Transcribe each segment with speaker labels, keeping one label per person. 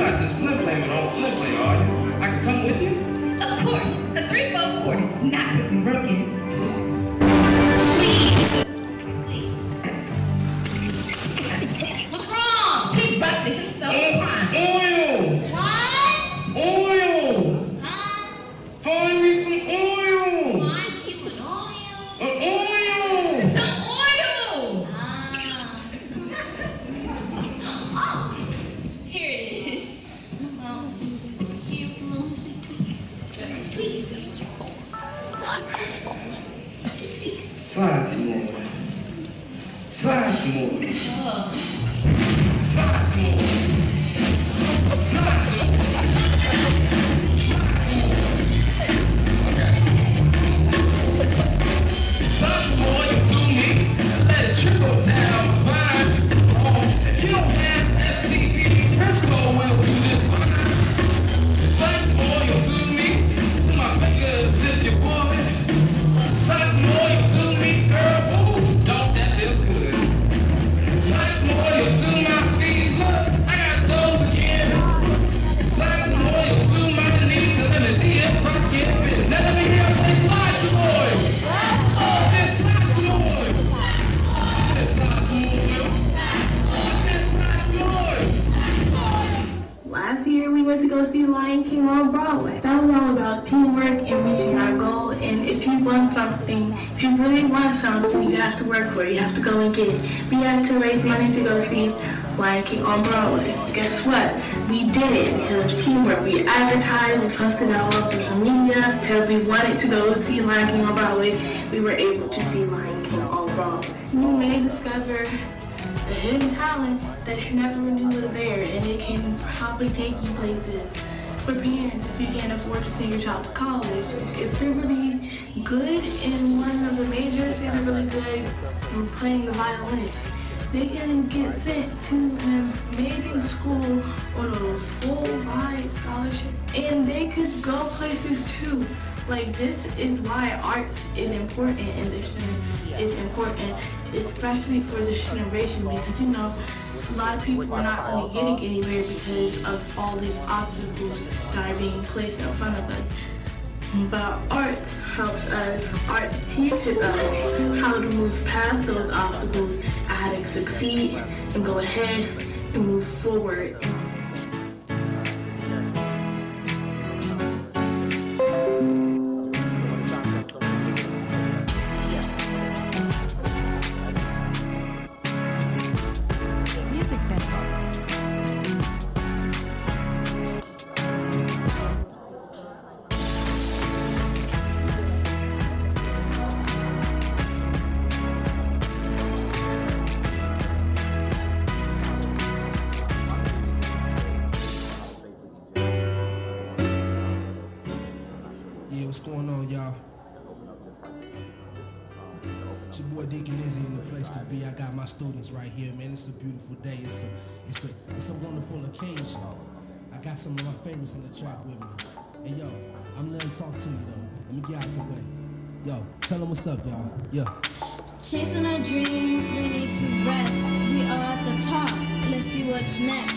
Speaker 1: not just flim-flamming on flim-flam, are you? I can come with you?
Speaker 2: Of course. A 3/4 quart is not cooking broken. What's wrong? He busted himself crying.
Speaker 1: Oil!
Speaker 2: What?
Speaker 1: Oil!
Speaker 2: Huh?
Speaker 1: Find me some oil!
Speaker 2: Find you an oil?
Speaker 1: Oil!
Speaker 2: Some oil! Oh, here it is. Well, just go here with a little tweak.
Speaker 1: Slide some more. Slide some more. Slide some more. Slide some more. Slide some more. Okay. Slide some oil to me. Let it trickle down my spine. If you don't have STP, Crisco will do just fine. Slide some oil to me. To my fingers if you would. Slide some oil to me, girl. Ooh, don't that feel good? Slide some oil to my feet. Look, I got toes again. Slide some oil to my knees and let me see if I can fit. Now let me hear you say slide some oil. Oh, then slide some oil. Then slide some oil. Then slide some oil.
Speaker 3: Last year we went to go see Lion King on Broadway. That was all about teamwork and reaching our goal. And if you want something, if you really want something, you have to work for it. You have to go and get it. We had to raise money to go see Lion King on Broadway. Guess what? We did it because of teamwork. We advertised, we posted it all on social media. Because we wanted to go see Lion King on Broadway, we were able to see Lion King on Broadway. You may discover a hidden talent that you never knew was there, and it can probably take you places. For parents, if you can't afford to send your child to college, if they're really good in one of the majors, if they're really good in playing the violin, they can get sent to an amazing school on a full ride scholarship, and they could go places too. Like, this is why arts is important in this it's important, especially for this generation, because you know, a lot of people are not really getting anywhere because of all these obstacles that are being placed in front of us. But art helps us, art teaches us how to move past those obstacles, and how to succeed and go ahead and move forward.
Speaker 4: What's going on, y'all? It's your boy Dick and Izzy in the place to be. I got my students right here, man. It's a beautiful day. It's a wonderful occasion. I got some of my favorites in the track with me. Hey, yo, I'm letting them talk to you though. Let me get out the way. Yo, tell them what's up, y'all. Yeah.
Speaker 5: Chasing our dreams, we need to rest. We are at the top. Let's see what's next.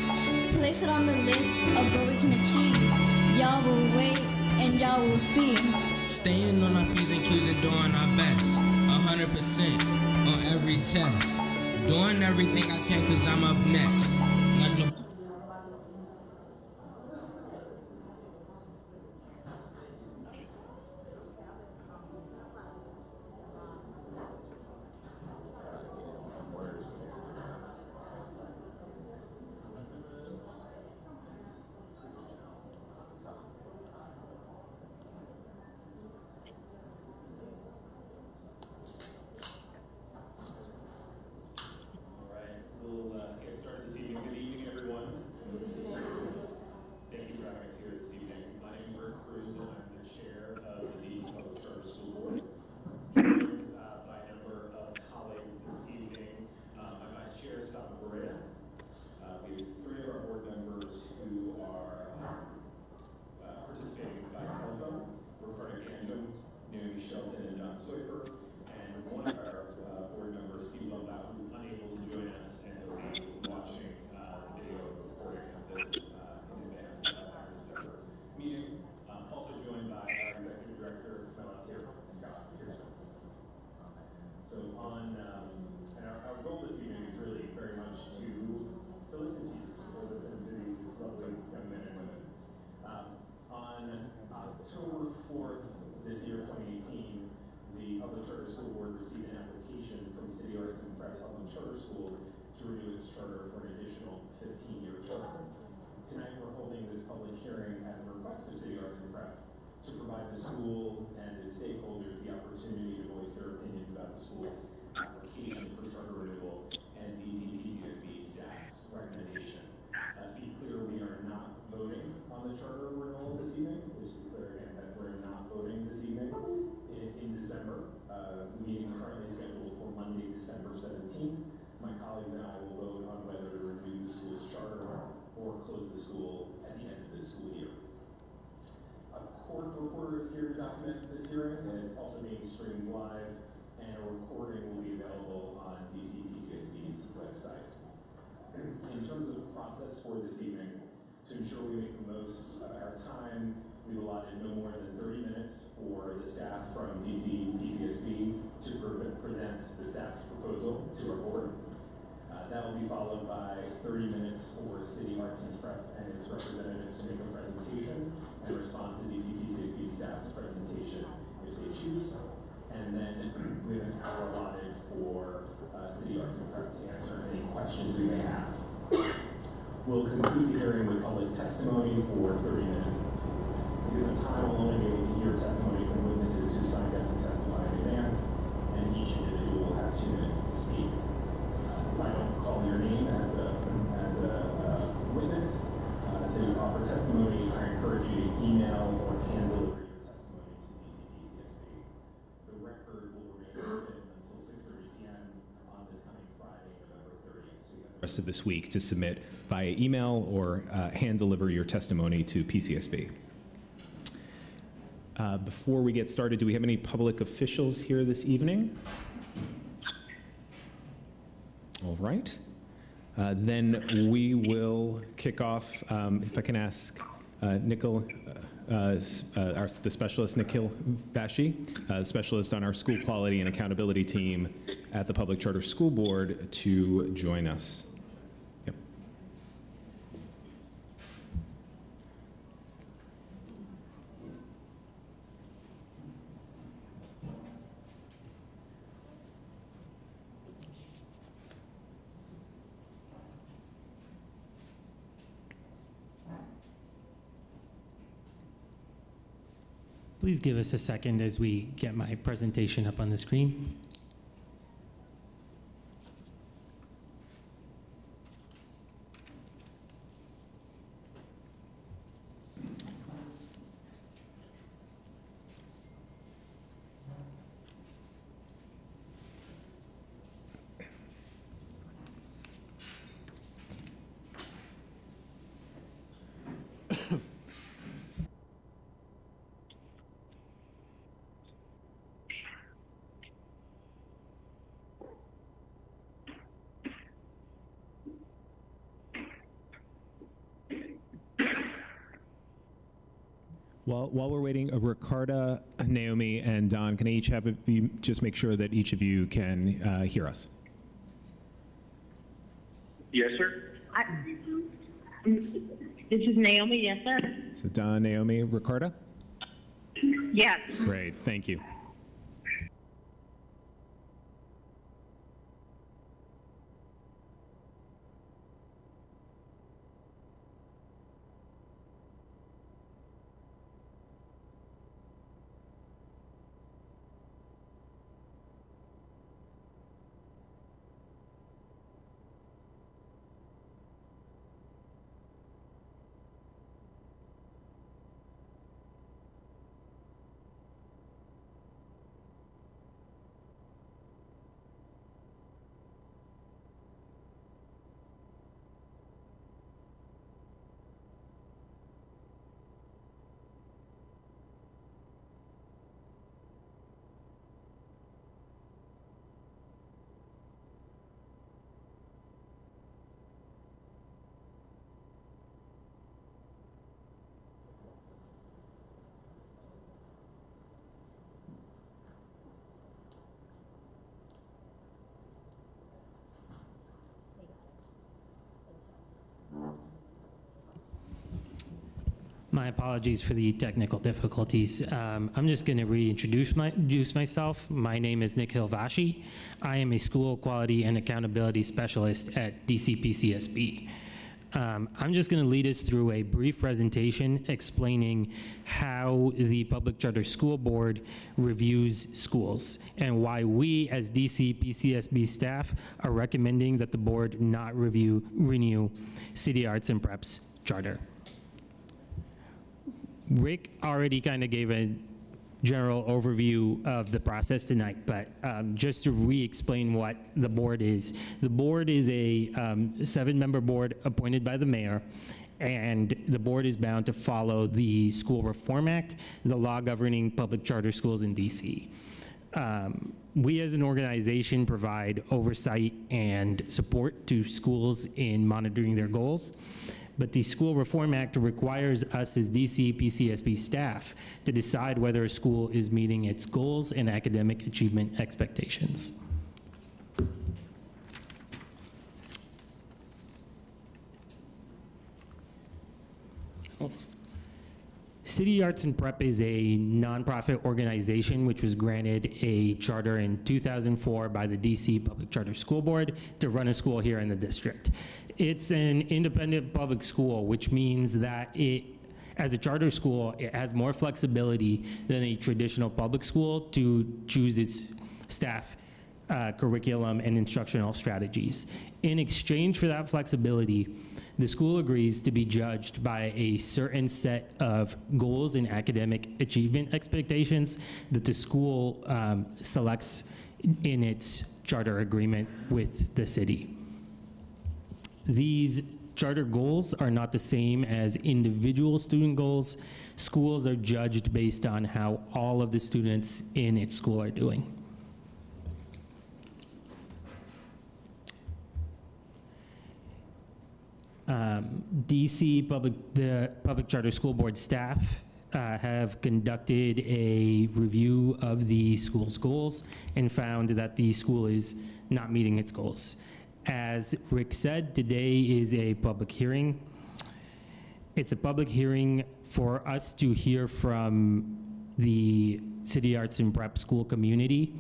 Speaker 5: Place it on the list, a goal we can achieve. Y'all will wait. And y'all will see.
Speaker 6: Staying on our P's and Q's and doing our best. 100% on every test. Doing everything I can cause I'm up next. Like
Speaker 7: We'll get started this evening. Good evening, everyone. hearing, and it's also being streamed live, and a recording will be available on DC PCSB's website. In terms of process for this evening, to ensure we make the most of our time, we've allotted no more than 30 minutes for the staff from DC PCSB to present the staff's proposal to our board. That will be followed by 30 minutes for City Arts and Prep and its representatives to make a presentation and respond to DC PCSB staff's presentation if they choose. And then we have an hour allotted for City Arts and Prep to answer any questions we may have. We'll conclude the hearing with public testimony for 30 minutes. Because of time, we'll only be able to hear testimony from witnesses who signed up to testify in advance, and each individual will have 2 minutes to speak. If I don't call your name as a witness to offer testimony, I encourage you to email or hand deliver your testimony to DCPCSB. The record will remain open until 6:30 p.m. on this coming Friday, November 30th. So you have the rest of this week to submit via email or hand deliver your testimony to PCSB. Before we get started, do we have any public officials here this evening? All right. Then we will kick off. If I can ask Nikhil, the specialist, Nikhil Vashi, specialist on our school quality and accountability team at the Public Charter School Board, to join us. Yep.
Speaker 8: Please give us a second as we get my presentation up on the screen.
Speaker 9: While we're waiting, Ricarda, Naomi, and Don, can I each have you just make sure that each of you can hear us?
Speaker 10: Yes, sir. This is Naomi. Yes, sir.
Speaker 9: So Don, Naomi, Ricarda?
Speaker 10: Yes.
Speaker 9: Great, thank you.
Speaker 8: My apologies for the technical difficulties. I'm just going to reintroduce myself. My name is Nikhil Vashi. I am a school quality and accountability specialist at DCPCSB. I'm just going to lead us through a brief presentation explaining how the Public Charter School Board reviews schools and why we as DCPCSB staff are recommending that the board not renew City Arts and Prep's charter. Rick already kind of gave a general overview of the process tonight, but just to re-explain what the board is. The board is a 7-member board appointed by the mayor, and the board is bound to follow the School Reform Act, the law governing public charter schools in DC. We as an organization provide oversight and support to schools in monitoring their goals, but the School Reform Act requires us as DC PCSB staff to decide whether a school is meeting its goals and academic achievement expectations. City Arts and Prep is a nonprofit organization which was granted a charter in 2004 by the DC Public Charter School Board to run a school here in the district. It's an independent public school, which means that it, as a charter school, it has more flexibility than a traditional public school to choose its staff, curriculum, and instructional strategies. In exchange for that flexibility, the school agrees to be judged by a certain set of goals and academic achievement expectations that the school selects in its charter agreement with the city. These charter goals are not the same as individual student goals. Schools are judged based on how all of the students in its school are doing. The Public Charter School Board staff have conducted a review of the school's goals and found that the school is not meeting its goals. As Rick said, today is a public hearing. It's a public hearing for us to hear from the City Arts and Prep school community.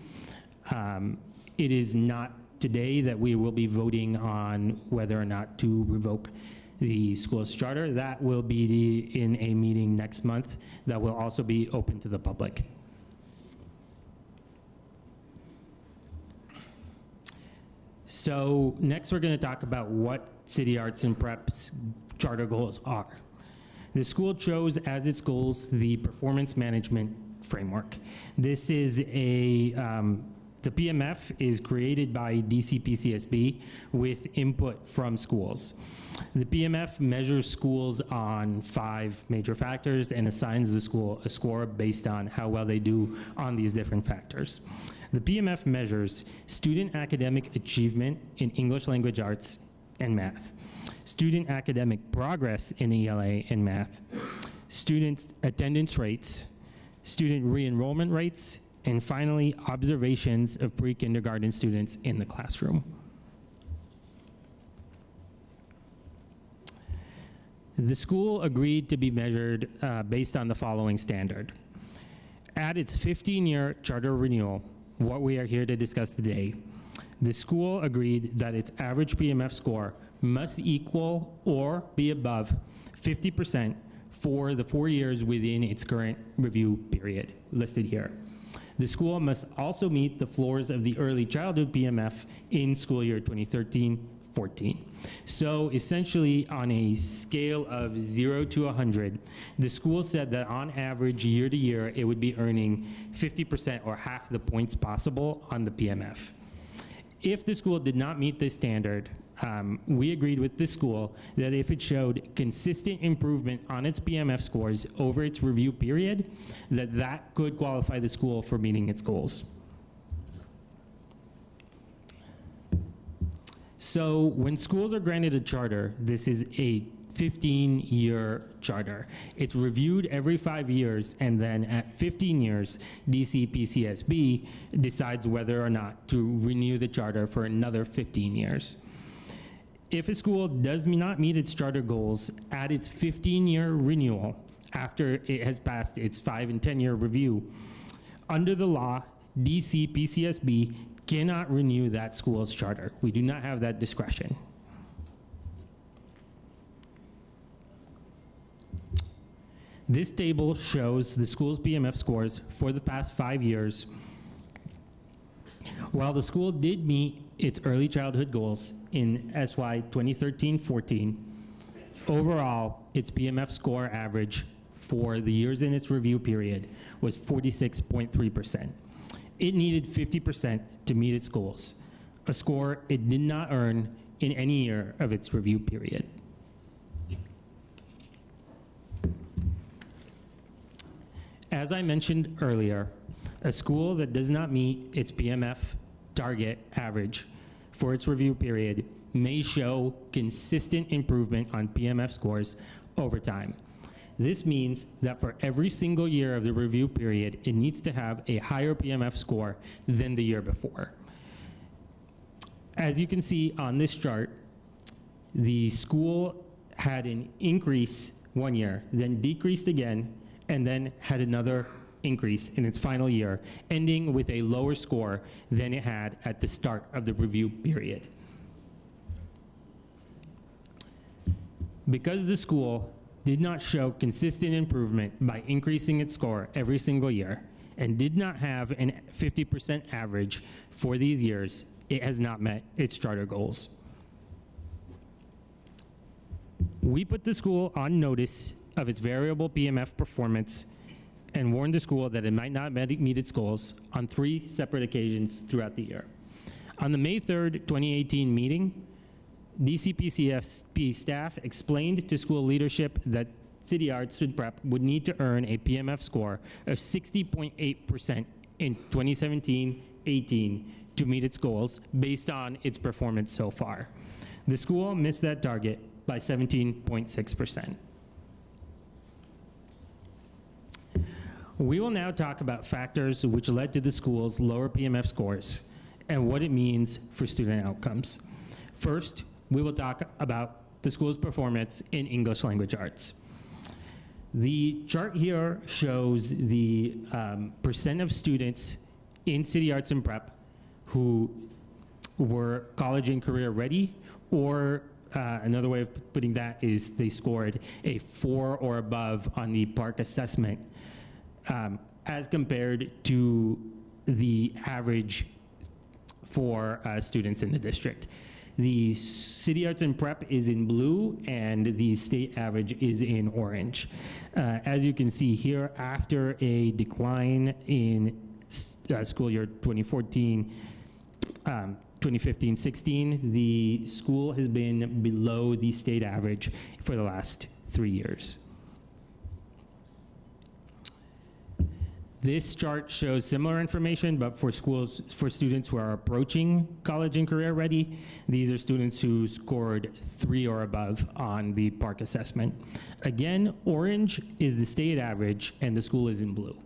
Speaker 8: It is not today that we will be voting on whether or not to revoke the school's charter. That will be in a meeting next month that will also be open to the public. So next we're going to talk about what City Arts and Prep's charter goals are. The school chose as its goals the performance management framework. This is a the PMF is created by DC PCSB with input from schools. The PMF measures schools on 5 major factors and assigns the school a score based on how well they do on these different factors. The PMF measures student academic achievement in English language arts and math, student academic progress in ELA and math, student attendance rates, student re-enrollment rates, and finally, observations of pre-kindergarten students in the classroom. The school agreed to be measured based on the following standard. At its 15-year charter renewal, what we are here to discuss today, the school agreed that its average PMF score must equal or be above 50% for the 4 years within its current review period listed here. The school must also meet the floors of the early childhood PMF in school year 2013-14. So essentially on a scale of 0 to 100, the school said that on average year to year, it would be earning 50% or half the points possible on the PMF. If the school did not meet this standard, we agreed with the school that if it showed consistent improvement on its PMF scores over its review period, that could qualify the school for meeting its goals. So when schools are granted a charter, this is a 15-year charter. It's reviewed every 5 years, and then at 15 years, DC PCSB decides whether or not to renew the charter for another 15 years. If a school does not meet its charter goals at its 15-year renewal after it has passed its 5 and 10-year review, under the law, DC PCSB cannot renew that school's charter. We do not have that discretion. This table shows the school's PMF scores for the past 5 years. While the school did meet its early childhood goals in SY 2013-14, overall, its PMF score average for the years in its review period was 46.3%. It needed 50% to meet its goals, a score it did not earn in any year of its review period. As I mentioned earlier, a school that does not meet its PMF target average for its review period may show consistent improvement on PMF scores over time. This means that for every single year of the review period, it needs to have a higher PMF score than the year before. As you can see on this chart, the school had an increase one year, then decreased again, and then had another increase in its final year, ending with a lower score than it had at the start of the review period. Because the school did not show consistent improvement by increasing its score every single year and did not have a 50% average for these years, it has not met its charter goals. We put the school on notice of its variable PMF performance and warned the school that it might not meet its goals on 3 separate occasions throughout the year. On the May 3rd, 2018 meeting, DCPCSP staff explained to school leadership that City Arts and Prep would need to earn a PMF score of 60.8% in 2017-18 to meet its goals based on its performance so far. The school missed that target by 17.6%. We will now talk about factors which led to the school's lower PMF scores and what it means for student outcomes. First, we will talk about the school's performance in English language arts. The chart here shows the percent of students in City Arts and Prep who were college and career ready, or another way of putting that is they scored a 4 or above on the PARC assessment as compared to the average for students in the district. The City Arts and Prep is in blue and the state average is in orange. As you can see here, after a decline in school year 2015-16, the school has been below the state average for the last 3 years. This chart shows similar information, but for students who are approaching college and career ready. These are students who scored 3 or above on the PARC assessment. Again, orange is the state average and the school is in blue.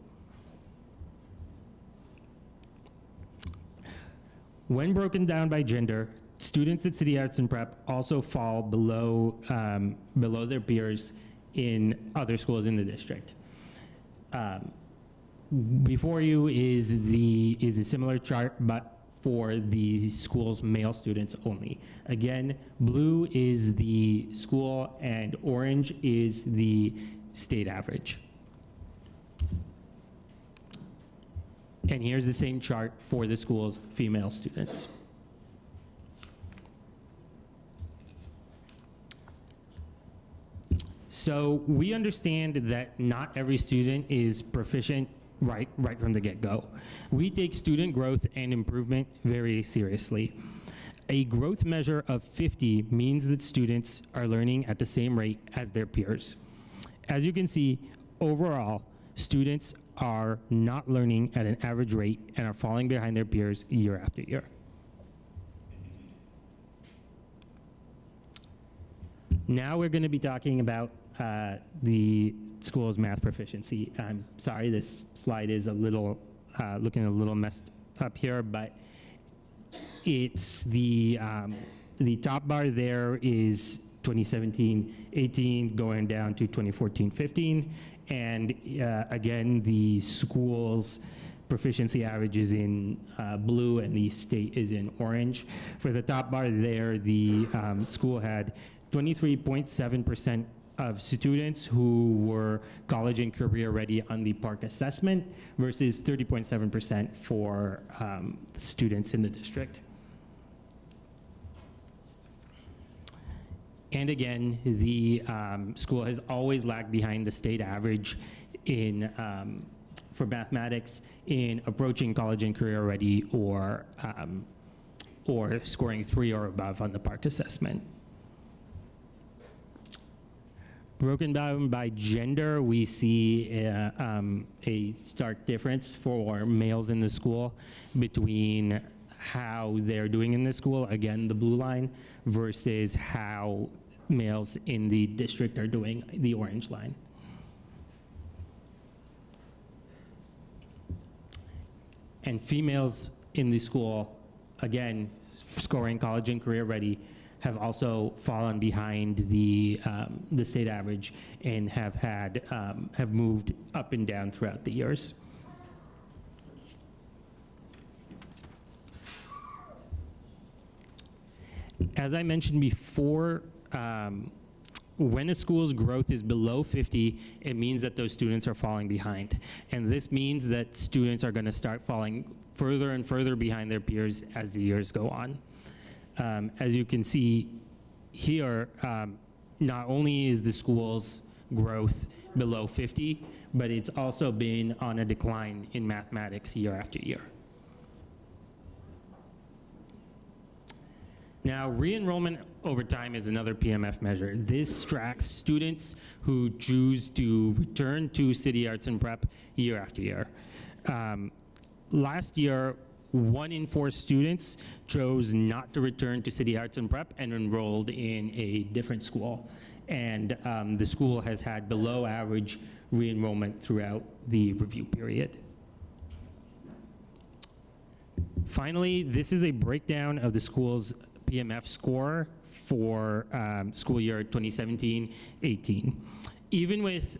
Speaker 8: When broken down by gender, students at City Arts and Prep also fall below, below their peers in other schools in the district. Before you is a similar chart, but for the school's male students only. Again, blue is the school and orange is the state average. And here's the same chart for the school's female students. So we understand that not every student is proficient right from the get-go. We take student growth and improvement very seriously. A growth measure of 50 means that students are learning at the same rate as their peers. As you can see, overall, students are not learning at an average rate and are falling behind their peers year after year. Now we're going to be talking about the school's math proficiency. I'm sorry, this slide is a little, looking a little messed up here, but it's the top bar there is 2017-18 going down to 2014-15. And again, the school's proficiency average is in blue and the state is in orange. For the top bar there, the school had 23.7% of students who were college and career ready on the PARC assessment versus 30.7% for students in the district. And again, the school has always lagged behind the state average in for mathematics in approaching college and career ready or scoring 3 or above on the PARC assessment. Broken down by gender, we see a stark difference for males in the school between how they're doing in the school, again, the blue line, versus how males in the district are doing, the orange line. And females in the school, again, scoring college and career ready, have also fallen behind the state average and have moved up and down throughout the years. As I mentioned before, when a school's growth is below 50, it means that those students are falling behind. And this means that students are going to start falling further and further behind their peers as the years go on. As you can see here, not only is the school's growth below 50, but it's also been on a decline in mathematics year after year. Now, re-enrollment over time is another PMF measure. This tracks students who choose to return to City Arts and Prep year after year. Last year, 1 in 4 students chose not to return to City Arts and Prep and enrolled in a different school. And the school has had below average re-enrollment throughout the review period. Finally, this is a breakdown of the school's PMF score for school year 2017-18. Even with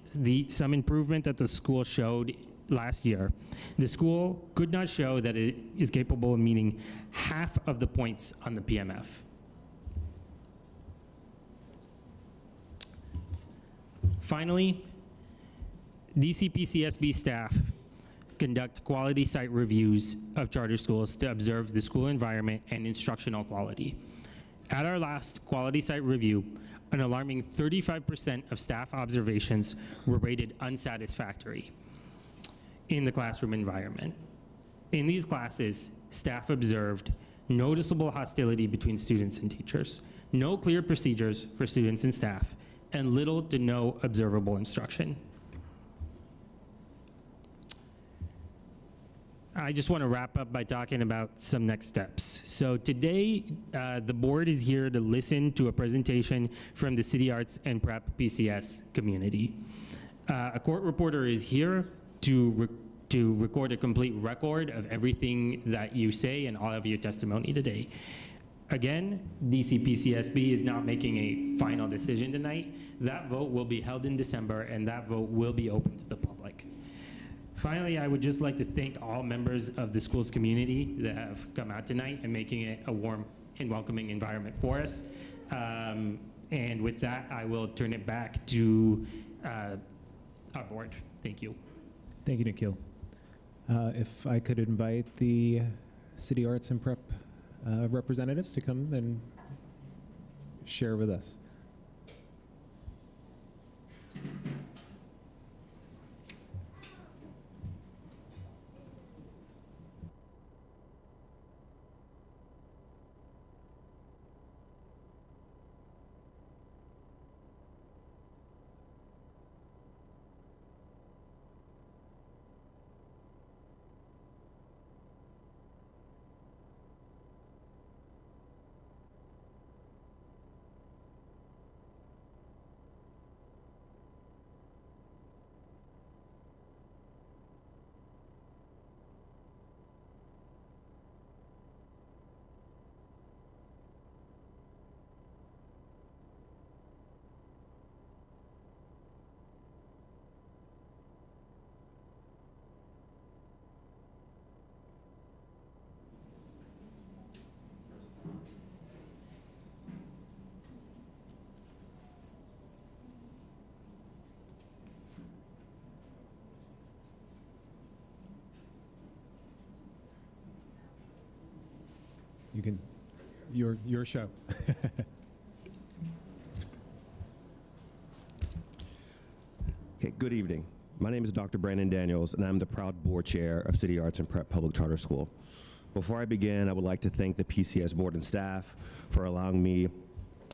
Speaker 8: some improvement that the school showed last year, the school could not show that it is capable of meeting half of the points on the PMF. Finally, DCPCSB staff conduct quality site reviews of charter schools to observe the school environment and instructional quality. At our last quality site review, an alarming 35% of staff observations were rated unsatisfactory in the classroom environment. In these classes, staff observed noticeable hostility between students and teachers, no clear procedures for students and staff, and little to no observable instruction. I just want to wrap up by talking about some next steps. So today, the board is here to listen to a presentation from the City Arts and Prep PCS community. A court reporter is here to record a complete record of everything that you say and all of your testimony today. Again, DCPCSB is not making a final decision tonight. That vote will be held in December, and that vote will be open to the public. Finally, I would just like to thank all members of the school's community that have come out tonight and making it a warm and welcoming environment for us. And with that, I will turn it back to our board. Thank you.
Speaker 9: Thank you, Nikhil. If I could invite the City Arts and Prep representatives to come and share with us. You can, your show.
Speaker 11: Okay, good evening. My name is Dr. Brandon Daniels, and I'm the proud board chair of City Arts and Prep Public Charter School. Before I begin, I would like to thank the PCS board and staff for allowing me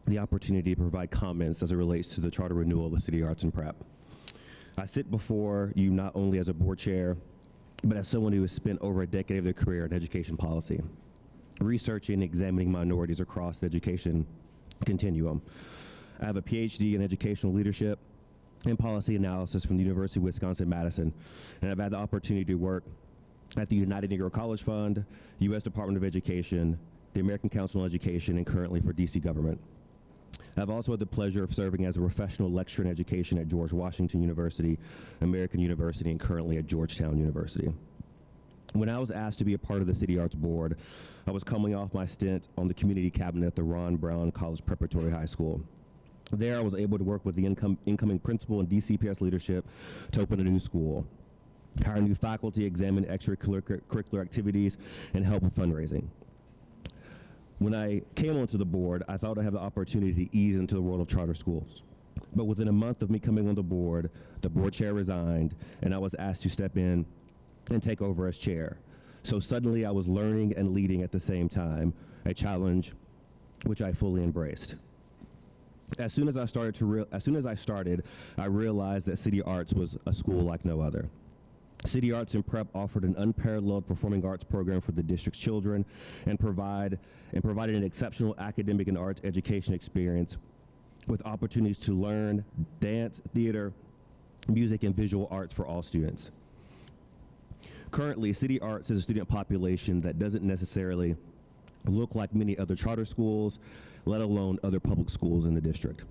Speaker 11: the opportunity to provide comments as it relates to the charter renewal of the City Arts and Prep. I sit before you not only as a board chair, but as someone who has spent over a decade of their career in education policy, researching and examining minorities across the education continuum. I have a PhD in educational leadership and policy analysis from the University of Wisconsin-Madison, and I've had the opportunity to work at the United Negro College Fund, U.S. Department of Education, the American Council on Education, and currently for DC government. I've also had the pleasure of serving as a professional lecturer in education at George Washington University, American University, and currently at Georgetown University. When I was asked to be a part of the City Arts Board, I was coming off my stint on the community cabinet at the Ron Brown College Preparatory High School. There, I was able to work with the incoming principal and DCPS leadership to open a new school, hire new faculty, examine extracurricular activities, and help with fundraising. When I came onto the board, I thought I'd have the opportunity to ease into the world of charter schools. But within a month of me coming on the board chair resigned, and I was asked to step in and take over as chair. So suddenly I was learning and leading at the same time, a challenge which I fully embraced. As soon as I started, I realized that City Arts was a school like no other. City Arts and Prep offered an unparalleled performing arts program for the district's children and provided an exceptional academic and arts education experience with opportunities to learn dance, theater, music, and visual arts for all students. Currently, City Arts is a student population that doesn't necessarily look like many other charter schools, let alone other public schools in the district.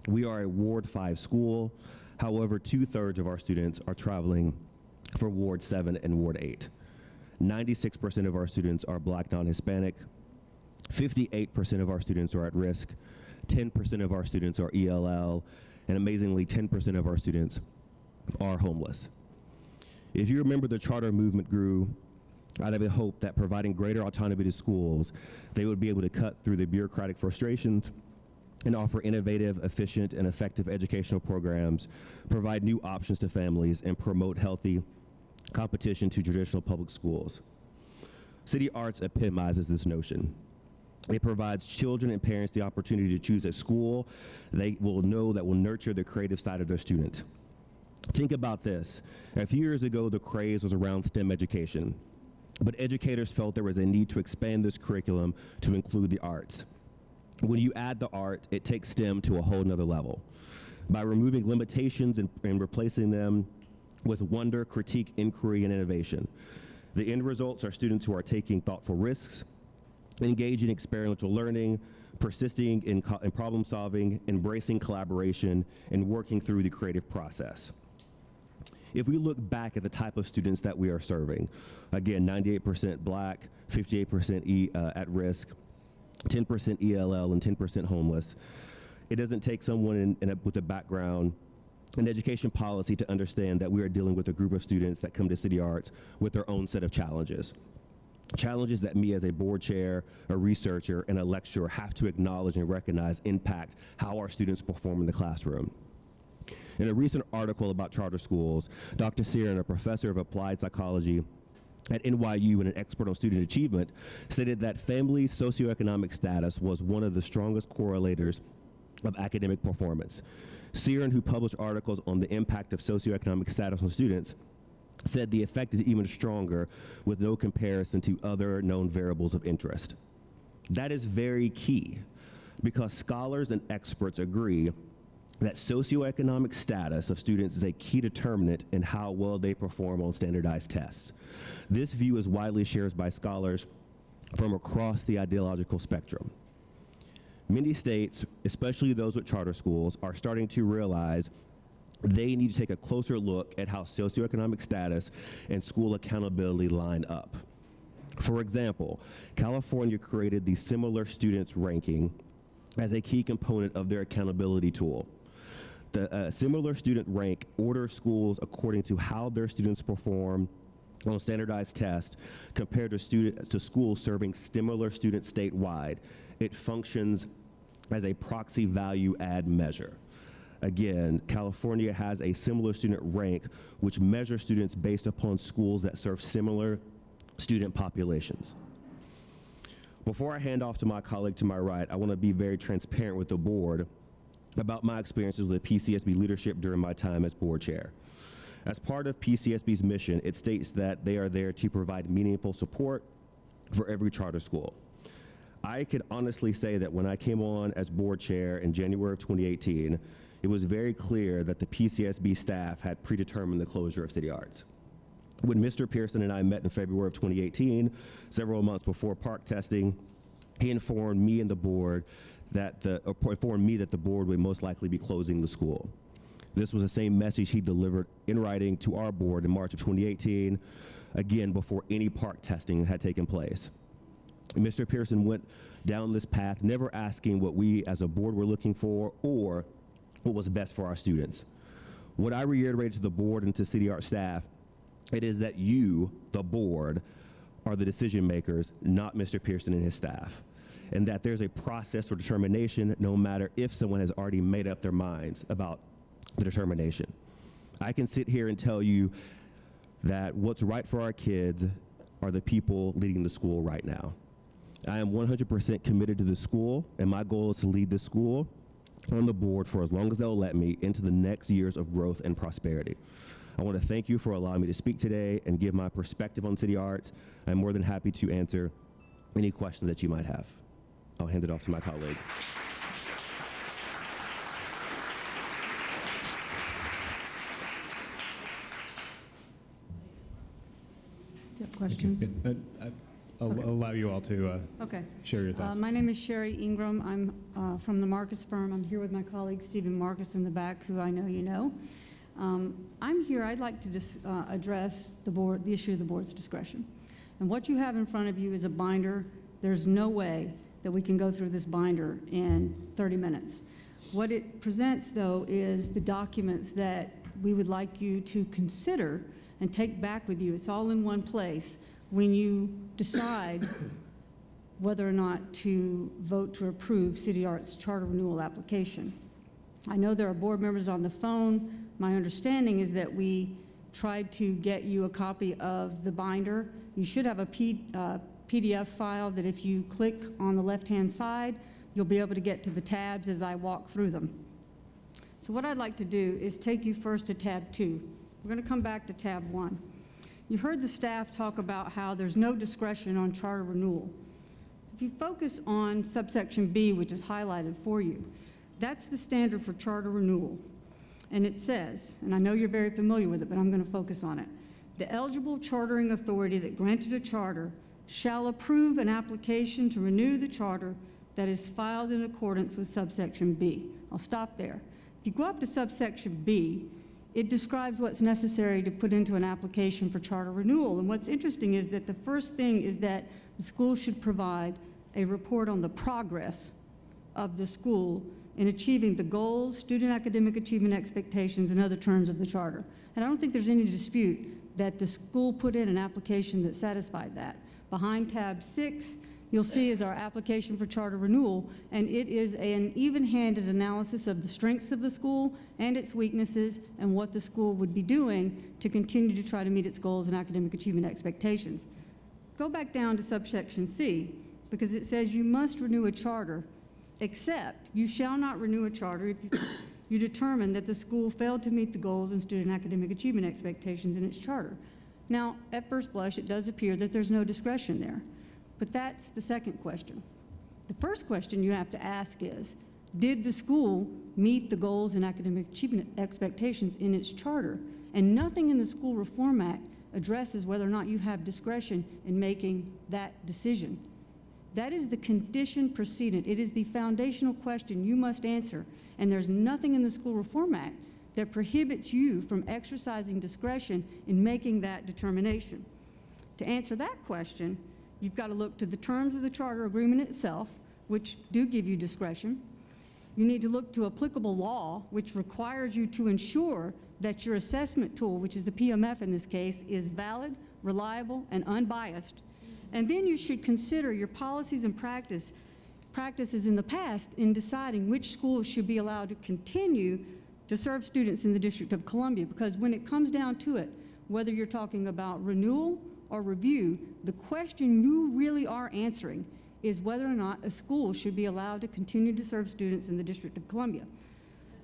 Speaker 11: We are a Ward 5 school. However, 2/3 of our students are traveling for Ward 7 and Ward 8. 96% of our students are Black, non-Hispanic. 58% of our students are at risk. 10% of our students are ELL. And amazingly, 10% of our students are homeless. If you remember, the charter movement grew out of a hope that providing greater autonomy to schools, they would be able to cut through the bureaucratic frustrations and offer innovative, efficient, and effective educational programs, provide new options to families, and promote healthy competition to traditional public schools. City Arts epitomizes this notion. It provides children and parents the opportunity to choose a school they will know that will nurture the creative side of their student. Think about this. A few years ago, the craze was around STEM education, but educators felt there was a need to expand this curriculum to include the arts. When you add the art, it takes STEM to a whole nother level. By removing limitations and replacing them with wonder, critique, inquiry, and innovation. The end results are students who are taking thoughtful risks, engaging in experiential learning, persisting in problem solving, embracing collaboration, and working through the creative process. If we look back at the type of students that we are serving, again, 98% Black, 58% at risk, 10% ELL, and 10% homeless. It doesn't take someone with a background in education policy to understand that we are dealing with a group of students that come to City Arts with their own set of challenges. Challenges that me as a board chair, a researcher, and a lecturer have to acknowledge and recognize impact how our students perform in the classroom. In a recent article about charter schools, Dr. Searin, a professor of applied psychology at NYU and an expert on student achievement, stated that family socioeconomic status was one of the strongest correlators of academic performance. Searin, who published articles on the impact of socioeconomic status on students, said the effect is even stronger with no comparison to other known variables of interest. That is very key because scholars and experts agree that socioeconomic status of students is a key determinant in how well they perform on standardized tests. This view is widely shared by scholars from across the ideological spectrum. Many states, especially those with charter schools, are starting to realize they need to take a closer look at how socioeconomic status and school accountability line up. For example, California created the Similar Students Ranking as a key component of their accountability tool. The Similar Student Rank orders schools according to how their students perform on standardized tests compared to schools serving similar students statewide. It functions as a proxy value add measure. Again, California has a Similar Student Rank which measures students based upon schools that serve similar student populations. Before I hand off to my colleague to my right, I want to be very transparent with the board about my experiences with PCSB leadership during my time as board chair. As part of PCSB's mission, it states that they are there to provide meaningful support for every charter school. I can honestly say that when I came on as board chair in January of 2018, it was very clear that the PCSB staff had predetermined the closure of City Arts. When Mr. Pearson and I met in February of 2018, several months before park testing, he informed me and the board that the board would most likely be closing the school. This was the same message he delivered in writing to our board in March of 2018, again before any park testing had taken place. Mr. Pearson went down this path, never asking what we as a board were looking for or what was best for our students. What I reiterated to the board and to City Art staff, it is that you, the board, are the decision makers, not Mr. Pearson and his staff, and that there's a process for determination no matter if someone has already made up their minds about the determination. I can sit here and tell you that what's right for our kids are the people leading the school right now. I am 100% committed to the school, and my goal is to lead the school on the board for as long as they'll let me into the next years of growth and prosperity. I want to thank you for allowing me to speak today and give my perspective on City Arts. I'm more than happy to answer any questions that you might have. I'll hand it off to my colleague.
Speaker 12: Do you have questions?
Speaker 9: I'll allow you all to
Speaker 12: Okay.
Speaker 9: share your thoughts.
Speaker 12: My name is Sherry Ingram. I'm from the Marcus firm. I'm here with my colleague Stephen Marcus in the back, who I know you know. I'm here, I'd like to address the issue of the board's discretion. And what you have in front of you is a binder. There's no way that we can go through this binder in 30 minutes. What it presents, though, is the documents that we would like you to consider and take back with you. It's all in one place when you decide whether or not to vote to approve City Arts charter renewal application. I know there are board members on the phone. My understanding is that we tried to get you a copy of the binder. You should have a PDF file that if you click on the left-hand side, you'll be able to get to the tabs as I walk through them. So what I'd like to do is take you first to tab 2. We're going to come back to tab 1. You heard the staff talk about how there's no discretion on charter renewal. If you focus on subsection B, which is highlighted for you, that's the standard for charter renewal. And it says, and I know you're very familiar with it, but I'm going to focus on it. The eligible chartering authority that granted a charter shall approve an application to renew the charter that is filed in accordance with subsection B. I'll stop there. If you go up to subsection B, it describes what's necessary to put into an application for charter renewal. And what's interesting is that the first thing is that the school should provide a report on the progress of the school in achieving the goals, student academic achievement expectations, and other terms of the charter. And I don't think there's any dispute that the school put in an application that satisfied that. Behind tab 6, you'll see is our application for charter renewal, and it is an even-handed analysis of the strengths of the school and its weaknesses and what the school would be doing to continue to try to meet its goals and academic achievement expectations. Go back down to subsection C, because it says you must renew a charter, except you shall not renew a charter if you determine that the school failed to meet the goals and student academic achievement expectations in its charter. Now, at first blush, it does appear that there's no discretion there. But that's the second question. The first question you have to ask is, did the school meet the goals and academic achievement expectations in its charter? And nothing in the School Reform Act addresses whether or not you have discretion in making that decision. That is the condition precedent. It is the foundational question you must answer. And there's nothing in the School Reform Act that prohibits you from exercising discretion in making that determination. To answer that question, you've got to look to the terms of the charter agreement itself, which do give you discretion. You need to look to applicable law, which requires you to ensure that your assessment tool, which is the PMF in this case, is valid, reliable, and unbiased. And then you should consider your policies and practices in the past in deciding which schools should be allowed to continue to serve students in the District of Columbia, because when it comes down to it, whether you're talking about renewal or review, the question you really are answering is whether or not a school should be allowed to continue to serve students in the District of Columbia.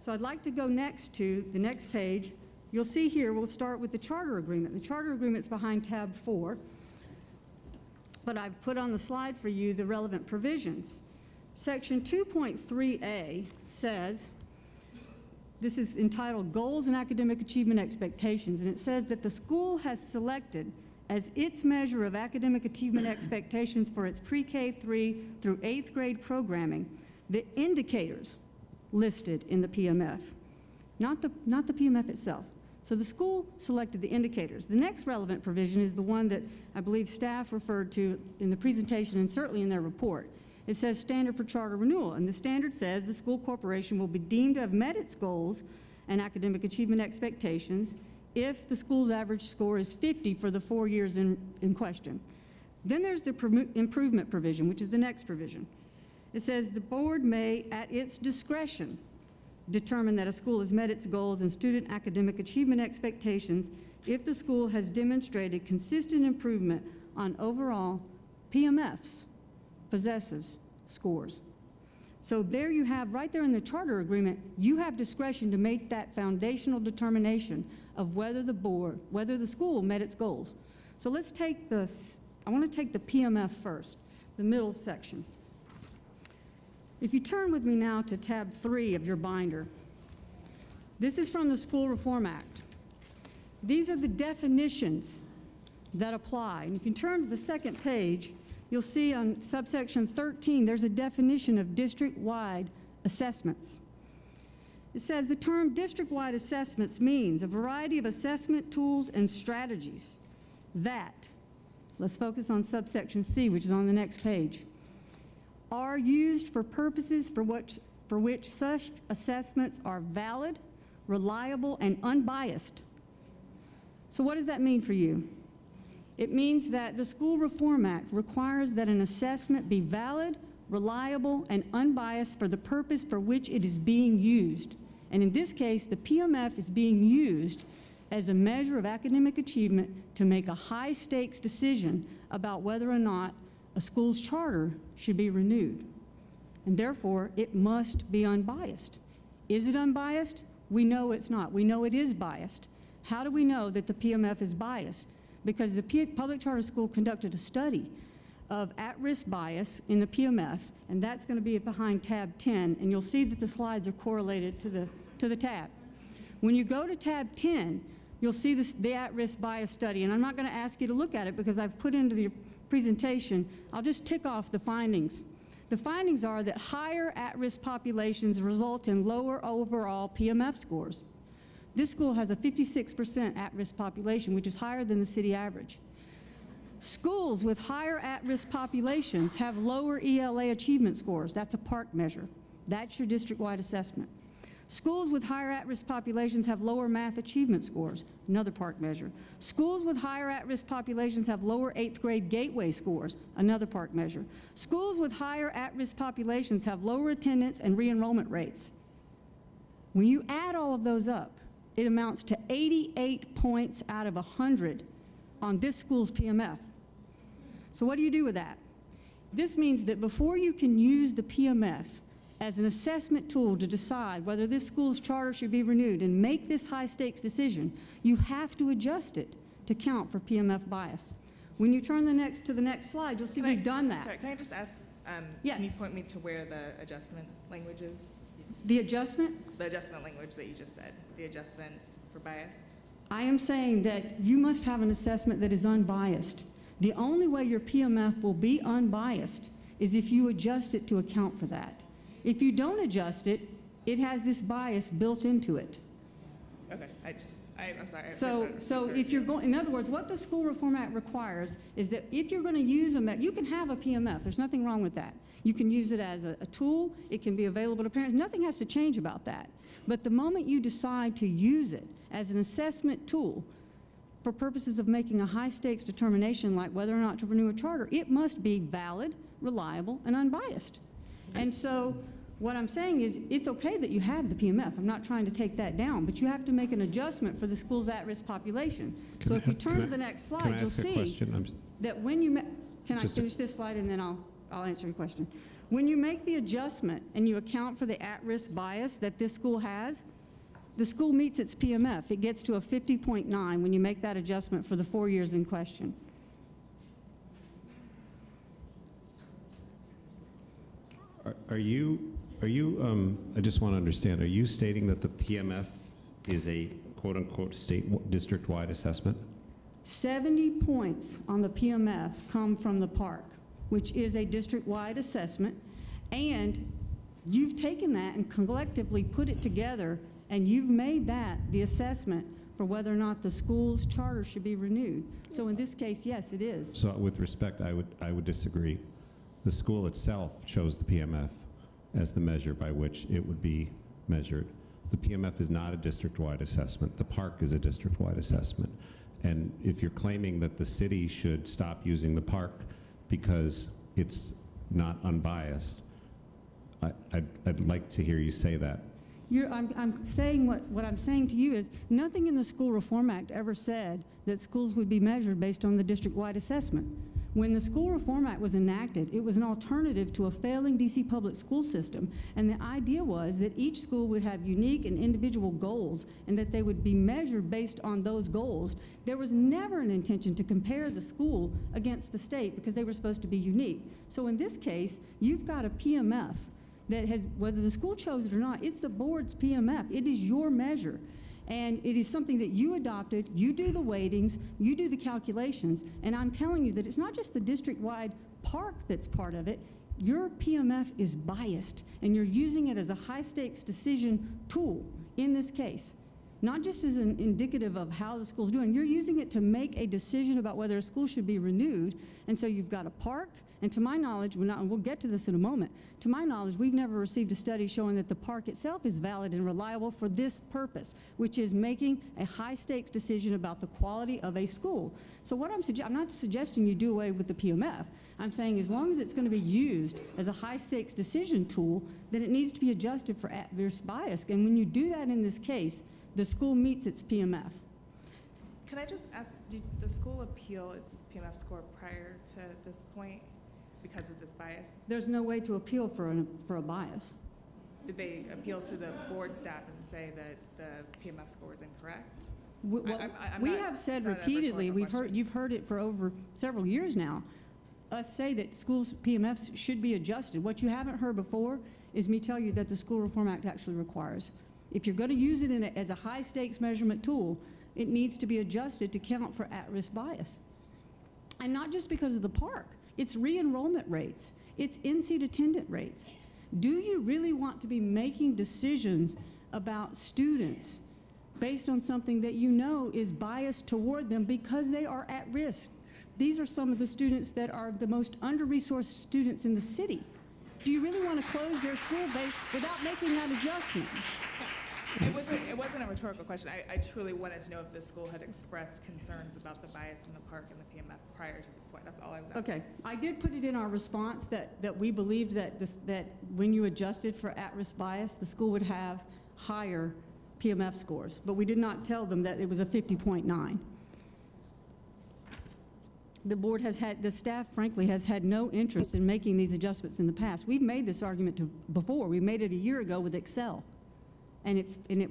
Speaker 12: So I'd like to go next to the next page. You'll see here, we'll start with the charter agreement. The charter agreement's behind tab 4, but I've put on the slide for you the relevant provisions. Section 2.3a says, this is entitled Goals and Academic Achievement Expectations, and it says that the school has selected as its measure of academic achievement expectations for its pre-K 3 through 8th grade programming the indicators listed in the PMF, not the PMF itself. So the school selected the indicators. The next relevant provision is the one that I believe staff referred to in the presentation and certainly in their report. It says standard for charter renewal, and the standard says the school corporation will be deemed to have met its goals and academic achievement expectations if the school's average score is 50 for the 4 years in question. Then there's the improvement provision, which is the next provision. It says the board may, at its discretion, determine that a school has met its goals and student academic achievement expectations if the school has demonstrated consistent improvement on overall PMFs, possessive scores. So there you have, right there in the charter agreement, you have discretion to make that foundational determination of whether the school met its goals. So let's take I want to take the PMF first, the middle section. If you turn with me now to tab 3 of your binder, this is from the School Reform Act. These are the definitions that apply. And if you turn to the second page, you'll see on subsection 13, there's a definition of district-wide assessments. It says the term district-wide assessments means a variety of assessment tools and strategies that, let's focus on subsection C, which is on the next page, are used for purposes for which such assessments are valid, reliable, and unbiased. So what does that mean for you? It means that the School Reform Act requires that an assessment be valid, reliable, and unbiased for the purpose for which it is being used. And in this case, the PMF is being used as a measure of academic achievement to make a high-stakes decision about whether or not a school's charter should be renewed. And therefore, it must be unbiased. Is it unbiased? We know it's not. We know it is biased. How do we know that the PMF is biased? Because the public charter school conducted a study of at-risk bias in the PMF, and that's going to be behind tab 10, and you'll see that the slides are correlated to the tab. When you go to tab 10, you'll see the at-risk bias study, and I'm not going to ask you to look at it because I've put into the presentation. I'll just tick off the findings. The findings are that higher at-risk populations result in lower overall PMF scores. This school has a 56% at-risk population, which is higher than the city average. Schools with higher at-risk populations have lower ELA achievement scores. That's a PARC measure. That's your district-wide assessment. Schools with higher at-risk populations have lower math achievement scores, another PARC measure. Schools with higher at-risk populations have lower 8th grade gateway scores, another PARC measure. Schools with higher at-risk populations have lower attendance and re-enrollment rates. When you add all of those up, it amounts to 88 points out of 100 on this school's PMF. So what do you do with that? This means that before you can use the PMF as an assessment tool to decide whether this school's charter should be renewed and make this high-stakes decision, you have to adjust it to count for PMF bias. When you turn to the next slide, you'll see we've done that.
Speaker 13: Sorry, can I just ask,
Speaker 12: yes.
Speaker 13: Can you point me to where the adjustment language is?
Speaker 12: The adjustment?
Speaker 13: The adjustment language that you just said, the adjustment for bias.
Speaker 12: I am saying that you must have an assessment that is unbiased. The only way your PMF will be unbiased is if you adjust it to account for that. If you don't adjust it, it has this bias built into it.
Speaker 13: Okay, I'm sorry.
Speaker 12: So if you're going, in other words, what the School Reform Act requires is that if you're going to use you can have a PMF. There's nothing wrong with that. You can use it as a tool. It can be available to parents. Nothing has to change about that. But the moment you decide to use it as an assessment tool for purposes of making a high-stakes determination like whether or not to renew a charter, it must be valid, reliable, and unbiased. And so what I'm saying is it's okay that you have the PMF. I'm not trying to take that down, but you have to make an adjustment for the school's at-risk population. If you turn to the next slide, you'll see that when you can I finish this slide and then I'll I'll answer your question. When you make the adjustment and you account for the at-risk bias that this school has, the school meets its PMF. It gets to a 50.9 when you make that adjustment for the 4 years in question.
Speaker 14: Are you, I just want to understand, are you stating that the PMF is a quote-unquote state district-wide assessment?
Speaker 12: 70 points on the PMF come from the park, which is a district-wide assessment, and you've taken that and collectively put it together, and you've made that the assessment for whether or not the school's charter should be renewed. So in this case, yes, it is.
Speaker 14: So with respect, I would disagree. The school itself chose the PMF as the measure by which it would be measured. The PMF is not a district-wide assessment. The park is a district-wide assessment. And if you're claiming that the city should stop using the park because it's not unbiased, I'd like to hear you say that.
Speaker 12: I'm saying what I'm saying to you is nothing in the School Reform Act ever said that schools would be measured based on the district-wide assessment. When the School Reform Act was enacted, it was an alternative to a failing DC public school system, and the idea was that each school would have unique and individual goals and that they would be measured based on those goals. There was never an intention to compare the school against the state because they were supposed to be unique. So in this case, you've got a PMF that has, whether the school chose it or not, it's the board's PMF. It is your measure. And it is something that you adopted, you do the weightings, you do the calculations, and I'm telling you that it's not just the district-wide park that's part of it. Your PMF is biased, and you're using it as a high-stakes decision tool in this case. Not just as an indicative of how the school's doing, you're using it to make a decision about whether a school should be renewed, and so you've got a park, and to my knowledge, and we'll get to this in a moment, to my knowledge, we've never received a study showing that the park itself is valid and reliable for this purpose, which is making a high-stakes decision about the quality of a school. So what I'm not suggesting you do away with the PMF. I'm saying as long as it's going to be used as a high-stakes decision tool, then it needs to be adjusted for at-risk bias. And when you do that in this case, the school meets its PMF.
Speaker 13: Can I just ask, did the school appeal its PMF score prior to this point because of this bias?
Speaker 12: There's no way to appeal for a bias.
Speaker 13: Did they appeal to the board staff and say that the PMF score is incorrect?
Speaker 12: We have said repeatedly, you've heard it for over several years now, us say that schools' PMFs should be adjusted. What you haven't heard before is me tell you that the School Reform Act actually requires. If you're going to use it as a high-stakes measurement tool, it needs to be adjusted to count for at-risk bias. And not just because of the park. It's re-enrollment rates. It's in-seat attendant rates. Do you really want to be making decisions about students based on something that you know is biased toward them because they are at risk? These are some of the students that are the most under-resourced students in the city. Do you really want to close their school base without making that adjustment?
Speaker 13: It wasn't a rhetorical question. I truly wanted to know if the school had expressed concerns about the bias in the park and the PMF prior to this point. That's all I was asking.
Speaker 12: Okay. I did put it in our response that we believed that when you adjusted for at-risk bias, the school would have higher PMF scores. But we did not tell them that it was a 50.9. The board has had, the staff, frankly, has had no interest in making these adjustments in the past. We've made this argument before. We made it a year ago with Excel. And it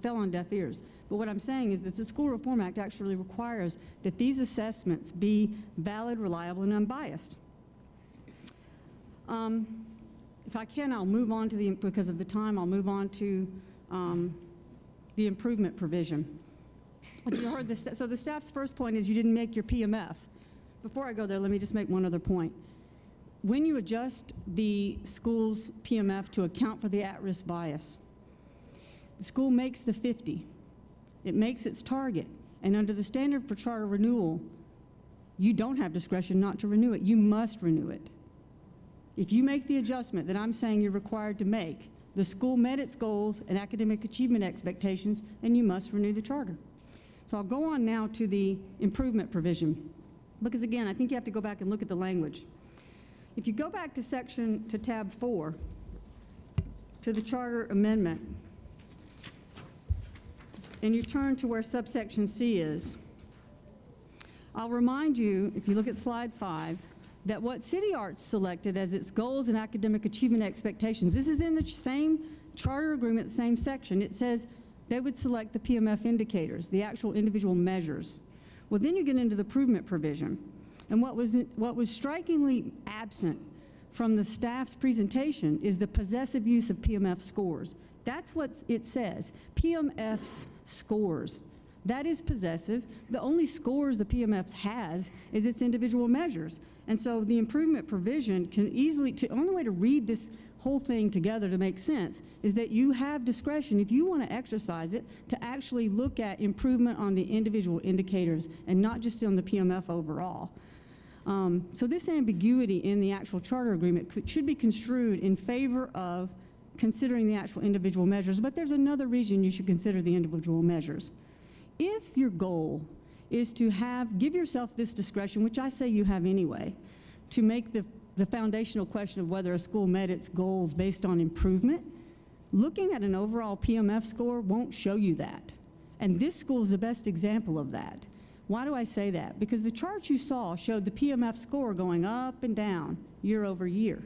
Speaker 12: fell on deaf ears. But what I'm saying is that the School Reform Act actually requires that these assessments be valid, reliable, and unbiased. If I can, I'll move on to because of the time, I'll move on to the improvement provision. You heard this, so the staff's first point is you didn't make your PMF. Before I go there, let me just make one other point. When you adjust the school's PMF to account for the at-risk bias, the school makes the 50. It makes its target. And under the standard for charter renewal, you don't have discretion not to renew it. You must renew it. If you make the adjustment that I'm saying you're required to make, the school met its goals and academic achievement expectations, and you must renew the charter. So I'll go on now to the improvement provision. Because again, I think you have to go back and look at the language. If you go back to tab 4, to the charter amendment, and you turn to where subsection C is, I'll remind you, if you look at slide 5, that what City Arts selected as its goals and academic achievement expectations, this is in the same charter agreement, the same section, it says they would select the PMF indicators, the actual individual measures. Well, then you get into the improvement provision. And what was strikingly absent from the staff's presentation is the possessive use of PMF scores. That's what it says, PMF's scores. That is possessive. The only scores the PMF has is its individual measures. And so the improvement provision can easily, the only way to read this whole thing together to make sense is that you have discretion, if you want to exercise it, to actually look at improvement on the individual indicators and not just on the PMF overall. So this ambiguity in the actual charter agreement should be construed in favor of considering the actual individual measures, but there's another reason you should consider the individual measures. If your goal is to give yourself this discretion, which I say you have anyway, to make the foundational question of whether a school met its goals based on improvement, looking at an overall PMF score won't show you that. And this school is the best example of that. Why do I say that? Because the chart you saw showed the PMF score going up and down year over year.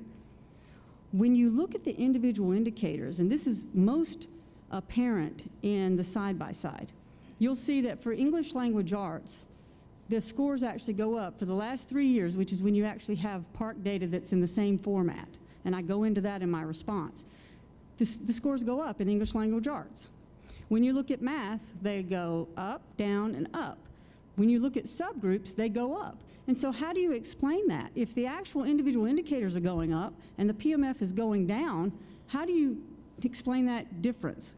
Speaker 12: When you look at the individual indicators, and this is most apparent in the side-by-side, you'll see that for English language arts, the scores actually go up for the last 3 years, which is when you actually have PARC data that's in the same format. And I go into that in my response. The scores go up in English language arts. When you look at math, they go up, down, and up. When you look at subgroups, they go up. And so how do you explain that? If the actual individual indicators are going up and the PMF is going down, how do you explain that difference?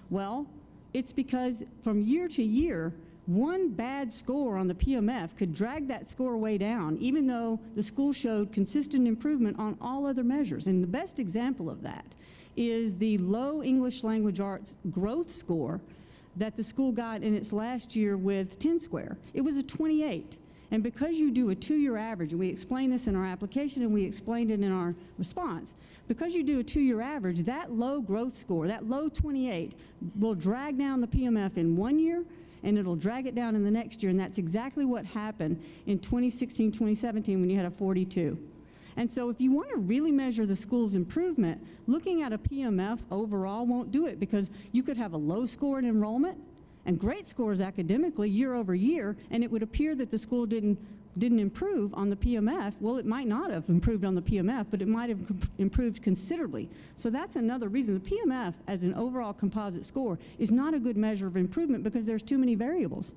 Speaker 12: Well, it's because from year to year, one bad score on the PMF could drag that score way down, even though the school showed consistent improvement on all other measures. And the best example of that is the low English language arts growth score that the school got in its last year with 10 Square. It was a 28. And because you do a 2-year average, and we explained this in our application and we explained it in our response, because you do a 2-year average, that low growth score, that low 28, will drag down the PMF in 1 year, and it'll drag it down in the next year, and that's exactly what happened in 2016, 2017 when you had a 42. And so if you want to really measure the school's improvement, looking at a PMF overall won't do it, because you could have a low score in enrollment and great scores academically year over year, and it would appear that the school didn't improve on the PMF. Well, it might not have improved on the PMF, but it might have improved considerably. So that's another reason. The PMF as an overall composite score is not a good measure of improvement because there's too many variables.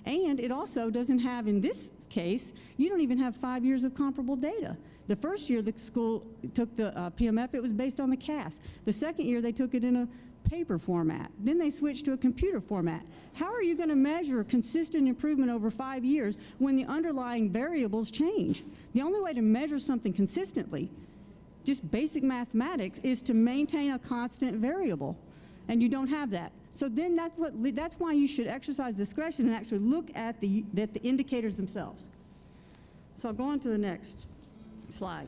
Speaker 12: And it also doesn't have, in this case, you don't even have 5 years of comparable data. The first year the school took the PMF, it was based on the CAS. The second year they took it in a paper format. Then they switched to a computer format. How are you going to measure consistent improvement over 5 years when the underlying variables change? The only way to measure something consistently, just basic mathematics, is to maintain a constant variable. And you don't have that. So then that's why you should exercise discretion and actually look at the indicators themselves. So I'll go on to the next slide.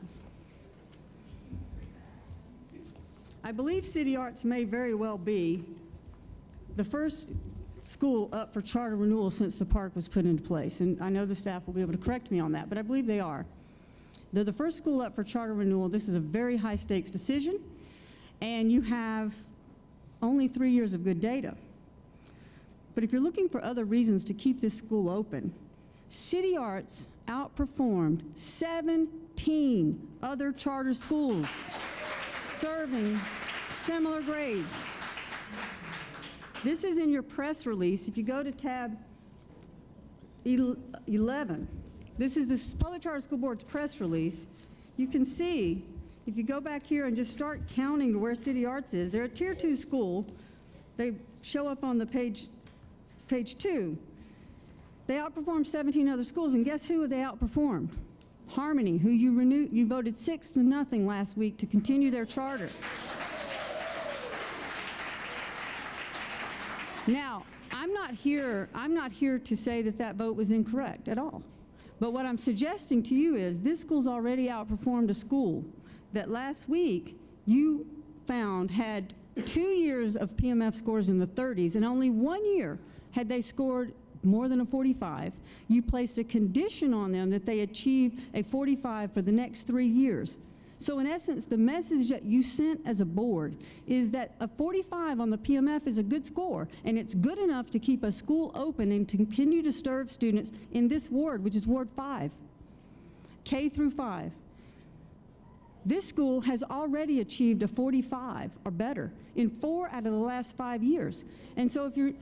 Speaker 12: I believe City Arts may very well be the first school up for charter renewal since the park was put into place. And I know the staff will be able to correct me on that, but I believe they are. They're the first school up for charter renewal. This is a very high stakes decision, and you have only 3 years of good data. But if you're looking for other reasons to keep this school open, City Arts outperformed 17 other charter schools serving similar grades. This is in your press release. If you go to tab 11, this is the Public Charter School Board's press release. You can see, if you go back here and just start counting where City Arts is, they're a Tier 2 school. They show up on the page 2. They outperformed 17 other schools, and guess who they outperformed? Harmony, who you voted 6-0 last week to continue their charter. Now, I'm not here to say that vote was incorrect at all. But what I'm suggesting to you is this school's already outperformed a school that last week you found had 2 years of PMF scores in the 30s, and only 1 year had they scored more than a 45. You placed a condition on them that they achieve a 45 for the next 3 years. So in essence, the message that you sent as a board is that a 45 on the PMF is a good score, and it's good enough to keep a school open and to continue to serve students in this ward, which is Ward 5, K through 5. This school has already achieved a 45 or better in 4 out of the last 5 years. And so if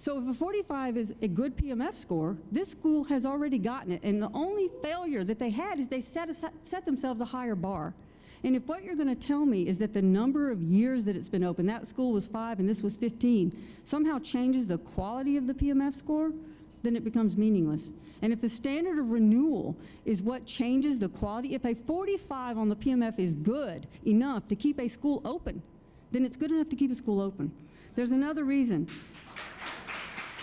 Speaker 12: a 45 is a good PMF score, this school has already gotten it. And the only failure that they had is they set themselves a higher bar. And if what you're going to tell me is that the number of years that it's been open, that school was 5 and this was 15, somehow changes the quality of the PMF score, then it becomes meaningless. And if the standard of renewal is what changes the quality, if a 45 on the PMF is good enough to keep a school open, then it's good enough to keep a school open. There's another reason.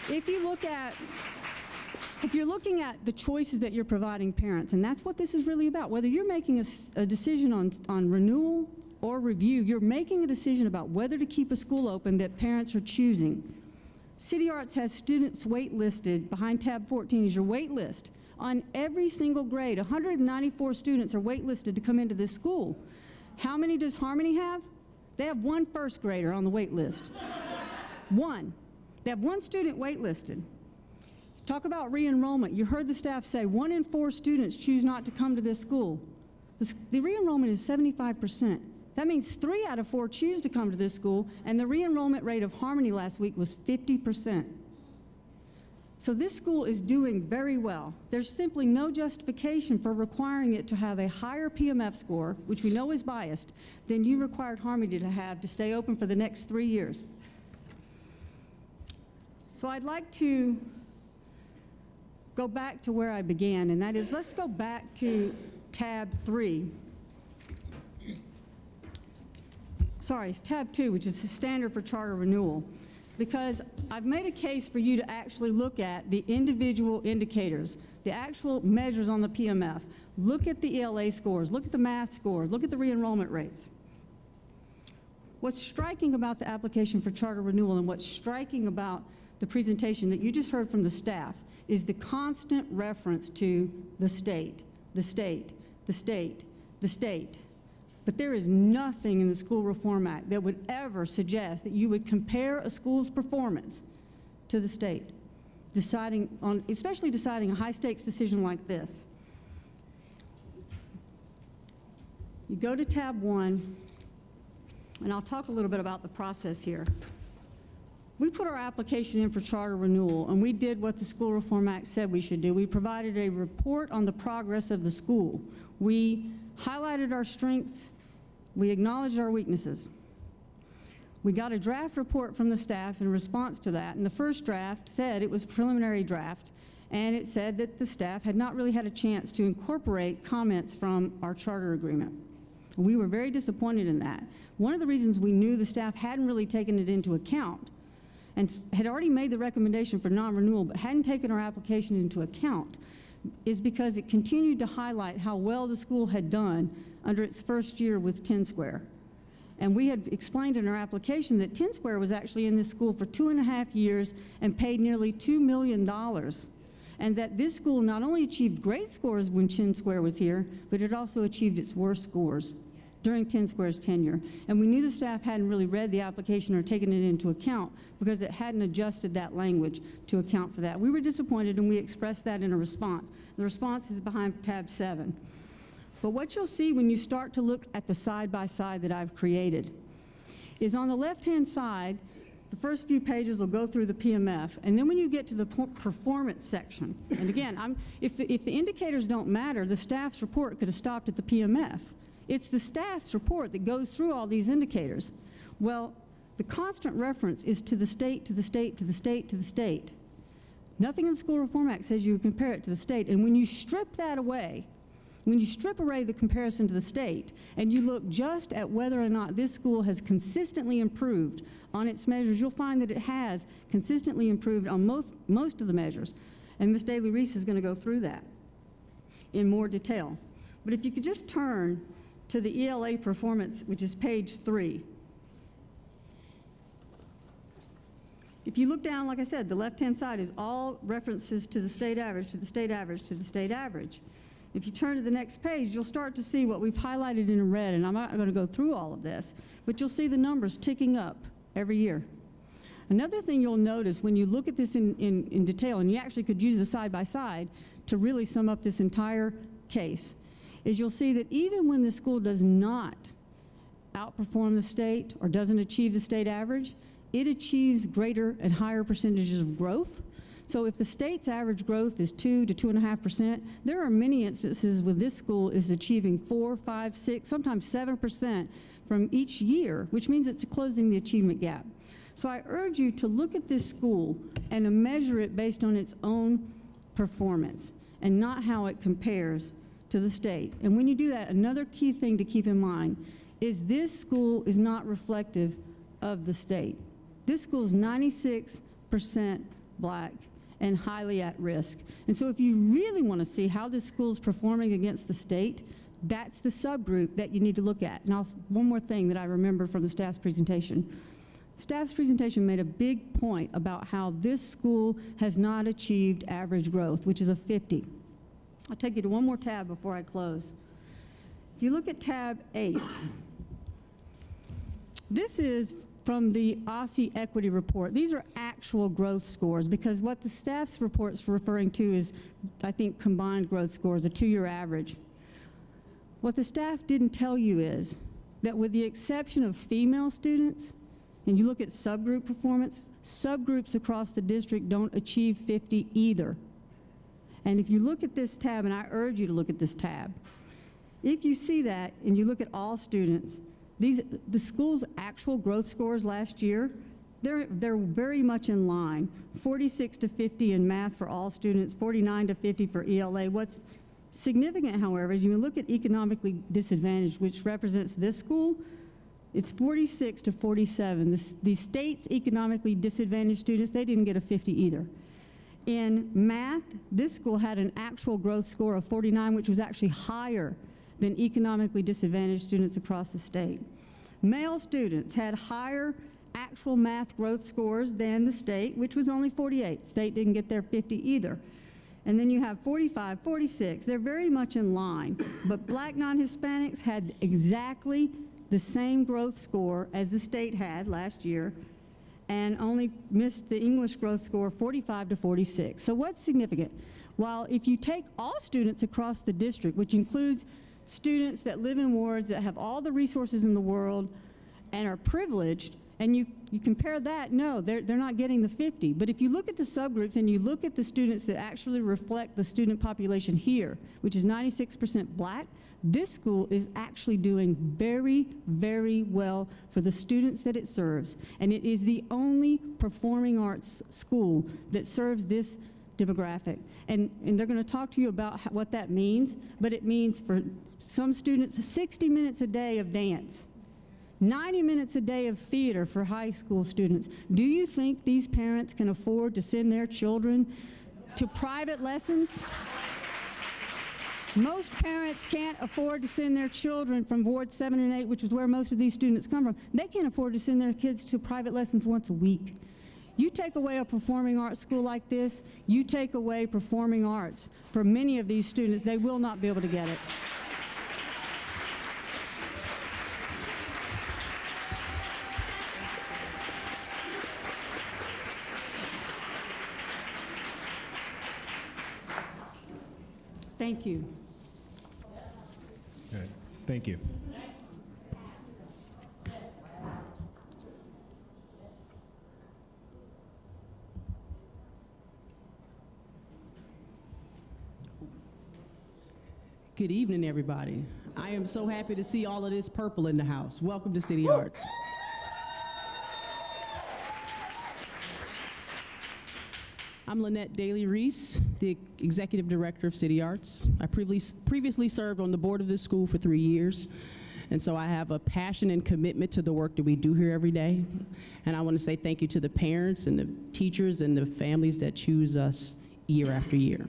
Speaker 12: If you're looking at the choices that you're providing parents, and that's what this is really about, whether you're making a decision on renewal or review, you're making a decision about whether to keep a school open that parents are choosing. City Arts has students waitlisted. Behind tab 14 is your wait list. On every single grade, 194 students are waitlisted to come into this school. How many does Harmony have? They have 1 first grader on the wait list. 1. They have 1 student waitlisted. Talk about re-enrollment. You heard the staff say 1 in 4 students choose not to come to this school. The re-enrollment is 75%. That means 3 out of 4 choose to come to this school, and the re-enrollment rate of Harmony last week was 50%. So this school is doing very well. There's simply no justification for requiring it to have a higher PMF score, which we know is biased, than you required Harmony to have to stay open for the next 3 years. So I'd like to go back to where I began, and that is, let's go back to tab 3. Sorry, it's tab 2, which is the standard for charter renewal, because I've made a case for you to actually look at the individual indicators, the actual measures on the PMF. Look at the ELA scores, look at the math scores, look at the re-enrollment rates. What's striking about the application for charter renewal and what's striking about the presentation that you just heard from the staff is the constant reference to the state, the state, the state, the state. But there is nothing in the School Reform Act that would ever suggest that you would compare a school's performance to the state, especially deciding a high-stakes decision like this. You go to tab 1, and I'll talk a little bit about the process here. We put our application in for charter renewal, and we did what the School Reform Act said we should do. We provided a report on the progress of the school. We highlighted our strengths. We acknowledged our weaknesses. We got a draft report from the staff in response to that, and the first draft said it was a preliminary draft, and it said that the staff had not really had a chance to incorporate comments from our charter agreement. We were very disappointed in that. One of the reasons we knew the staff hadn't really taken it into account and had already made the recommendation for non-renewal but hadn't taken our application into account is because it continued to highlight how well the school had done under its first year with 10 Square. And we had explained in our application that 10 Square was actually in this school for 2.5 years and paid nearly $2 million. And that this school not only achieved great scores when 10 Square was here, but it also achieved its worst scores during 10 Square's tenure. And we knew the staff hadn't really read the application or taken it into account because it hadn't adjusted that language to account for that. We were disappointed, and we expressed that in a response. The response is behind tab 7. But what you'll see when you start to look at the side-by-side that I've created is on the left-hand side, the first few pages will go through the PMF, and then when you get to the performance section, and again, if the indicators don't matter, the staff's report could have stopped at the PMF. It's the staff's report that goes through all these indicators. Well, the constant reference is to the state, to the state, to the state, to the state. Nothing in the School Reform Act says you compare it to the state, and when you strip that away, when you strip away the comparison to the state, and you look just at whether or not this school has consistently improved on its measures, you'll find that it has consistently improved on most of the measures. And Ms. Daly-Reese is going to go through that in more detail. But if you could just turn to the ELA performance, which is page 3. If you look down, like I said, the left-hand side is all references to the state average, to the state average, to the state average. If you turn to the next page, you'll start to see what we've highlighted in red, and I'm not going to go through all of this, but you'll see the numbers ticking up every year. Another thing you'll notice when you look at this in detail, and you actually could use the side-by-side to really sum up this entire case, is you'll see that even when the school does not outperform the state or doesn't achieve the state average, it achieves greater and higher percentages of growth. So if the state's average growth is 2 to 2.5%, there are many instances where this school is achieving 4, 5, 6, sometimes 7% from each year, which means it's closing the achievement gap. So I urge you to look at this school and to measure it based on its own performance and not how it compares to the state. And when you do that, another key thing to keep in mind is this school is not reflective of the state. This school is 96% black and highly at risk. And so if you really want to see how this school is performing against the state, that's the subgroup that you need to look at. Now, one more thing that I remember from the staff's presentation. Staff's presentation made a big point about how this school has not achieved average growth, which is a 50. I'll take you to one more tab before I close. If you look at tab 8, this is from the OSSE Equity Report. These are actual growth scores, because what the staff's report's referring to is, I think, combined growth scores, a 2-year average. What the staff didn't tell you is that with the exception of female students, and you look at subgroup performance, subgroups across the district don't achieve 50 either. And if you look at this tab, and I urge you to look at this tab, if you see that and you look at all students, the school's actual growth scores last year, they're very much in line. 46 to 50 in math for all students, 49 to 50 for ELA. What's significant, however, is you look at economically disadvantaged, which represents this school, it's 46 to 47. The state's economically disadvantaged students, they didn't get a 50 either. In math, this school had an actual growth score of 49, which was actually higher than economically disadvantaged students across the state. Male students had higher actual math growth scores than the state, which was only 48. State didn't get their 50 either. And then you have 45, 46. They're very much in line. But black non-Hispanics had exactly the same growth score as the state had last year, and only missed the English growth score 45 to 46. So what's significant? While if you take all students across the district, which includes students that live in wards that have all the resources in the world and are privileged, and you compare that, no, they're not getting the 50. But if you look at the subgroups and you look at the students that actually reflect the student population here, which is 96% black, this school is actually doing very, very well for the students that it serves. And it is the only performing arts school that serves this demographic. And they're going to talk to you about what that means, but it means for some students 60 minutes a day of dance, 90 minutes a day of theater for high school students. Do you think these parents can afford to send their children to private lessons? Most parents can't afford to send their children from Ward 7 and 8, which is where most of these students come from. They can't afford to send their kids to private lessons once a week. You take away a performing arts school like this, you take away performing arts for many of these students. They will not be able to get it. Thank you.
Speaker 9: All right. Thank you.
Speaker 15: Good evening, everybody. I am so happy to see all of this purple in the house. Welcome to City Arts. I'm Lynette Daly-Reese, the Executive Director of City Arts. I previously served on the board of this school for 3 years, and so I have a passion and commitment to the work that we do here every day. And I want to say thank you to the parents and the teachers and the families that choose us year after year.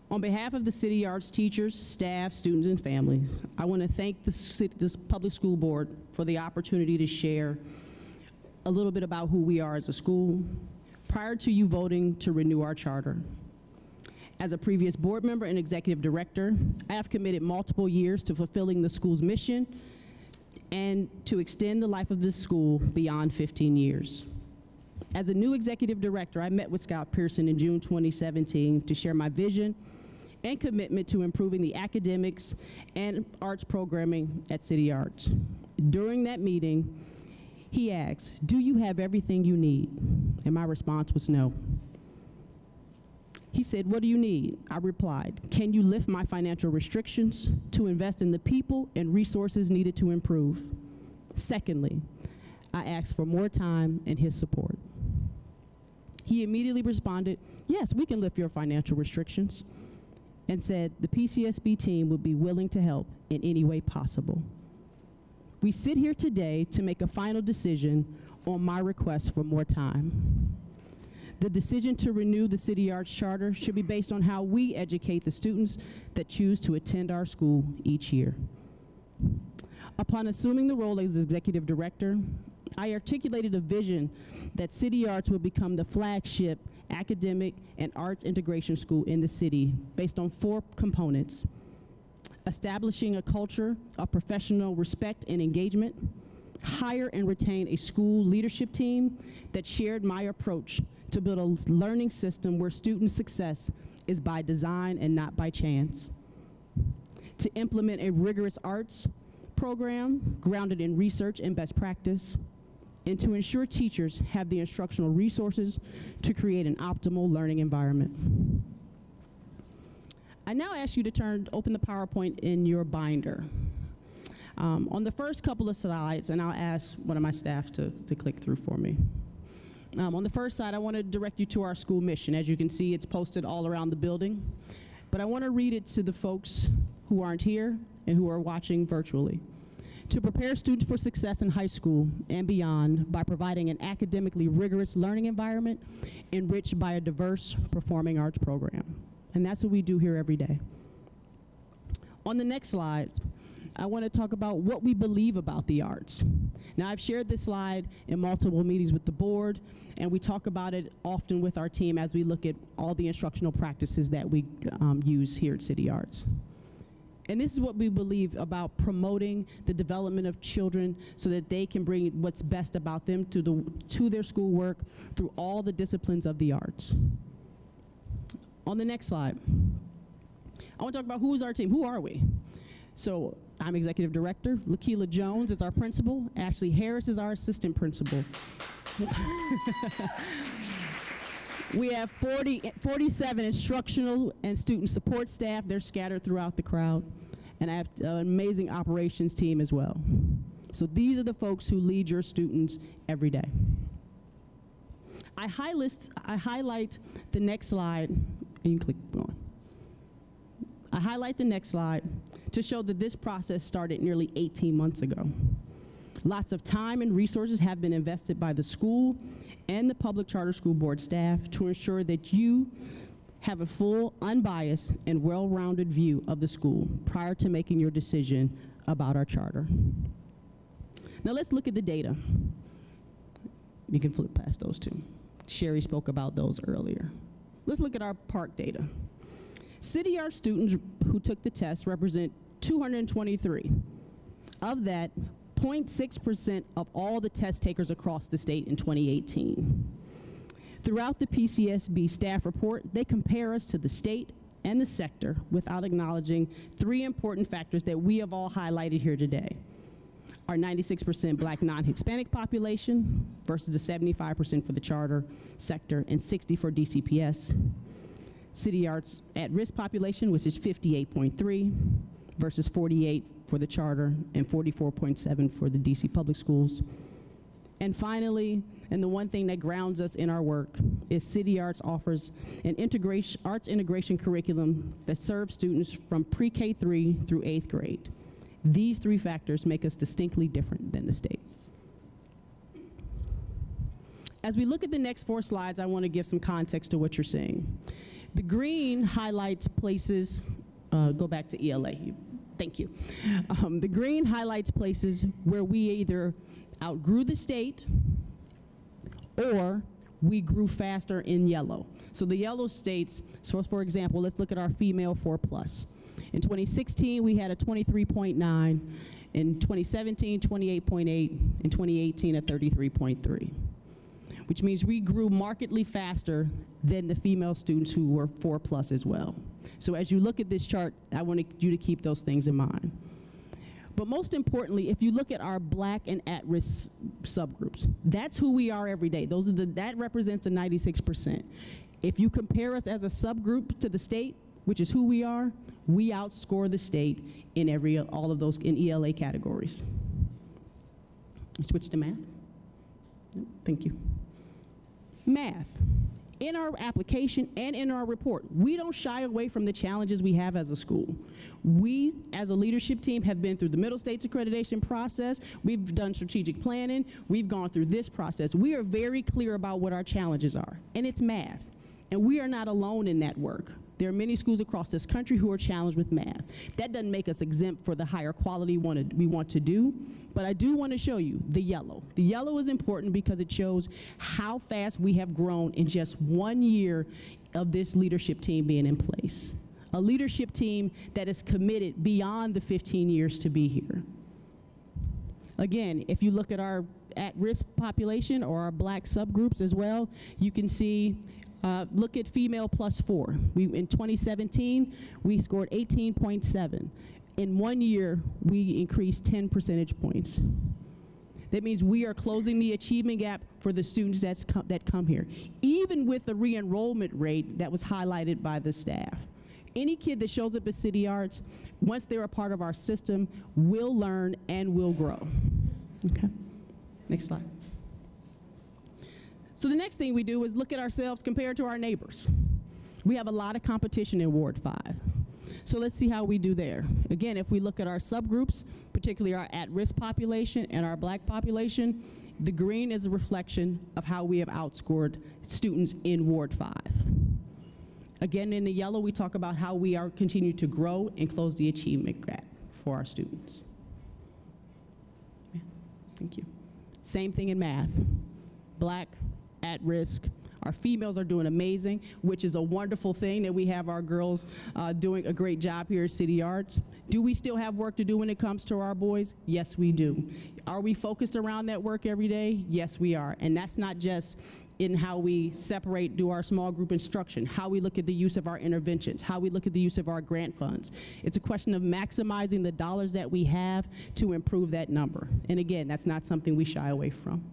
Speaker 15: On behalf of the City Arts teachers, staff, students, and families, I want to thank this public school board for the opportunity to share a little bit about who we are as a school. Prior to you voting to renew our charter, as a previous board member and executive director, I have committed multiple years to fulfilling the school's mission and to extend the life of this school beyond 15 years. As a new executive director, I met with Scott Pearson in June 2017 to share my vision and commitment to improving the academics and arts programming at City Arts. During that meeting, he asked, "Do you have everything you need?" And my response was no. He said, "What do you need?" I replied, "Can you lift my financial restrictions to invest in the people and resources needed to improve?" Secondly, I asked for more time and his support. He immediately responded, "Yes, we can lift your financial restrictions," and said the PCSB team would be willing to help in any way possible. We sit here today to make a final decision on my request for more time. The decision to renew the City Arts Charter should be based on how we educate the students that choose to attend our school each year. Upon assuming the role as executive director, I articulated a vision that City Arts would become the flagship academic and arts integration school in the city based on 4 components: establishing a culture of professional respect and engagement, hire and retain a school leadership team that shared my approach to build a learning system where student success is by design and not by chance, to implement a rigorous arts program grounded in research and best practice, and to ensure teachers have the instructional resources to create an optimal learning environment. I now ask you to open the PowerPoint in your binder. On the first couple of slides, and I'll ask one of my staff to click through for me. On the first side, I want to direct you to our school mission. As you can see, it's posted all around the building. But I want to read it to the folks who aren't here and who are watching virtually. To prepare students for success in high school and beyond by providing an academically rigorous learning environment enriched by a diverse performing arts program. And that's what we do here every day. On the next slide, I want to talk about what we believe about the arts. Now, I've shared this slide in multiple meetings with the board, and we talk about it often with our team as we look at all the instructional practices that we use here at City Arts. And this is what we believe about promoting the development of children so that they can bring what's best about them to their schoolwork through all the disciplines of the arts. On the next slide, I want to talk about who's our team. Who are we? So I'm executive director. Lakeela Jones is our principal. Ashley Harris is our assistant principal. We have 47 instructional and student support staff. They're scattered throughout the crowd. And I have an amazing operations team as well. So these are the folks who lead your students every day. I highlight the next slide, and you can click on. I highlight the next slide to show that this process started nearly 18 months ago. Lots of time and resources have been invested by the school and the public charter school board staff to ensure that you have a full, unbiased, and well-rounded view of the school prior to making your decision about our charter. Now let's look at the data. You can flip past those two. Sherry spoke about those earlier. Let's look at our park data. City Arts students who took the test represent 223. Of that, 0.6% of all the test takers across the state in 2018. Throughout the PCSB staff report, they compare us to the state and the sector without acknowledging 3 important factors that we have all highlighted here today. Our 96% Black non-Hispanic population versus the 75% for the charter sector and 60% for DCPS. City Arts at-risk population, which is 58.3 versus 48 for the charter and 44.7 for the DC public schools. And finally, and the one thing that grounds us in our work, is City Arts offers an arts integration curriculum that serves students from pre-K 3 through 8th grade. These 3 factors make us distinctly different than the state. As we look at the next 4 slides, I want to give some context to what you're seeing. The green highlights places, go back to ELA, thank you. The green highlights places where we either outgrew the state or we grew faster in yellow. So the yellow states, so for example, let's look at our female 4+. In 2016, we had a 23.9. In 2017, 28.8. In 2018, a 33.3. Which means we grew markedly faster than the female students who were 4+ as well. So as you look at this chart, I wanted you to keep those things in mind. But most importantly, if you look at our Black and at-risk subgroups, that's who we are every day. That represents the 96%. If you compare us as a subgroup to the state, which is who we are, we outscore the state in all of those in ELA categories. Switch to math. Thank you. Math. In our application and in our report, we don't shy away from the challenges we have as a school. We, as a leadership team, have been through the Middle States accreditation process. We've done strategic planning. We've gone through this process. We are very clear about what our challenges are, and it's math. And we are not alone in that work. There are many schools across this country who are challenged with math. That doesn't make us exempt for the higher quality we want to do, but I do want to show you the yellow. The yellow is important because it shows how fast we have grown in just 1 year of this leadership team being in place. A leadership team that is committed beyond the 15 years to be here. Again, if you look at our at-risk population or our Black subgroups as well, you can see look at female +4. In 2017, we scored 18.7. In 1 year, we increased 10 percentage points. That means we are closing the achievement gap for the students that come here, even with the re-enrollment rate that was highlighted by the staff. Any kid that shows up at City Arts, once they're a part of our system, will learn and will grow. Okay, next slide. So the next thing we do is look at ourselves compared to our neighbors. We have a lot of competition in Ward 5. So let's see how we do there. Again, if we look at our subgroups, particularly our at-risk population and our Black population, the green is a reflection of how we have outscored students in Ward 5. Again, in the yellow, we talk about how we are continue to grow and close the achievement gap for our students. Yeah, thank you. Same thing in math. Black, at risk. Our females are doing amazing, which is a wonderful thing that we have our girls doing a great job here at City Arts. Do we still have work to do when it comes to our boys? Yes, we do. Are we focused around that work every day? Yes, we are. And that's not just in how we do our small group instruction, how we look at the use of our interventions, how we look at the use of our grant funds. It's a question of maximizing the dollars that we have to improve that number. And again, that's not something we shy away from.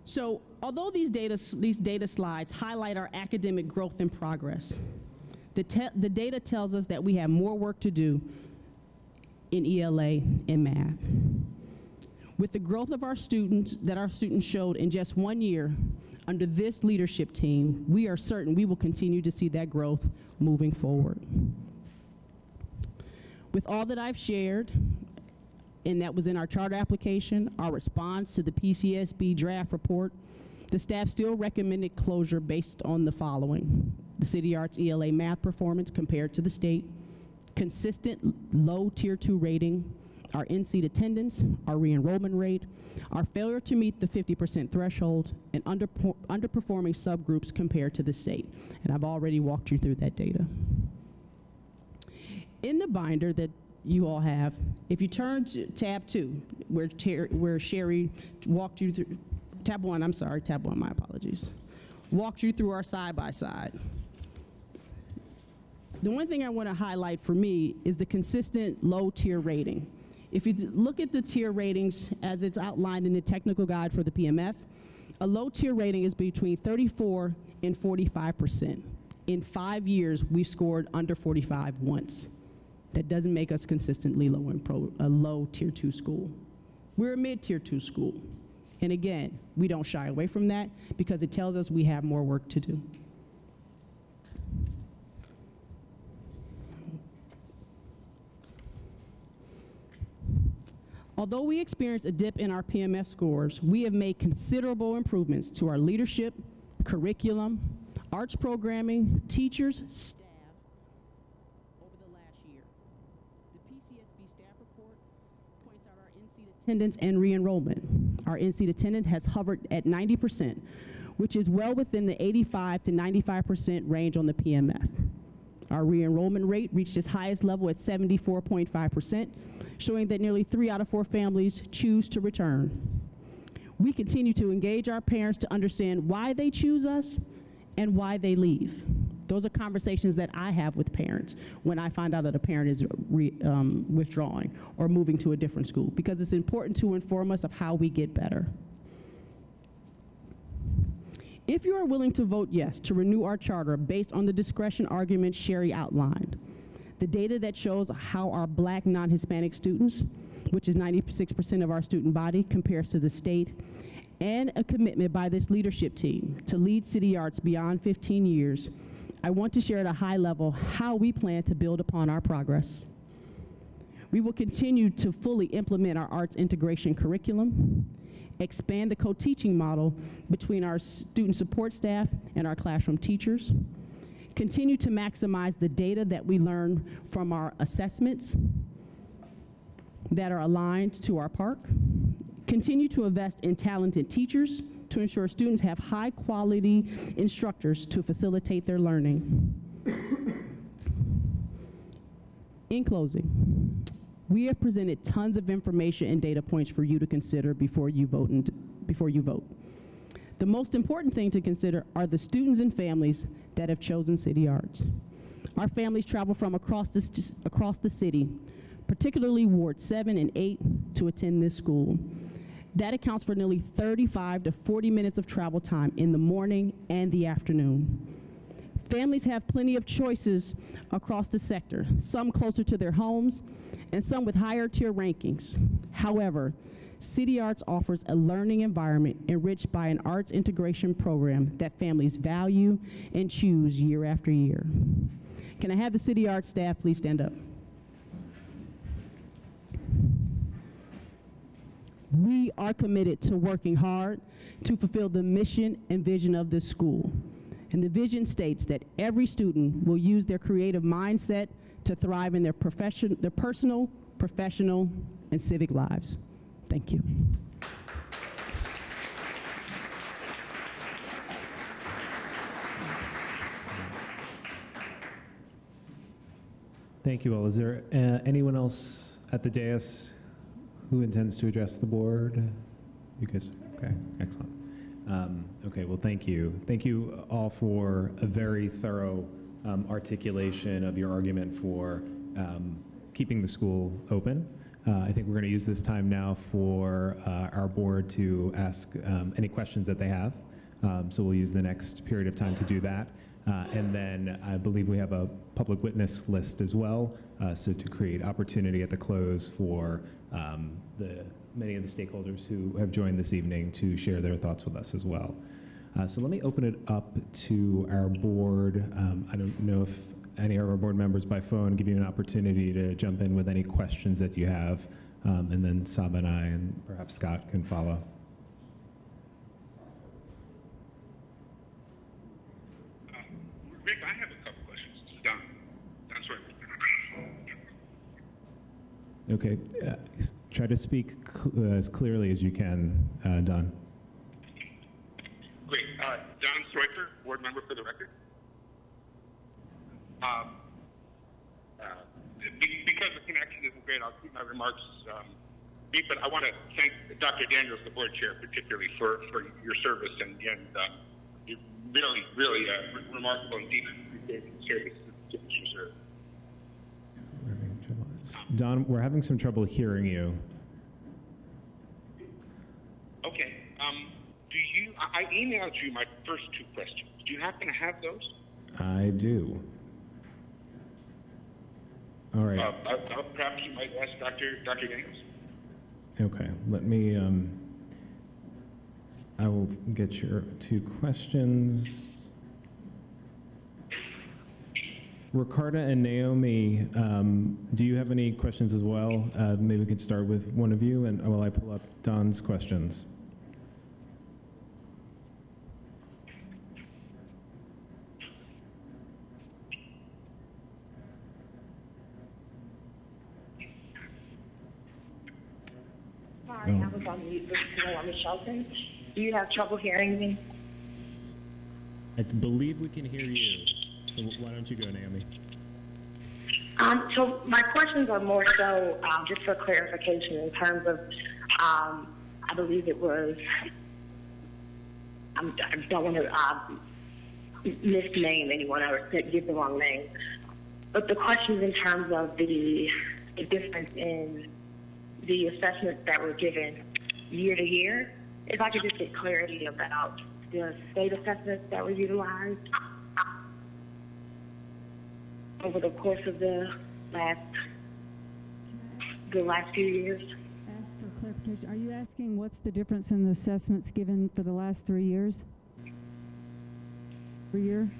Speaker 15: So although these data slides highlight our academic growth and progress, the data tells us that we have more work to do in ELA and math. With the growth of our students that our students showed in just 1 year under this leadership team, we are certain we will continue to see that growth moving forward. With all that I've shared, and that was in our charter application, our response to the PCSB draft report, the staff still recommended closure based on the following: the City Arts ELA math performance compared to the state, consistent low tier 2 rating, our in-seat attendance, our re-enrollment rate, our failure to meet the 50% threshold, and underperforming subgroups compared to the state. And I've already walked you through that data. In the binder that you all have, if you turn to tab 2, where Sherry walked you through, tab 1, my apologies, walked you through our side-by-side. The one thing I want to highlight for me is the consistent low tier rating. If you look at the tier ratings as it's outlined in the technical guide for the PMF, a low tier rating is between 34 and 45%. In 5 years, we've scored under 45 once. That doesn't make us consistently low in a low tier 2 school. We're a mid-tier 2 school. And again, we don't shy away from that because it tells us we have more work to do. Although we experienced a dip in our PMF scores, we have made considerable improvements to our leadership, curriculum, arts programming, teachers, staff over the last year. The PCSB staff report points out our in-seat attendance and re-enrollment. Our in-seat attendance has hovered at 90%, which is well within the 85 to 95% range on the PMF. Our re-enrollment rate reached its highest level at 74.5%, showing that nearly 3 out of 4 families choose to return. We continue to engage our parents to understand why they choose us and why they leave. Those are conversations that I have with parents when I find out that a parent is withdrawing or moving to a different school, because it's important to inform us of how we get better. If you are willing to vote yes to renew our charter based on the discretion argument Sherry outlined, the data that shows how our Black non-Hispanic students, which is 96% of our student body, compares to the state, and a commitment by this leadership team to lead City Arts beyond 15 years, I want to share at a high level how we plan to build upon our progress. We will continue to fully implement our arts integration curriculum, expand the co-teaching model between our student support staff and our classroom teachers, continue to maximize the data that we learn from our assessments that are aligned to our park, continue to invest in talented teachers to ensure students have high quality instructors to facilitate their learning. In closing, we have presented tons of information and data points for you to consider before you vote. The most important thing to consider are the students and families that have chosen City Arts. Our families travel from across the city, particularly Ward 7 and 8, to attend this school. That accounts for nearly 35 to 40 minutes of travel time in the morning and the afternoon. Families have plenty of choices across the sector, some closer to their homes and some with higher tier rankings. However, City Arts offers a learning environment enriched by an arts integration program that families value and choose year after year. Can I have the City Arts staff please stand up? We are committed to working hard to fulfill the mission and vision of this school. And the vision states that every student will use their creative mindset to thrive in their personal, professional, and civic lives. Thank you.
Speaker 9: Thank you all. Is there anyone else at the dais who intends to address the board? You guys, okay, excellent. Okay, well, thank you. Thank you all for a very thorough articulation of your argument for keeping the school open. I think we're going to use this time now for our board to ask any questions that they have. So we'll use the next period of time to do that. And then I believe we have a public witness list as well, so to create opportunity at the close for many of the stakeholders who have joined this evening to share their thoughts with us as well. So let me open it up to our board. I don't know if any of our board members by phone give you an opportunity to jump in with any questions that you have, and then Saba and I and perhaps Scott can follow.
Speaker 16: Rick, I have a couple questions. This is Don. Don Sawyer.
Speaker 9: Okay, try to speak as clearly as you can, Don.
Speaker 16: Great. Don Sawyer, board member for the record. Because the connection isn't great, I'll keep my remarks brief, but I want to thank Dr. Daniels, the board chair, particularly for your service and really remarkable and deep service to this reserve.
Speaker 9: Don, we're having some trouble hearing you.
Speaker 16: Okay. I emailed you my first 2 questions. Do you happen to have those?
Speaker 9: I do. All right.
Speaker 16: Perhaps you might ask Dr. Daniels.
Speaker 9: Okay, let me, I will get your 2 questions. Ricarda and Naomi, do you have any questions as well? Maybe we could start with one of you, and while I pull up Don's questions.
Speaker 10: Sorry, I was on mute listening on the Shelton. Do you have trouble hearing me?
Speaker 9: I believe we can hear you. So why don't you go, Naomi?
Speaker 10: So my questions are more so just for clarification in terms of, I believe it was, I don't want to misname anyone or give the wrong name, but the questions in terms of the difference in the assessments that were given year to year, if I could just get clarity about the state assessments that were utilized over the course of the last few years.
Speaker 12: Ask for clarification. Are you asking what's the difference in the assessments given for the last 3 years? Per year?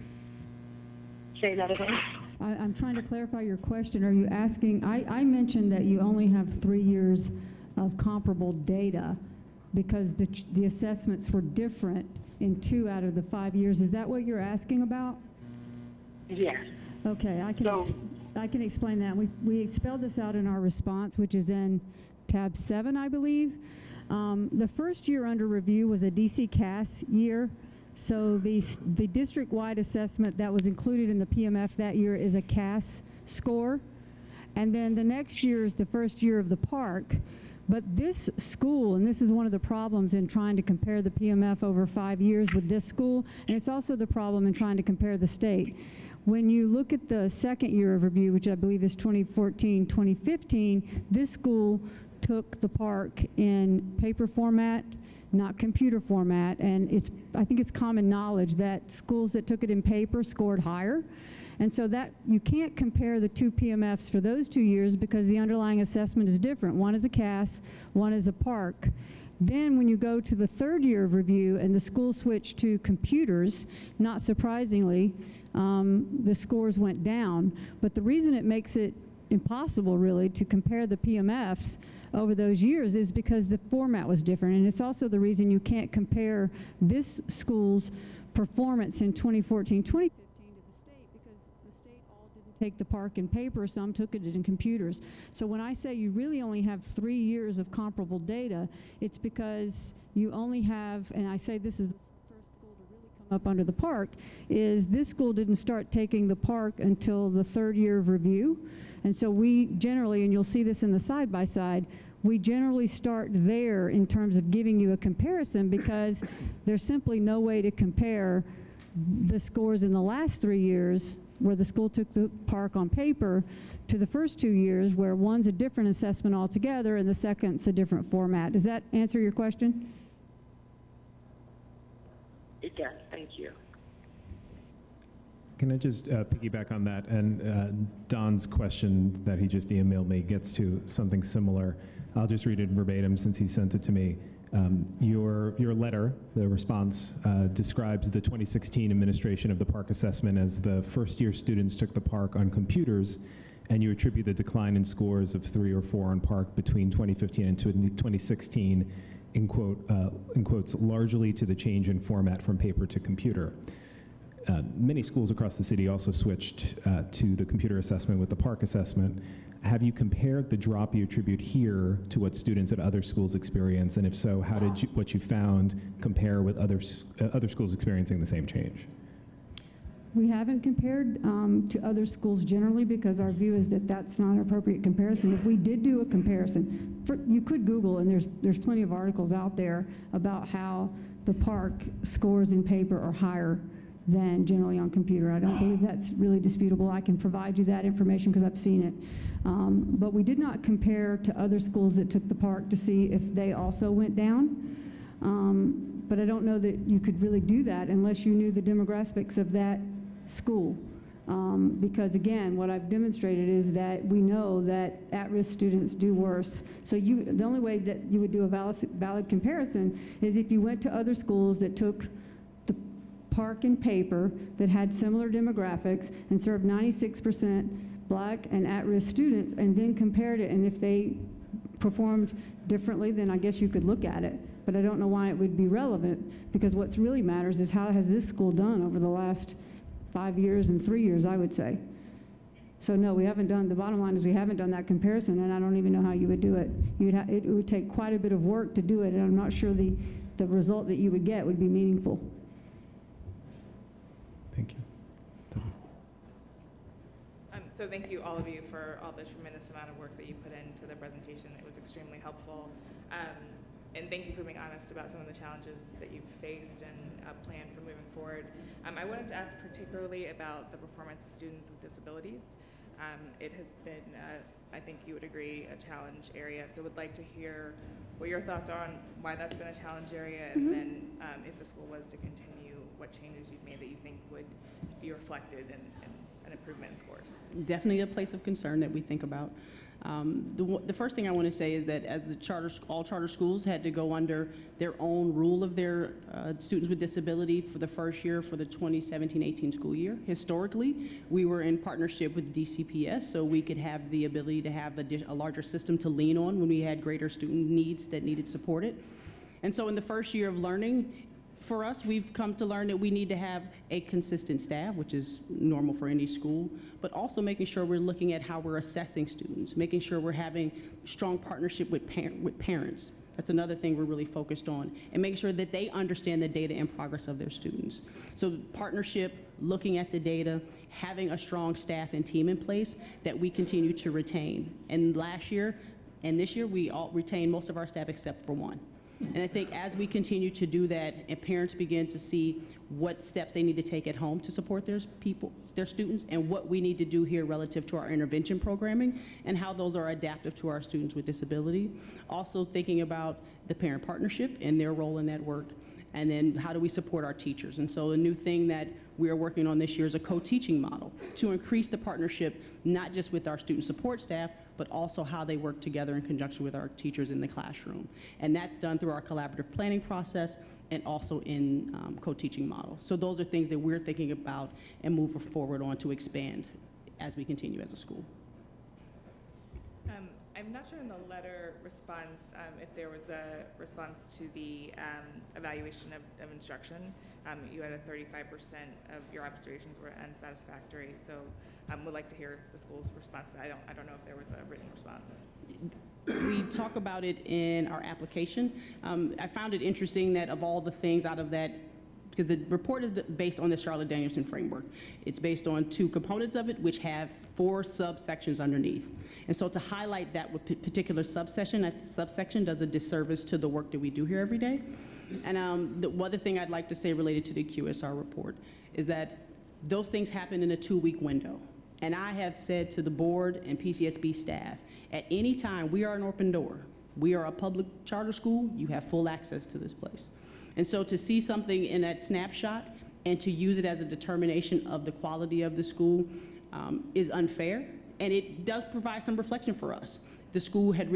Speaker 10: Say that again.
Speaker 12: I'm trying to clarify your question. Are you asking, I mentioned that you only have 3 years of comparable data because the assessments were different in 2 out of the 5 years. Is that what you're asking about?
Speaker 10: Yes.
Speaker 12: Okay, I can explain that. We spelled this out in our response, which is in tab 7, I believe. The first year under review was a DC CAS year. So the district-wide assessment that was included in the PMF that year is a CAS score. And then the next year is the first year of the park. But this school, and this is one of the problems in trying to compare the PMF over 5 years with this school, and it's also the problem in trying to compare the state. When you look at the second year of review, which I believe is 2014, 2015, this school took the park in paper format, not computer format, and I think it's common knowledge that schools that took it in paper scored higher. And so that you can't compare the 2 PMFs for those 2 years because the underlying assessment is different. One is a CAS, one is a park. Then when you go to the third year of review and the school switched to computers, not surprisingly, the scores went down. But the reason it makes it impossible really to compare the PMFs over those years is because the format was different. And it's also the reason you can't compare this school's performance in 2014, 2015 to the state because the state all didn't take the park in paper, some took it in computers. So when I say you really only have 3 years of comparable data, it's because you only have, and I say this is the first school to really come up under the park, is this school didn't start taking the park until the third year of review. And so we generally, and you'll see this in the side-by-side, we generally start there in terms of giving you a comparison because there's simply no way to compare the scores in the last 3 years where the school took the park on paper to the first 2 years where one's a different assessment altogether and the second's a different format. Does that answer your question?
Speaker 10: It does. Thank you.
Speaker 9: Can I just piggyback on that? And Don's question that he just emailed me gets to something similar. I'll just read it verbatim since he sent it to me. Your letter, the response, describes the 2016 administration of the park assessment as the first year students took the park on computers, and you attribute the decline in scores of 3 or 4 on park between 2015 and 2016, in quotes, largely to the change in format from paper to computer. Many schools across the city also switched to the computer assessment with the park assessment. Have you compared the drop you attribute here to what students at other schools experience? And if so, how did what you found compare with other schools experiencing the same change?
Speaker 12: We haven't compared to other schools generally because our view is that that's not an appropriate comparison. If we did do a comparison, you could Google, and there's plenty of articles out there about how the park scores in paper are higher than generally on computer. I don't believe that's really disputable. I can provide you that information because I've seen it. But we did not compare to other schools that took the park to see if they also went down. But I don't know that you could really do that unless you knew the demographics of that school. Because again, what I've demonstrated is that we know that at-risk students do worse. So the only way that you would do a valid comparison is if you went to other schools that took park and paper that had similar demographics and served 96% Black and at-risk students and then compared it, and if they performed differently, then I guess you could look at it. But I don't know why it would be relevant because what really matters is how has this school done over the last 5 years and 3 years, I would say. So no, we haven't done, the bottom line is we haven't done that comparison, and I don't even know how you would do it. It would take quite a bit of work to do it, and I'm not sure the result that you would get would be meaningful.
Speaker 9: Thank you.
Speaker 13: So thank you, all of you, for all the tremendous amount of work that you put into the presentation. It was extremely helpful. And thank you for being honest about some of the challenges that you've faced and a plan for moving forward. I wanted to ask particularly about the performance of students with disabilities. It has been, I think you would agree, a challenge area. So would like to hear what your thoughts are on why that's been a challenge area, and then if the school was to continue, what changes you've made that you think would be reflected in an improvement in scores.
Speaker 15: Definitely a place of concern that we think about. The first thing I want to say is that as all charter schools had to go under their own rule of their students with disability for the first year for the 2017-18 school year. Historically, we were in partnership with DCPS, so we could have the ability to have a larger system to lean on when we had greater student needs that needed supported. And so in the first year of learning, for us, we've come to learn that we need to have a consistent staff, which is normal for any school, but also making sure we're looking at how we're assessing students, making sure we're having strong partnership with parents. That's another thing we're really focused on, and making sure that they understand the data and progress of their students. So partnership, looking at the data, having a strong staff and team in place that we continue to retain. And last year and this year, we all retained most of our staff except for one. And I think as we continue to do that and parents begin to see what steps they need to take at home to support their students, and what we need to do here relative to our intervention programming and how those are adaptive to our students with disability. Also thinking about the parent partnership and their role in that work, and then how do we support our teachers. And so a new thing that we are working on this year is a co-teaching model to increase the partnership, not just with our student support staff, but also how they work together in conjunction with our teachers in the classroom. And that's done through our collaborative planning process and also in co-teaching model. So those are things that we're thinking about and moving forward on to expand as we continue as a school.
Speaker 13: I'm not sure in the letter response if there was a response to the evaluation of instruction. You had a 35% of your observations were unsatisfactory, so would like to hear the school's response. I don't know if there was a written response.
Speaker 15: We talk about it in our application. I found it interesting that of all the things out of that, because the report is based on the Charlotte-Danielson framework. It's based on 2 components of it, which have 4 subsections underneath. And so to highlight that particular subsection does a disservice to the work that we do here every day. And the other thing I'd like to say related to the QSR report is that those things happen in a 2-week window. And I have said to the board and PCSB staff, at any time, we are an open door. We are a public charter school. You have full access to this place. And so to see something in that snapshot and to use it as a determination of the quality of the school is unfair, and it does provide some reflection for us. The school had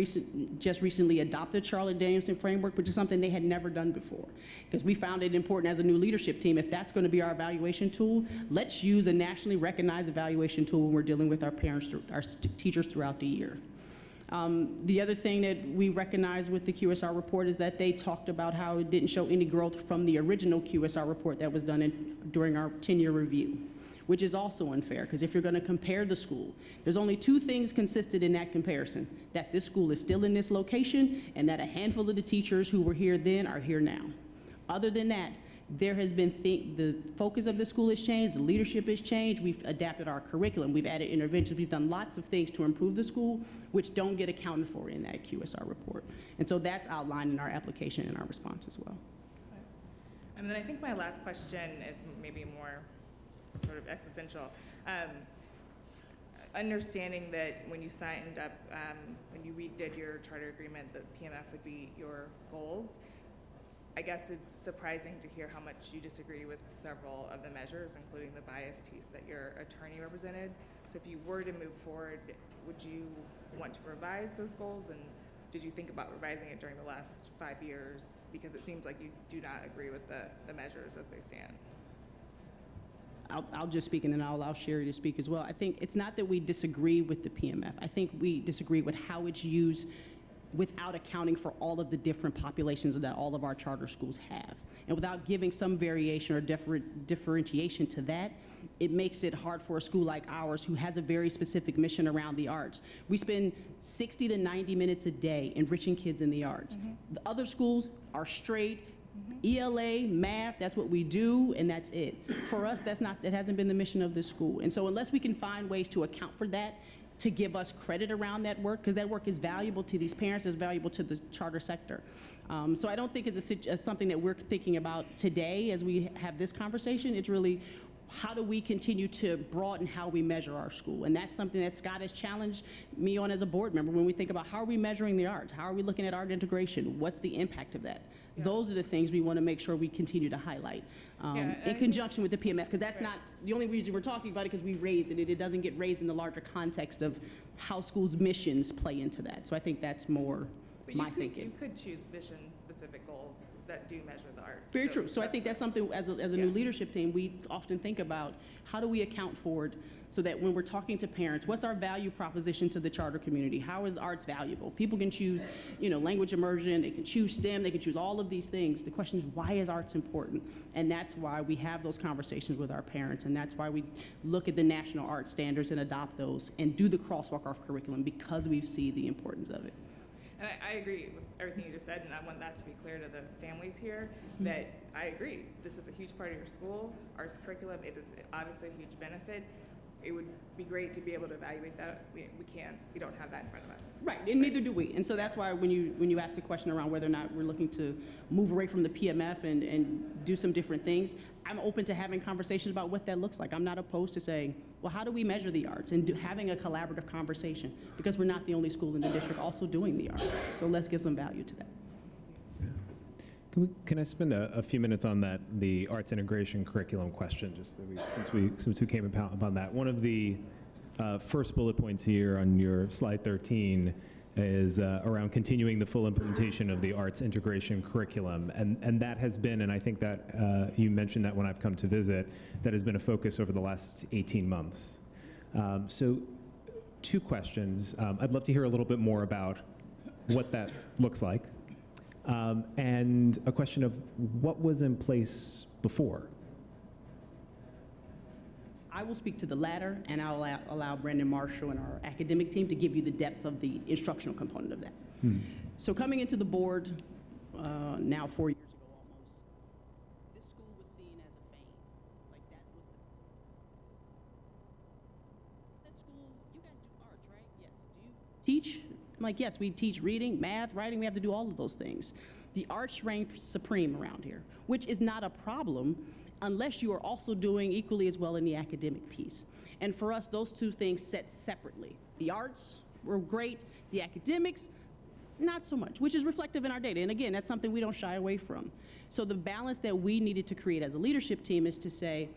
Speaker 15: just recently adopted Charlotte-Danielson framework, which is something they had never done before. Because we found it important as a new leadership team, if that's going to be our evaluation tool, let's use a nationally recognized evaluation tool when we're dealing with our parents, our teachers throughout the year. The other thing that we recognize with the QSR report is that they talked about how it didn't show any growth from the original QSR report that was done during our 10-year review, which is also unfair, because if you're going to compare the school, there's only 2 things consistent in that comparison: that this school is still in this location, and that a handful of the teachers who were here then are here now. Other than that, there has been the focus of the school has changed, the leadership has changed, we've adapted our curriculum, we've added interventions, we've done lots of things to improve the school, which don't get accounted for in that QSR report. And so that's outlined in our application and our response as well.
Speaker 13: And then I think my last question is maybe more sort of existential. Understanding that when you signed up, when you redid your charter agreement, that PMF would be your goals, I guess it's surprising to hear how much you disagree with several of the measures, including the bias piece that your attorney represented. So if you were to move forward, would you want to revise those goals? And did you think about revising it during the last 5 years? Because it seems like you do not agree with the measures as they stand.
Speaker 15: I'll just speak, and then I'll allow Sherry to speak as well. I think it's not that we disagree with the PMF. I think we disagree with how it's used without accounting for all of the different populations that all of our charter schools have. And without giving some variation or differentiation to that, it makes it hard for a school like ours who has a very specific mission around the arts. We spend 60 to 90 minutes a day enriching kids in the arts. The other schools are straight, ELA, math, that's what we do, and that's it. For us, that hasn't been the mission of this school. And so unless we can find ways to account for that, to give us credit around that work, because that work is valuable to these parents, is valuable to the charter sector. So I don't think it's something that we're thinking about today as we have this conversation. It's really, how do we continue to broaden how we measure our school? And that's something that Scott has challenged me on as a board member when we think about how are we measuring the arts? How are we looking at art integration? What's the impact of that? Yeah. Those are the things we want to make sure we continue to highlight in conjunction with the PMF, because that's not the only reason we're talking about it, because we raise it. It doesn't get raised in the larger context of how schools' missions play into that. So I think that's more my thinking.
Speaker 13: You could choose mission-specific goals that do measure the arts.
Speaker 15: Very true. So I think that's something, as a new leadership team, we often think about, how do we account for it so that when we're talking to parents, what's our value proposition to the charter community? How is arts valuable? People can choose, language immersion, they can choose STEM, they can choose all of these things. The question is, why is arts important? And that's why we have those conversations with our parents, and that's why we look at the national art standards and adopt those and do the crosswalk off curriculum, because we see the importance of it.
Speaker 13: And I agree with everything you just said, and I want that to be clear to the families here, that I agree. This is a huge part of your school. Arts curriculum, it is obviously a huge benefit. It would be great to be able to evaluate that. We can't. We don't have that in front of us.
Speaker 15: Right, and neither do we. And so that's why when you ask the question around whether or not we're looking to move away from the PMF and do some different things, I'm open to having conversations about what that looks like. I'm not opposed to saying, well, how do we measure the arts, and having a collaborative conversation, because we're not the only school in the district also doing the arts. So let's give some value to that.
Speaker 9: Can I spend a few minutes on the arts integration curriculum question, just that since we came upon that? One of the first bullet points here on your slide 13 is around continuing the full implementation of the arts integration curriculum, and that has been, and I think that you mentioned that when I've come to visit, that has been a focus over the last 18 months. So 2 questions. I'd love to hear a little bit more about what that looks like. And a question of what was in place before.
Speaker 15: I will speak to the latter, and I'll allow Brandon Marshall and our academic team to give you the depths of the instructional component of that. So coming into the board now 4 years ago almost, this school was seen as a fame. Like that was that school, you guys do arts, right? Yes. Do you teach? I'm like, yes, we teach reading, math, writing, we have to do all of those things. The arts rank supreme around here, which is not a problem unless you are also doing equally as well in the academic piece. And for us, those 2 things set separately. The arts were great, the academics, not so much, which is reflective in our data. And again, that's something we don't shy away from. So the balance that we needed to create as a leadership team is to say,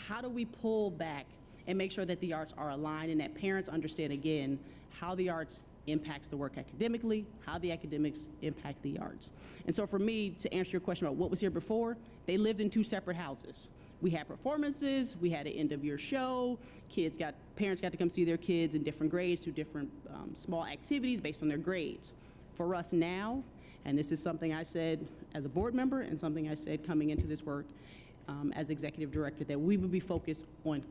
Speaker 15: how do we pull back and make sure that the arts are aligned and that parents understand, again, how the arts impacts the work academically, how the academics impact the arts. And so for me, to answer your question about what was here before, they lived in 2 separate houses. We had performances, we had an end of year show, parents got to come see their kids in different grades, do different small activities based on their grades. For us now, and this is something I said as a board member and something I said coming into this work as executive director, that we would be focused on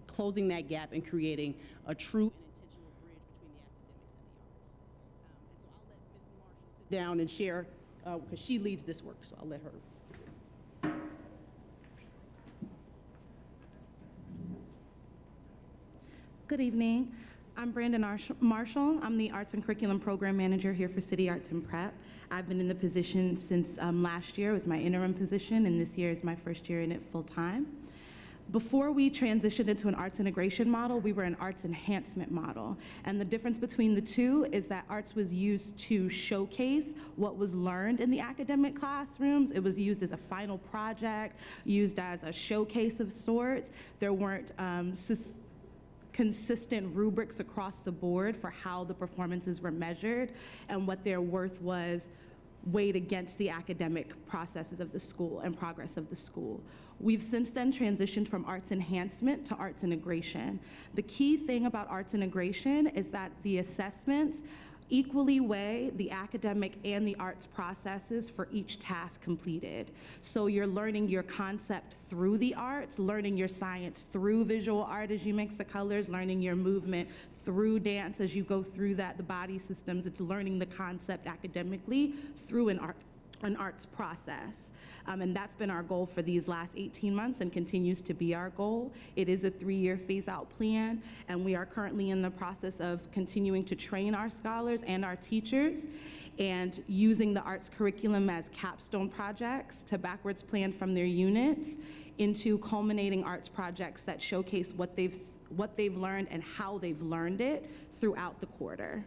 Speaker 15: closing that gap and creating a true down and share, because she leads this work, so I'll let her.
Speaker 17: Good evening. I'm Brandon Marshall. I'm the Arts and Curriculum Program Manager here for City Arts and Prep. I've been in the position since last year. It was my interim position, and this year is my first year in it full time. Before we transitioned into an arts integration model, we were an arts enhancement model. And the difference between the 2 is that arts was used to showcase what was learned in the academic classrooms. It was used as a final project, used as a showcase of sorts. There weren't consistent rubrics across the board for how the performances were measured and what their worth was weighed against the academic processes of the school and progress of the school. We've since then transitioned from arts enhancement to arts integration. The key thing about arts integration is that the assessments equally weigh the academic and the arts processes for each task completed. So you're learning your concept through the arts, learning your science through visual art as you mix the colors, learning your movement through dance as you go through that, the body systems. It's learning the concept academically through an arts process. And that's been our goal for these last 18 months and continues to be our goal. It is a 3-year phase-out plan, and we are currently in the process of continuing to train our scholars and our teachers and using the arts curriculum as capstone projects to backwards plan from their units into culminating arts projects that showcase what they've learned and how they've learned it throughout the quarter.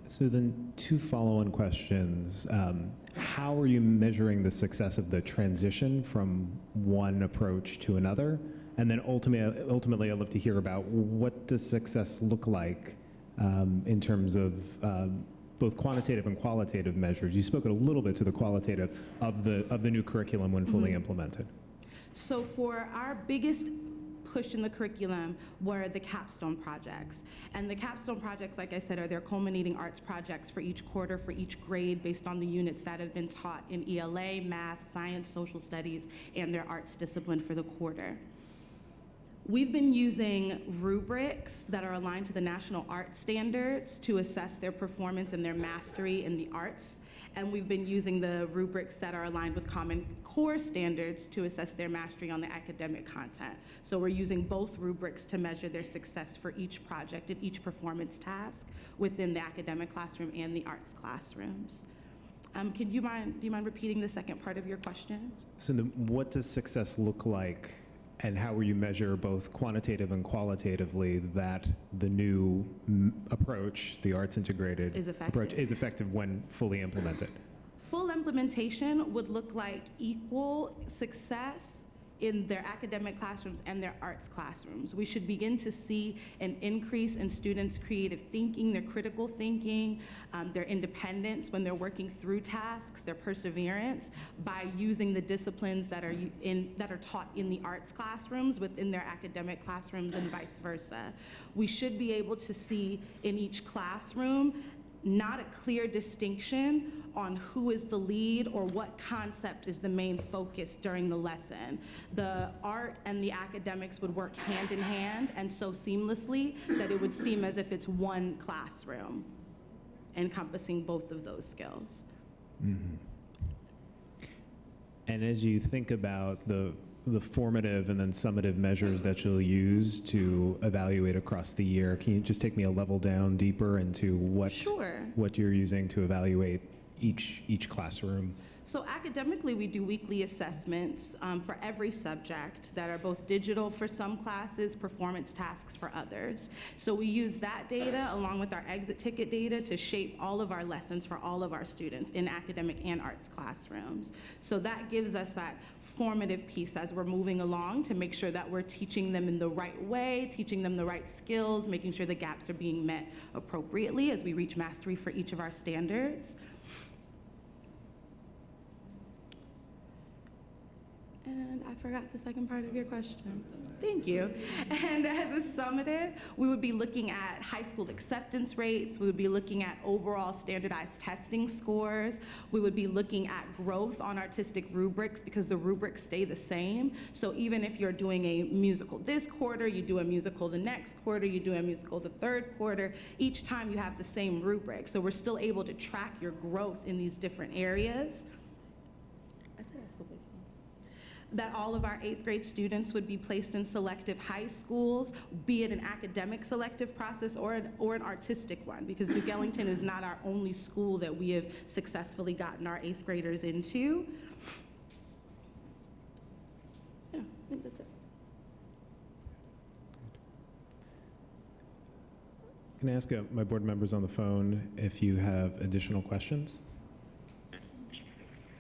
Speaker 9: So then 2 follow-on questions. How are you measuring the success of the transition from one approach to another? And then ultimately I'd love to hear about what does success look like in terms of both quantitative and qualitative measures. You spoke a little bit to the qualitative of the new curriculum when fully implemented.
Speaker 17: So for our biggest push in the curriculum were the capstone projects. And the capstone projects, like I said, are their culminating arts projects for each quarter, for each grade, based on the units that have been taught in ELA, math, science, social studies, and their arts discipline for the quarter. We've been using rubrics that are aligned to the national art standards to assess their performance and their mastery in the arts. And we've been using the rubrics that are aligned with Common Core standards to assess their mastery on the academic content. So we're using both rubrics to measure their success for each project and each performance task within the academic classroom and the arts classrooms. Do you mind repeating the second part of your question?
Speaker 9: So what does success look like, and how will you measure both quantitative and qualitatively that the new approach, the arts integrated approach, is effective when fully implemented?
Speaker 17: Full implementation would look like equal success in their academic classrooms and their arts classrooms. We should begin to see an increase in students' creative thinking, their critical thinking, their independence when they're working through tasks, their perseverance, by using the disciplines that are taught in the arts classrooms within their academic classrooms and vice versa. We should be able to see in each classroom not a clear distinction on who is the lead or what concept is the main focus during the lesson. The art and the academics would work hand in hand and so seamlessly that it would seem as if it's one classroom encompassing both of those skills.
Speaker 9: Mm-hmm. And as you think about the formative and then summative measures that you'll use to evaluate across the year, can you just take me a level down deeper into what you're using to evaluate each classroom?
Speaker 17: So academically, we do weekly assessments for every subject that are both digital for some classes, performance tasks for others. So we use that data along with our exit ticket data to shape all of our lessons for all of our students in academic and arts classrooms. So that gives us that formative piece as we're moving along to make sure that we're teaching them in the right way, teaching them the right skills, making sure the gaps are being met appropriately as we reach mastery for each of our standards. And I forgot the second part of your question. Thank you. And as a summative, we would be looking at high school acceptance rates. We would be looking at overall standardized testing scores. We would be looking at growth on artistic rubrics because the rubrics stay the same. So even if you're doing a musical this quarter, you do a musical the next quarter, you do a musical the third quarter, each time you have the same rubric. So we're still able to track your growth in these different areas. That all of our 8th grade students would be placed in selective high schools, be it an academic selective process or an artistic one, because Duke Ellington is not our only school that we have successfully gotten our 8th graders into. Yeah, I think that's it.
Speaker 9: Can I ask my board members on the phone if you have additional questions?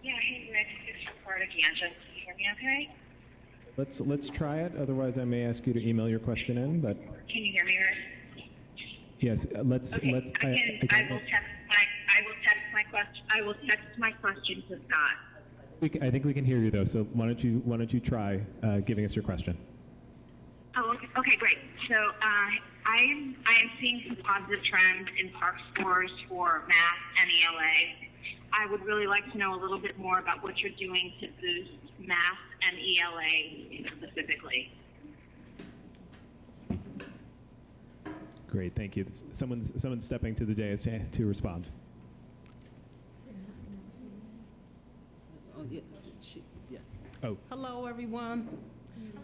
Speaker 18: Yeah, hey, Rick, it's Roberta Giancha. Okay.
Speaker 9: Let's try it. Otherwise, I may ask you to email your question in. But
Speaker 18: can you hear me, Rick?
Speaker 9: Yes.
Speaker 18: I will text my question to Scott.
Speaker 9: I think we can hear you though. So why don't you try giving us your question?
Speaker 18: Oh, okay, great. So I am seeing some positive trends in PARCC scores for math and ELA. I would really like to know a little bit more about what you're doing to boost math and ELA specifically.
Speaker 9: Great, thank you. Someone's stepping to the dais to respond.
Speaker 19: Oh, yeah. Yes.
Speaker 9: Oh.
Speaker 19: Hello, everyone.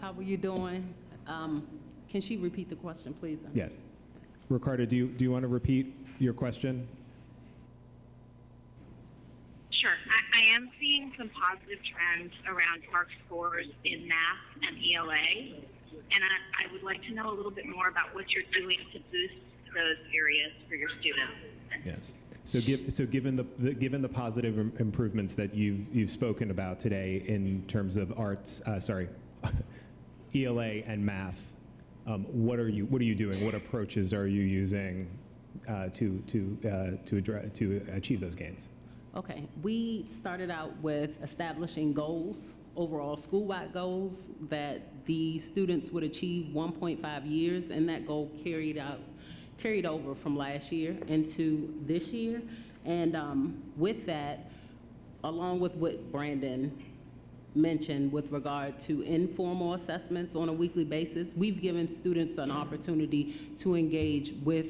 Speaker 19: How are you doing? Can she repeat the question, please?
Speaker 9: Yeah. Ricardo, do you want to repeat your question?
Speaker 18: Sure. I am seeing some positive trends around PARCC scores in math and ELA, and I would like to know a little bit more about what you're doing to boost those areas for your students.
Speaker 9: Yes. So given the positive improvements that you've spoken about today in terms of arts, ELA and math, what are you doing? What approaches are you using to achieve those gains?
Speaker 19: Okay, we started out with establishing goals, overall school-wide goals that the students would achieve 1.5 years, and that goal carried over from last year into this year. And with that, along with what Brandon mentioned with regard to informal assessments on a weekly basis, we've given students an opportunity to engage with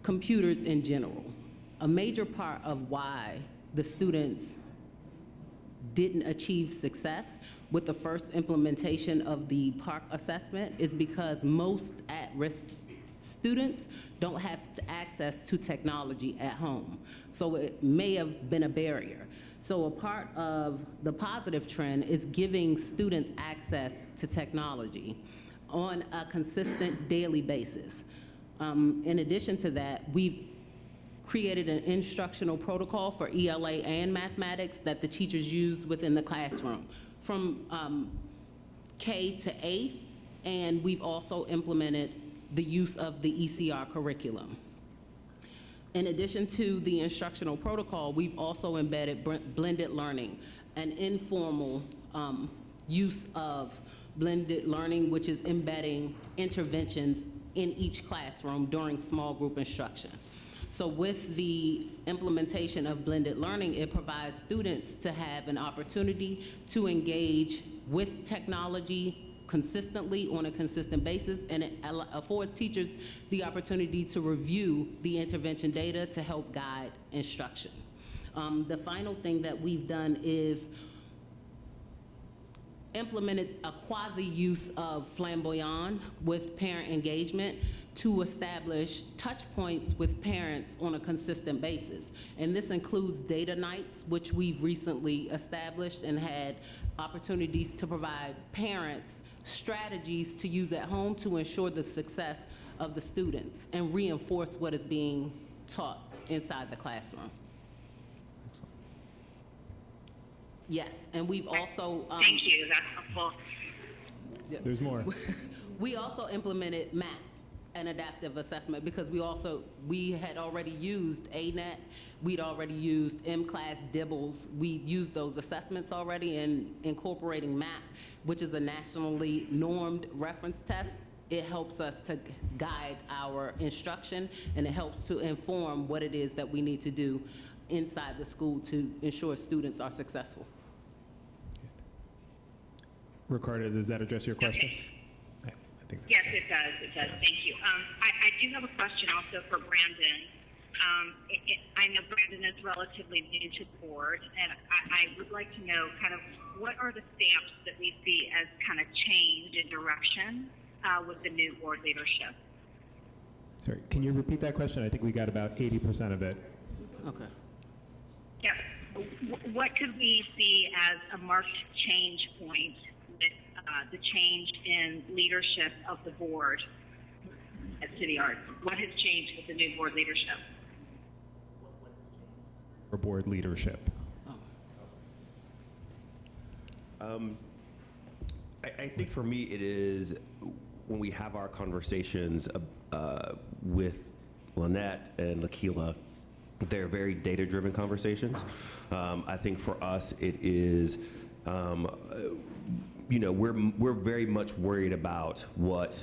Speaker 19: computers in general. A major part of why the students didn't achieve success with the first implementation of the PARCC assessment is because most at-risk students don't have access to technology at home. So it may have been a barrier. So a part of the positive trend is giving students access to technology on a consistent daily basis. In addition to that, we've created an instructional protocol for ELA and mathematics that the teachers use within the classroom from K to 8th, and we've also implemented the use of the ECR curriculum. In addition to the instructional protocol, we've also embedded blended learning, an informal use of blended learning, which is embedding interventions in each classroom during small group instruction. So with the implementation of blended learning, it provides students to have an opportunity to engage with technology consistently on a consistent basis, and it affords teachers the opportunity to review the intervention data to help guide instruction. The final thing that we've done is implemented a quasi-use of Flamboyant with parent engagement to establish touch points with parents on a consistent basis. And this includes data nights, which we've recently established and had opportunities to provide parents strategies to use at home to ensure the success of the students and reinforce what is being taught inside the classroom.
Speaker 9: Excellent.
Speaker 19: Yes, and we've also—
Speaker 18: Thank you, that's helpful.
Speaker 9: There's more.
Speaker 19: We also implemented MAP, an adaptive assessment, because we had already used ANET, we'd already used M-Class DIBELS. We used those assessments already, and incorporating MAP, which is a nationally normed reference test. It helps us to guide our instruction, and it helps to inform what it is that we need to do inside the school to ensure students are successful.
Speaker 9: Ricardo, does that address your question? Okay.
Speaker 18: Yes, it does, thank you. I do have a question also for Brandon. I know Brandon is relatively new to the board, and I would like to know kind of what are the stamps that we see as kind of change in direction with the new board leadership?
Speaker 9: Sorry, can you repeat that question? I think we got about 80% of it.
Speaker 19: Okay.
Speaker 18: Yeah. What could we see as a marked change point with the change in leadership of the board at City Arts? What has changed with the new board leadership?
Speaker 9: Or board leadership.
Speaker 11: I think for me it is when we have our conversations with Lynette and Lakila, they're very data-driven conversations. I think for us it is, you know, we're very much worried about what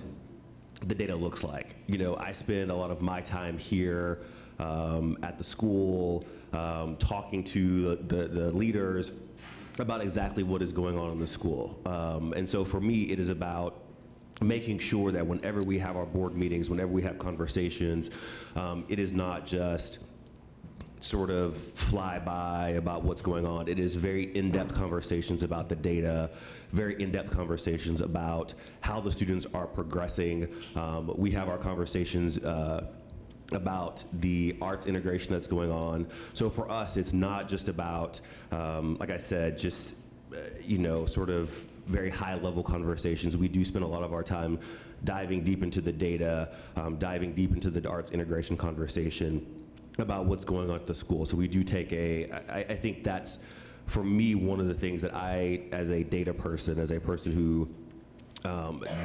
Speaker 11: the data looks like. You know, I spend a lot of my time here at the school talking to the leaders about exactly what is going on in the school. And so for me, it is about making sure that whenever we have our board meetings, whenever we have conversations, it is not just sort of fly by about what's going on. It is very in-depth conversations about the data, very in-depth conversations about how the students are progressing. We have our conversations about the arts integration that's going on. So for us, it's not just about, like I said, just, you know, sort of very high-level conversations. We do spend a lot of our time diving deep into the data, diving deep into the arts integration conversation about what's going on at the school. So we do take I think that's, for me, one of the things that I, as a data person, as a person who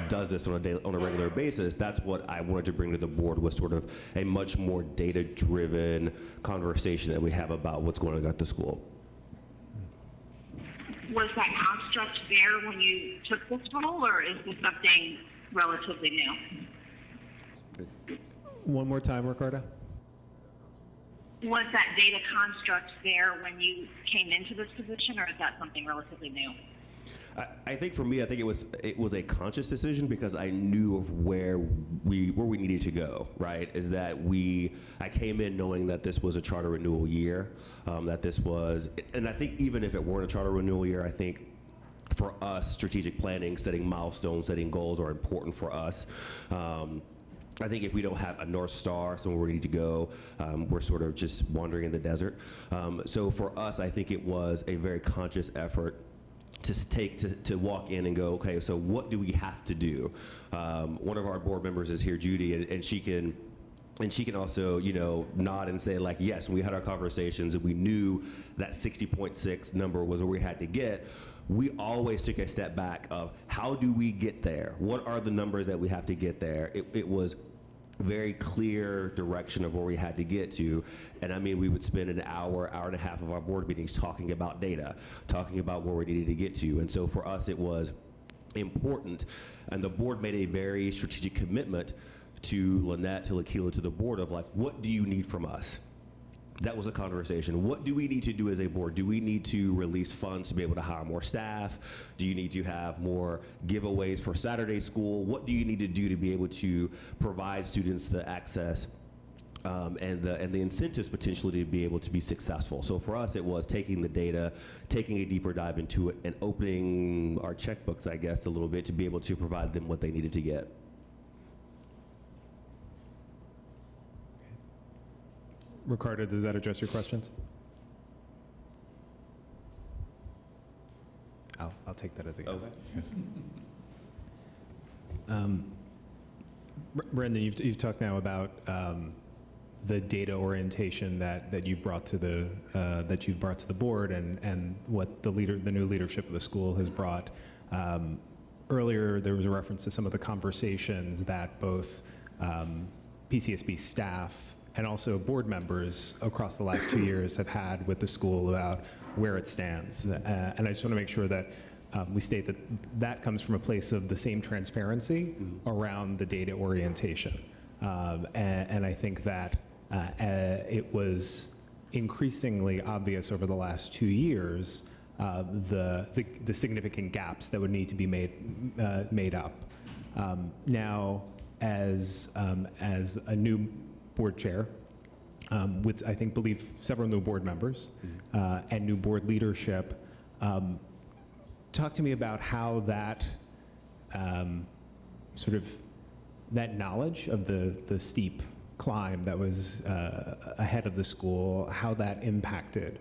Speaker 11: does this on a regular basis, that's what I wanted to bring to the board, was sort of a much more data-driven conversation that we have about what's going on at the school.
Speaker 18: Was that construct there when you took this role, or is this something relatively new?
Speaker 9: One more time, Ricardo.
Speaker 18: Was that data construct there when you came into this position, or is that something relatively new?
Speaker 11: I think for me, I think it was a conscious decision, because I knew of where we needed to go. Right? Is that I came in knowing that this was a charter renewal year, that this was, and I think even if it weren't a charter renewal year, I think for us, strategic planning, setting milestones, setting goals are important for us. I think if we don't have a North Star, somewhere we need to go, we're sort of just wandering in the desert. So for us, I think it was a very conscious effort to walk in and go, okay, so what do we have to do? One of our board members is here, Judy, and she can also, you know, nod and say, like, yes, when we had our conversations and we knew that 60.6 number was where we had to get, we always took a step back of how do we get there? What are the numbers that we have to get there? It was very clear direction of where we had to get to. And I mean, we would spend an hour and a half of our board meetings talking about data, talking about where we needed to get to. And so for us, it was important. And the board made a very strategic commitment to Lynette, to Lakila, to the board of, like, what do you need from us? That was a conversation. What do we need to do as a board? Do we need to release funds to be able to hire more staff? Do you need to have more giveaways for Saturday school? What do you need to do to be able to provide students the access and the incentives potentially to be able to be successful? So for us, it was taking the data, taking a deeper dive into it, and opening our checkbooks, I guess, a little bit to be able to provide them what they needed to get.
Speaker 9: Ricardo, does that address your questions? I'll take that as a yes. Yes. Brendan, you've talked now about the data orientation that you brought to the board, and what the new leadership of the school has brought. Earlier, there was a reference to some of the conversations that both PCSB staff and also board members across the last 2 years have had with the school about where it stands. And I just want to make sure that we state that that comes from a place of the same transparency around the data orientation. And I think that it was increasingly obvious over the last 2 years the significant gaps that would need to be made up. Now, as a new board chair, with I believe several new board members and new board leadership, talk to me about how that sort of that knowledge of the steep climb that was ahead of the school, how that impacted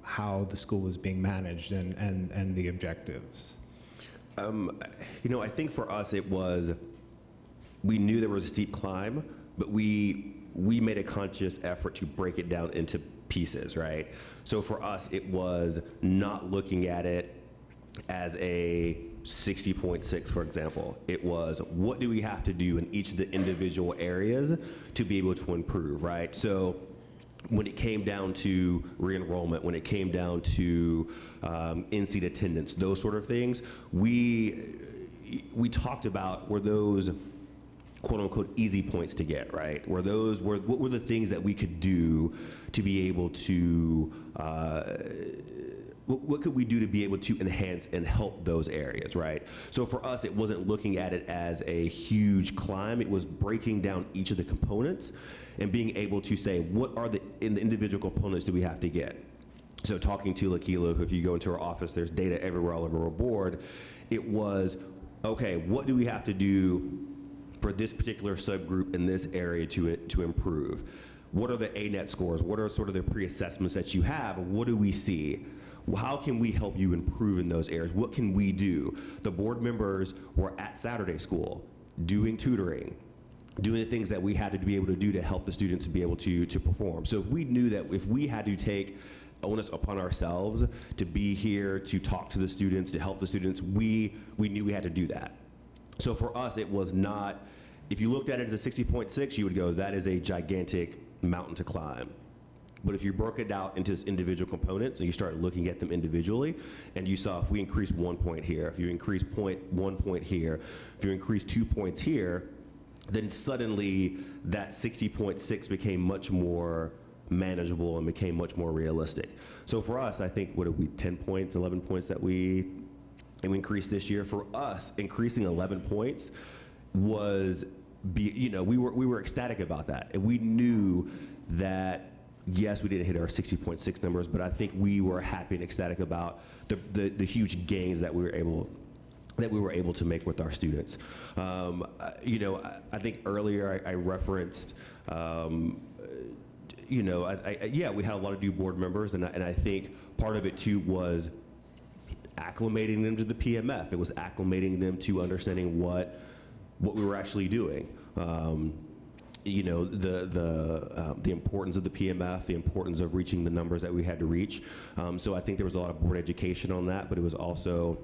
Speaker 9: how the school was being managed and the objectives.
Speaker 11: You know, I think for us it was, we knew there was a steep climb, but we made a conscious effort to break it down into pieces, right? So for us, it was not looking at it as a 60.6, for example. It was, what do we have to do in each of the individual areas to be able to improve, right? So when it came down to re-enrollment, when it came down to in-seat attendance, those sort of things, we talked about, were those quote unquote easy points to get, right? What were the things that we could do to be able to, what could we do to be able to enhance and help those areas, right? So for us, it wasn't looking at it as a huge climb. It was breaking down each of the components and being able to say, what are the individual components do we have to get? So talking to Lakila, who if you go into our office, there's data everywhere all over our board. It was, okay, what do we have to do for this particular subgroup in this area to improve? What are the ANET scores? What are sort of the pre-assessments that you have? What do we see? How can we help you improve in those areas? What can we do? The board members were at Saturday school, doing tutoring, doing the things that we had to be able to do to help the students to be able to perform. So we knew that if we had to take onus upon ourselves to be here, to talk to the students, to help the students, we knew we had to do that. So for us, it was not, if you looked at it as a 60.6, you would go, that is a gigantic mountain to climb. But if you broke it out into its individual components and you start looking at them individually, and you saw if we increase 1 point here, if you increase 1 point here, if you increase 2 points here, then suddenly that 60.6 became much more manageable and became much more realistic. So for us, I think, what are we, 10 points, 11 points that we increased this year? For us, increasing 11 points was, we were ecstatic about that. And we knew that, yes, we didn't hit our 60.6 numbers, but I think we were happy and ecstatic about the huge gains that we were able to make with our students. I think earlier I referenced, we had a lot of new board members, and I think part of it too was acclimating them to the PMF. It was acclimating them to understanding what we were actually doing. The importance of the PMF, the importance of reaching the numbers that we had to reach. So I think there was a lot of board education on that, but it was also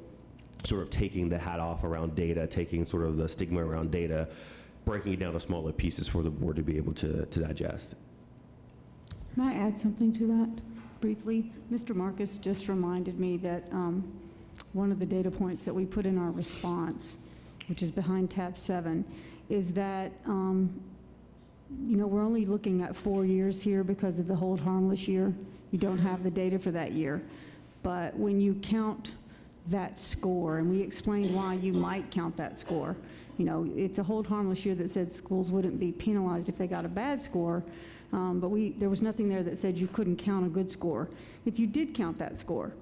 Speaker 11: sort of taking the hat off around data, taking sort of the stigma around data, breaking it down to smaller pieces for the board to be able to digest.
Speaker 12: Can I add something to that briefly? Mr. Marcus just reminded me that one of the data points that we put in our response, which is behind tab 7, is that we're only looking at 4 years here because of the hold harmless year. You don't have the data for that year. But when you count that score, and we explained why you might count that score, it's a hold harmless year that said schools wouldn't be penalized if they got a bad score, but there was nothing there that said you couldn't count a good score. If you did count that score,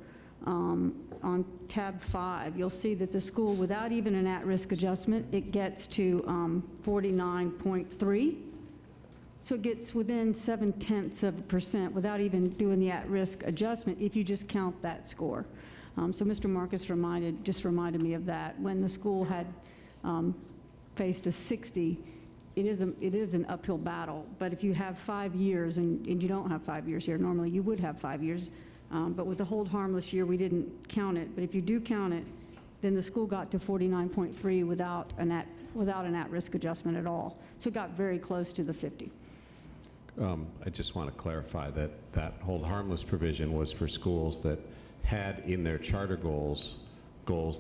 Speaker 12: on tab 5, you'll see that the school, without even an at-risk adjustment, it gets to 49.3. So it gets within 0.7% without even doing the at-risk adjustment if you just count that score. So Mr. Marcus just reminded me of that. When the school had faced a 60, it is an uphill battle. But if you have 5 years, and you don't have 5 years here, normally you would have 5 years, but with the hold harmless year, we didn't count it. But if you do count it, then the school got to 49.3 without an at-risk adjustment at all. So it got very close to the 50.
Speaker 14: I just want to clarify that hold harmless provision was for schools that had in their charter goals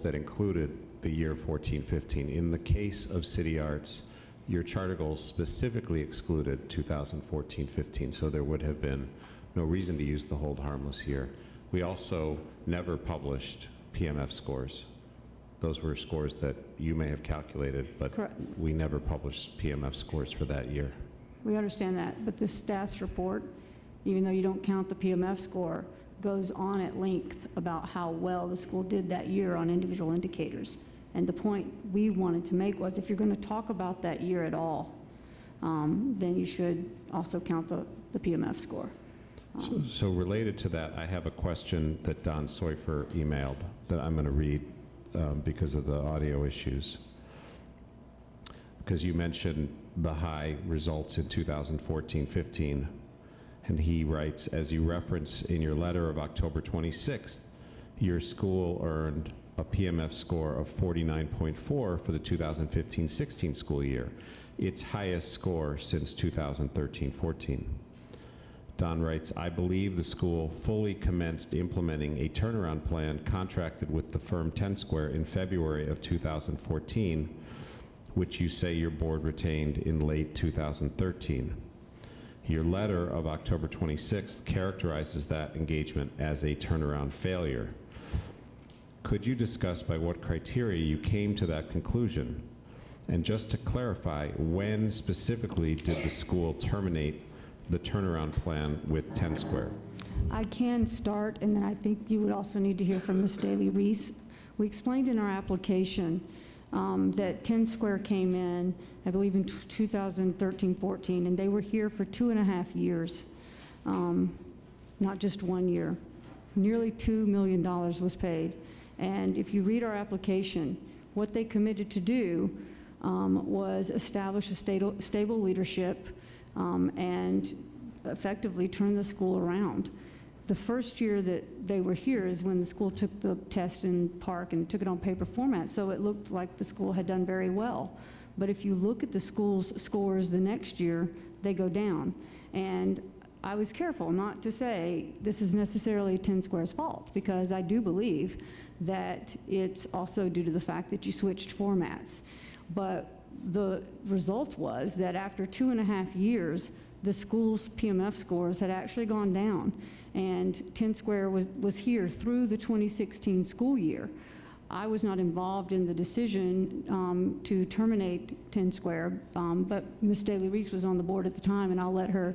Speaker 14: that included the year 14-15. In the case of City Arts, your charter goals specifically excluded 2014-15, so there would have been no reason to use the hold harmless year. We also never published PMF scores. Those were scores that you may have calculated, but correct. We never published PMF scores for that year.
Speaker 12: We understand that, but the staff's report, even though you don't count the PMF score, goes on at length about how well the school did that year on individual indicators. And the point we wanted to make was, if you're going to talk about that year at all, then you should also count the PMF score.
Speaker 14: So related to that, I have a question that Don Seufer emailed that I'm going to read because of the audio issues. Because you mentioned the high results in 2014-15, and he writes, as you reference in your letter of October 26th, your school earned a PMF score of 49.4 for the 2015-16 school year, its highest score since 2013-14. Don writes, I believe the school fully commenced implementing a turnaround plan contracted with the firm 10 Square in February of 2014, which you say your board retained in late 2013. Your letter of October 26th characterizes that engagement as a turnaround failure. Could you discuss by what criteria you came to that conclusion? And just to clarify, when specifically did the school terminate the turnaround plan with 10 Square?
Speaker 12: I can start, and then I think you would also need to hear from Ms. Daly-Reese. We explained in our application that 10 Square came in, I believe in 2013-14, and they were here for 2.5 years, not just 1 year. Nearly $2 million was paid. And if you read our application, what they committed to do was establish a stable leadership and effectively turn the school around. The first year that they were here is when the school took the test in Park and took it on paper format, so it looked like the school had done very well. But if you look at the school's scores the next year, they go down. And I was careful not to say this is necessarily 10 Square's fault, because I do believe that it's also due to the fact that you switched formats. But the result was that after 2.5 years, the school's PMF scores had actually gone down, and 10 Square was here through the 2016 school year. I was not involved in the decision to terminate 10 Square, but Ms. Daly-Reese was on the board at the time, and I'll let her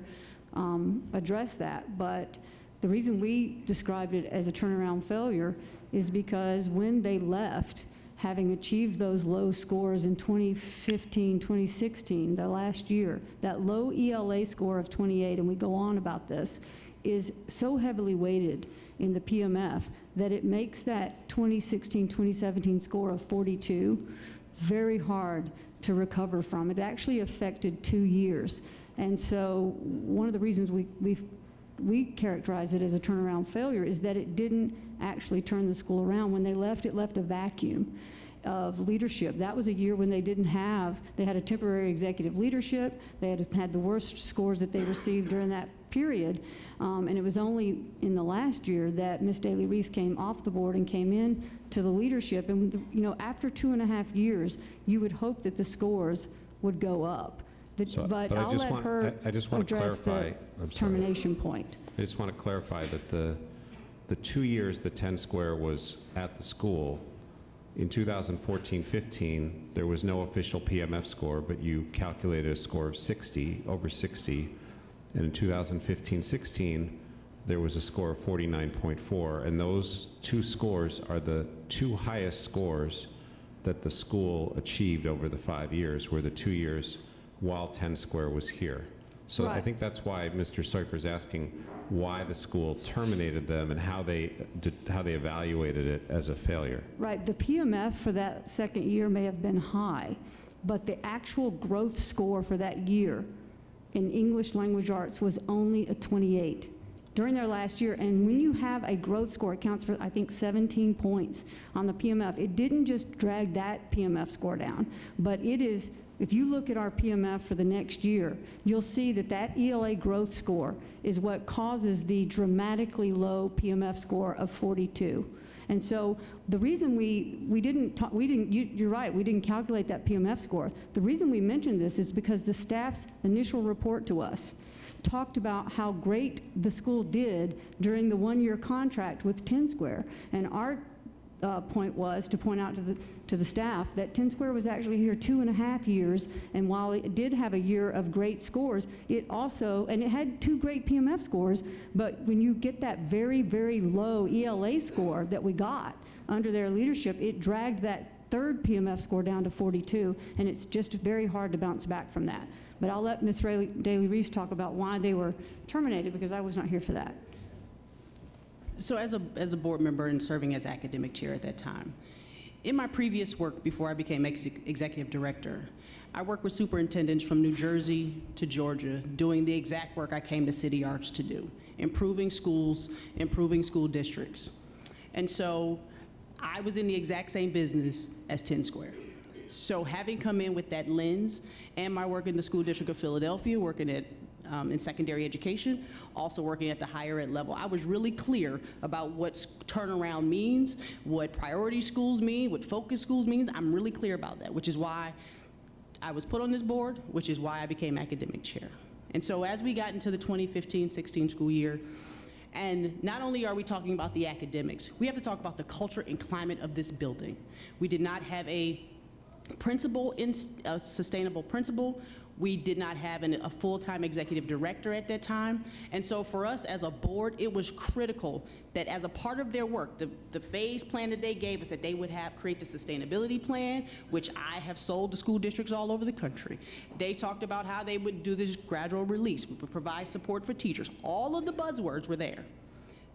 Speaker 12: address that. But the reason we described it as a turnaround failure is because when they left, having achieved those low scores in 2015, 2016, the last year, that low ELA score of 28, and we go on about this, is so heavily weighted in the PMF that it makes that 2016, 2017 score of 42 very hard to recover from. It actually affected 2 years. And so one of the reasons we characterize it as a turnaround failure is that it didn't actually turn the school around. When they left, it left a vacuum of leadership. That was a year when they had a temporary executive leadership. They had the worst scores that they received during that period. And it was only in the last year that Ms. Daly-Reese came off the board and came in to the leadership. And after 2.5 years, you would hope that the scores would go up. But I'll let her address the termination point.
Speaker 14: I just want to clarify that the 2 years that 10 Square was at the school, in 2014-15, there was no official PMF score, but you calculated a score of 60, over 60. And in 2015-16, there was a score of 49.4. And those two scores are the two highest scores that the school achieved over the 5 years, were the 2 years while 10 Square was here. So I think that's why Mr. Seufer is asking why the school terminated them and how they evaluated it as a failure.
Speaker 12: Right, the PMF for that second year may have been high, but the actual growth score for that year in English language arts was only a 28 during their last year. And when you have a growth score, it counts for, I think, 17 points on the PMF. It didn't just drag that PMF score down, but it is, if you look at our PMF for the next year, you'll see that that ELA growth score is what causes the dramatically low PMF score of 42. And so the reason you're right, we didn't calculate that PMF score. The reason we mentioned this is because the staff's initial report to us talked about how great the school did during the 1-year contract with 10 Square. And our point was to point out to the staff that 10 Square was actually here 2.5 years, and while it did have a year of great scores, it also, and it had 2 great PMF scores, but when you get that very, very low ELA score that we got under their leadership, it dragged that third PMF score down to 42, and it's just very hard to bounce back from that. But I'll let Ms. Daly-Reese talk about why they were terminated, because I was not here for that.
Speaker 15: So as a board member and serving as academic chair at that time, in my previous work before I became executive director, I worked with superintendents from New Jersey to Georgia doing the exact work I came to City Arts to do, improving schools, improving school districts. And so I was in the exact same business as 10 Square. So having come in with that lens and my work in the school district of Philadelphia, working at in secondary education, also working at the higher ed level, I was really clear about what turnaround means, what priority schools mean, what focus schools means. I'm really clear about that, which is why I was put on this board, which is why I became academic chair. And so as we got into the 2015-16 school year, and not only are we talking about the academics, we have to talk about the culture and climate of this building. We did not have a sustainable principal. We did not have a full-time executive director at that time. And so for us as a board, it was critical that as a part of their work, the phase plan that they gave us, that they would create the sustainability plan, which I have sold to school districts all over the country. They talked about how they would do this gradual release, we would provide support for teachers. All of the buzzwords were there.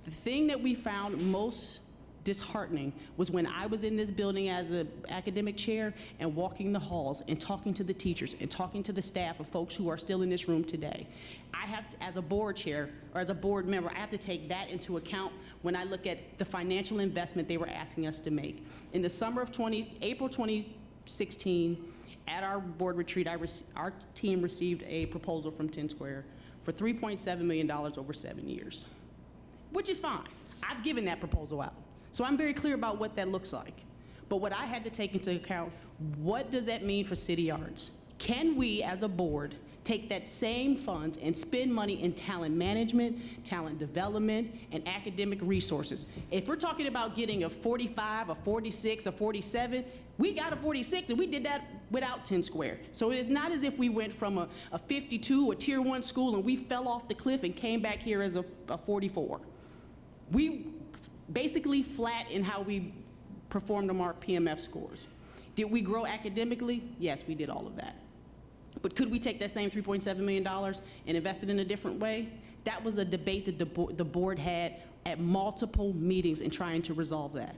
Speaker 15: The thing that we found most disheartening was when I was in this building as an academic chair and walking the halls and talking to the teachers and talking to the staff of folks who are still in this room today. I have to, as a board chair or as a board member, I have to take that into account when I look at the financial investment they were asking us to make. In the summer of April 2016, at our board retreat, our team received a proposal from 10 Square for $3.7 million over 7 years, which is fine. I've given that proposal out. So I'm very clear about what that looks like. But what I had to take into account, what does that mean for City Arts? Can we, as a board, take that same funds and spend money in talent management, talent development, and academic resources? If we're talking about getting a 45, a 46, a 47, we got a 46, and we did that without 10 Square. So it's not as if we went from a 52, a tier 1 school, and we fell off the cliff and came back here as a 44. We basically flat in how we performed on our PMF scores. Did we grow academically? Yes, we did all of that. But could we take that same $3.7 million and invest it in a different way? That was a debate that the board had at multiple meetings in trying to resolve that.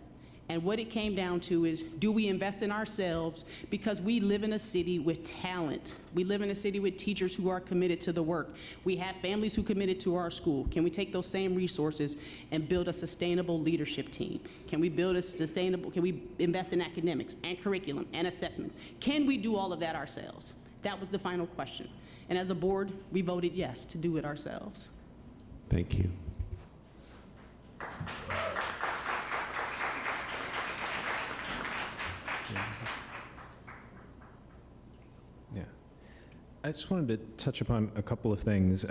Speaker 15: And what it came down to is, do we invest in ourselves? Because we live in a city with talent. We live in a city with teachers who are committed to the work. We have families who committed to our school. Can we take those same resources and build a sustainable leadership team? Can we build a can we invest in academics and curriculum and assessments? Can we do all of that ourselves? That was the final question. And as a board, we voted yes to do it ourselves.
Speaker 14: Thank you.
Speaker 9: Yeah. I just wanted to touch upon a couple of things.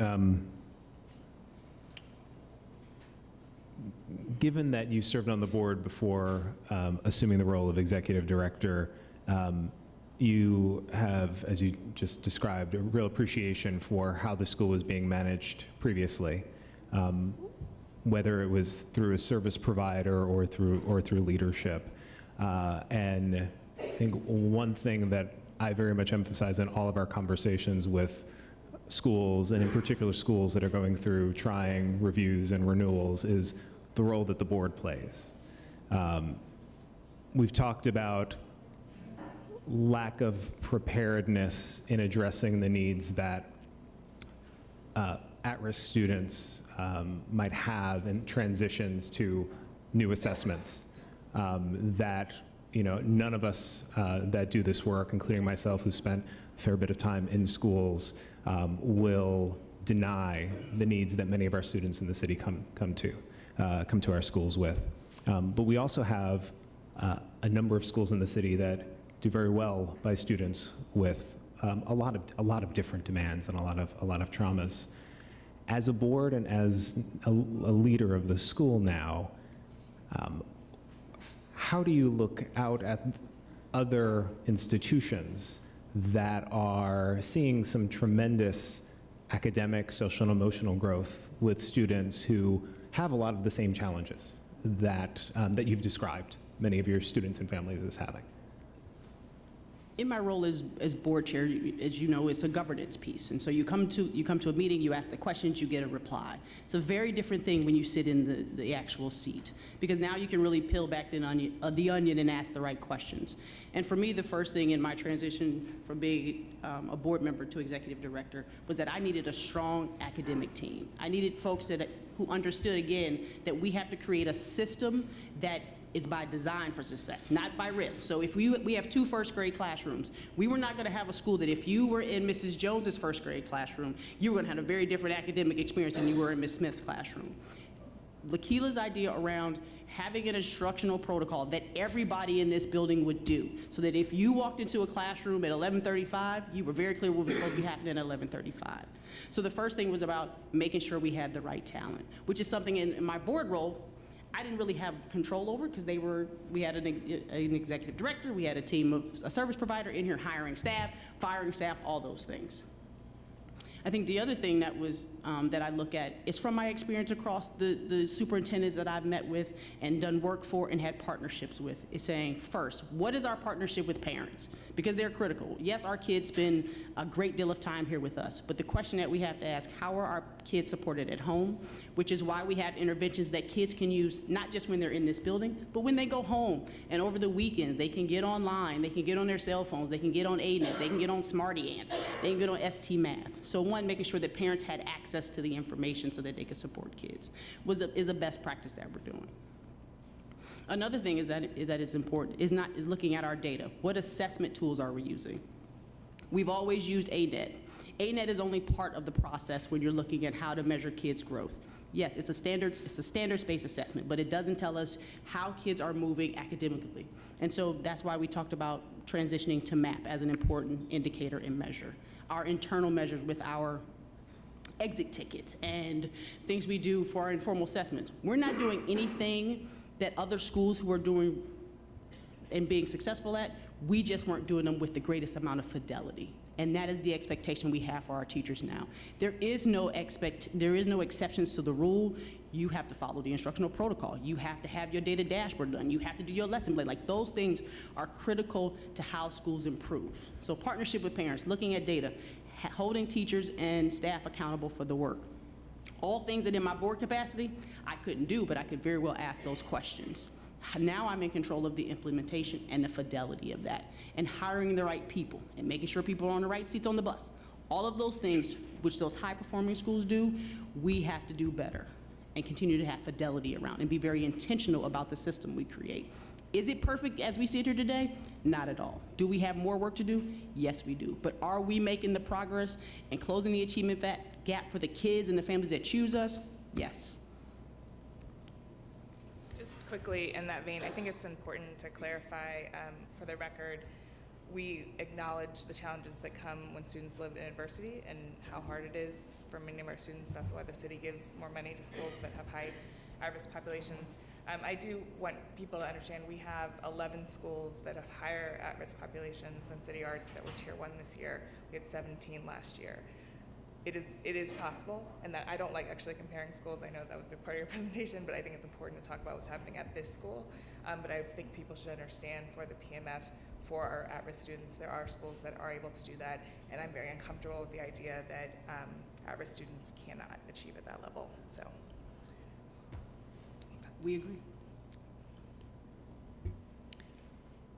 Speaker 9: Given that you served on the board before assuming the role of executive director, you have, as you just described, a real appreciation for how the school was being managed previously, whether it was through a service provider or through leadership. And I think one thing that I very much emphasize in all of our conversations with schools, and in particular schools that are going through trying reviews and renewals, is the role that the board plays. We've talked about lack of preparedness in addressing the needs that at-risk students might have in transitions to new assessments. That none of us that do this work, including myself who spent a fair bit of time in schools, will deny the needs that many of our students in the city come to our schools with. But we also have a number of schools in the city that do very well by students with a lot of different demands and a lot of traumas. As a board and as a leader of the school now, how do you look out at other institutions that are seeing some tremendous academic, social, and emotional growth with students who have a lot of the same challenges that you've described many of your students and families as having?
Speaker 15: In my role as board chair, as you know, it's a governance piece. And so you come to a meeting, you ask the questions, you get a reply. It's a very different thing when you sit in the actual seat, because now you can really peel back the onion and ask the right questions. And for me, the first thing in my transition from being a board member to executive director was that I needed a strong academic team. I needed folks who understood, again, that we have to create a system that is by design for success, not by risk. So if we have 2 first grade classrooms, we were not gonna have a school that if you were in Mrs. Jones's first grade classroom, you were gonna have a very different academic experience than you were in Ms. Smith's classroom. Lakeela's idea around having an instructional protocol that everybody in this building would do, so that if you walked into a classroom at 11:35, you were very clear what was supposed to be happening at 11:35. So the first thing was about making sure we had the right talent, which is something in my board role I didn't really have control over, because we had an executive director, we had a team of a service provider in here hiring staff, firing staff, all those things. I think the other thing that was that I look at is from my experience across the superintendents that I've met with and done work for and had partnerships with, is saying, first, what is our partnership with parents? Because they're critical. Yes, our kids spend a great deal of time here with us, but the question that we have to ask, how are our kids supported at home? Which is why we have interventions that kids can use, not just when they're in this building, but when they go home and over the weekend. They can get online, they can get on their cell phones, they can get on ANET, they can get on Smarty Ants, they can get on ST Math. So one, making sure that parents had access to the information so that they could support kids is a best practice that we're doing. Another thing is that it's important is looking at our data. What assessment tools are we using? We've always used ANET. ANET is only part of the process when you're looking at how to measure kids' growth. Yes, it's a standards-based assessment, but it doesn't tell us how kids are moving academically. And so that's why we talked about transitioning to MAP as an important indicator and measure. Our internal measures with our exit tickets and things we do for our informal assessments. We're not doing anything that other schools who are doing and being successful at, we just weren't doing them with the greatest amount of fidelity. And that is the expectation we have for our teachers now. There is no exceptions to the rule. You have to follow the instructional protocol. You have to have your data dashboard done. You have to do your lesson plan. Like, those things are critical to how schools improve. So partnership with parents, looking at data, holding teachers and staff accountable for the work. All things that in my board capacity, I couldn't do, but I could very well ask those questions. Now I'm in control of the implementation and the fidelity of that, and hiring the right people and making sure people are on the right seats on the bus. All of those things, which those high-performing schools do, we have to do better and continue to have fidelity around and be very intentional about the system we create. Is it perfect as we sit here today? Not at all. Do we have more work to do? Yes, we do. But are we making the progress and closing the achievement gap for the kids and the families that choose us? Yes.
Speaker 13: Quickly, in that vein, I think it's important to clarify for the record, we acknowledge the challenges that come when students live in adversity and how hard it is for many of our students. That's why the city gives more money to schools that have high at-risk populations. I do want people to understand we have 11 schools that have higher at-risk populations than City Arts that were Tier 1 this year. We had 17 last year. It is possible, and that I don't like actually comparing schools. I know that was a part of your presentation, but I think it's important to talk about what's happening at this school. But I think people should understand, for the PMF, for our at-risk students, there are schools that are able to do that, and I'm very uncomfortable with the idea that at-risk students cannot achieve at that level. So
Speaker 15: we agree.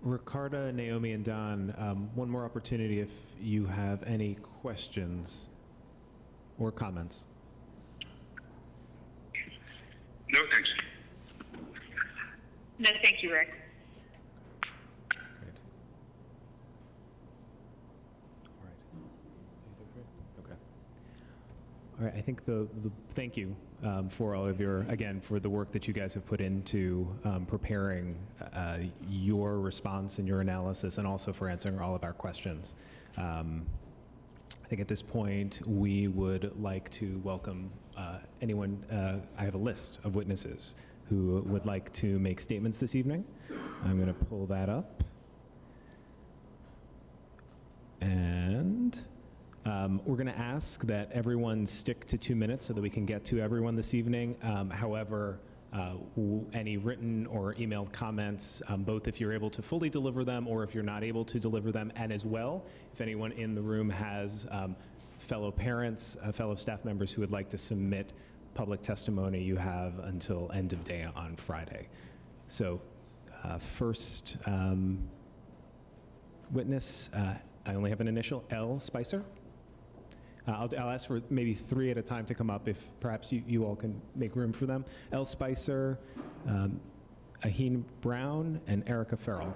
Speaker 9: Ricarda, Naomi, and Don, one more opportunity if you have any questions or comments.
Speaker 16: No, thanks.
Speaker 10: No, thank you, Rick.
Speaker 9: Great. All right. Okay. All right. I think thank you for all of your, again, for the work that you guys have put into preparing your response and your analysis, and also for answering all of our questions. I think at this point, we would like to welcome anyone. I have a list of witnesses who would like to make statements this evening. I'm going to pull that up. And we're going to ask that everyone stick to 2 minutes so that we can get to everyone this evening. However, any written or emailed comments, both if you're able to fully deliver them or if you're not able to deliver them, and as well, if anyone in the room has fellow parents, fellow staff members who would like to submit public testimony, you have until end of day on Friday. So first witness, I only have an initial, L. Spicer. I'll ask for maybe 3 at a time to come up, if perhaps you all can make room for them. L. Spicer, Aheen Brown, and Erica Farrell.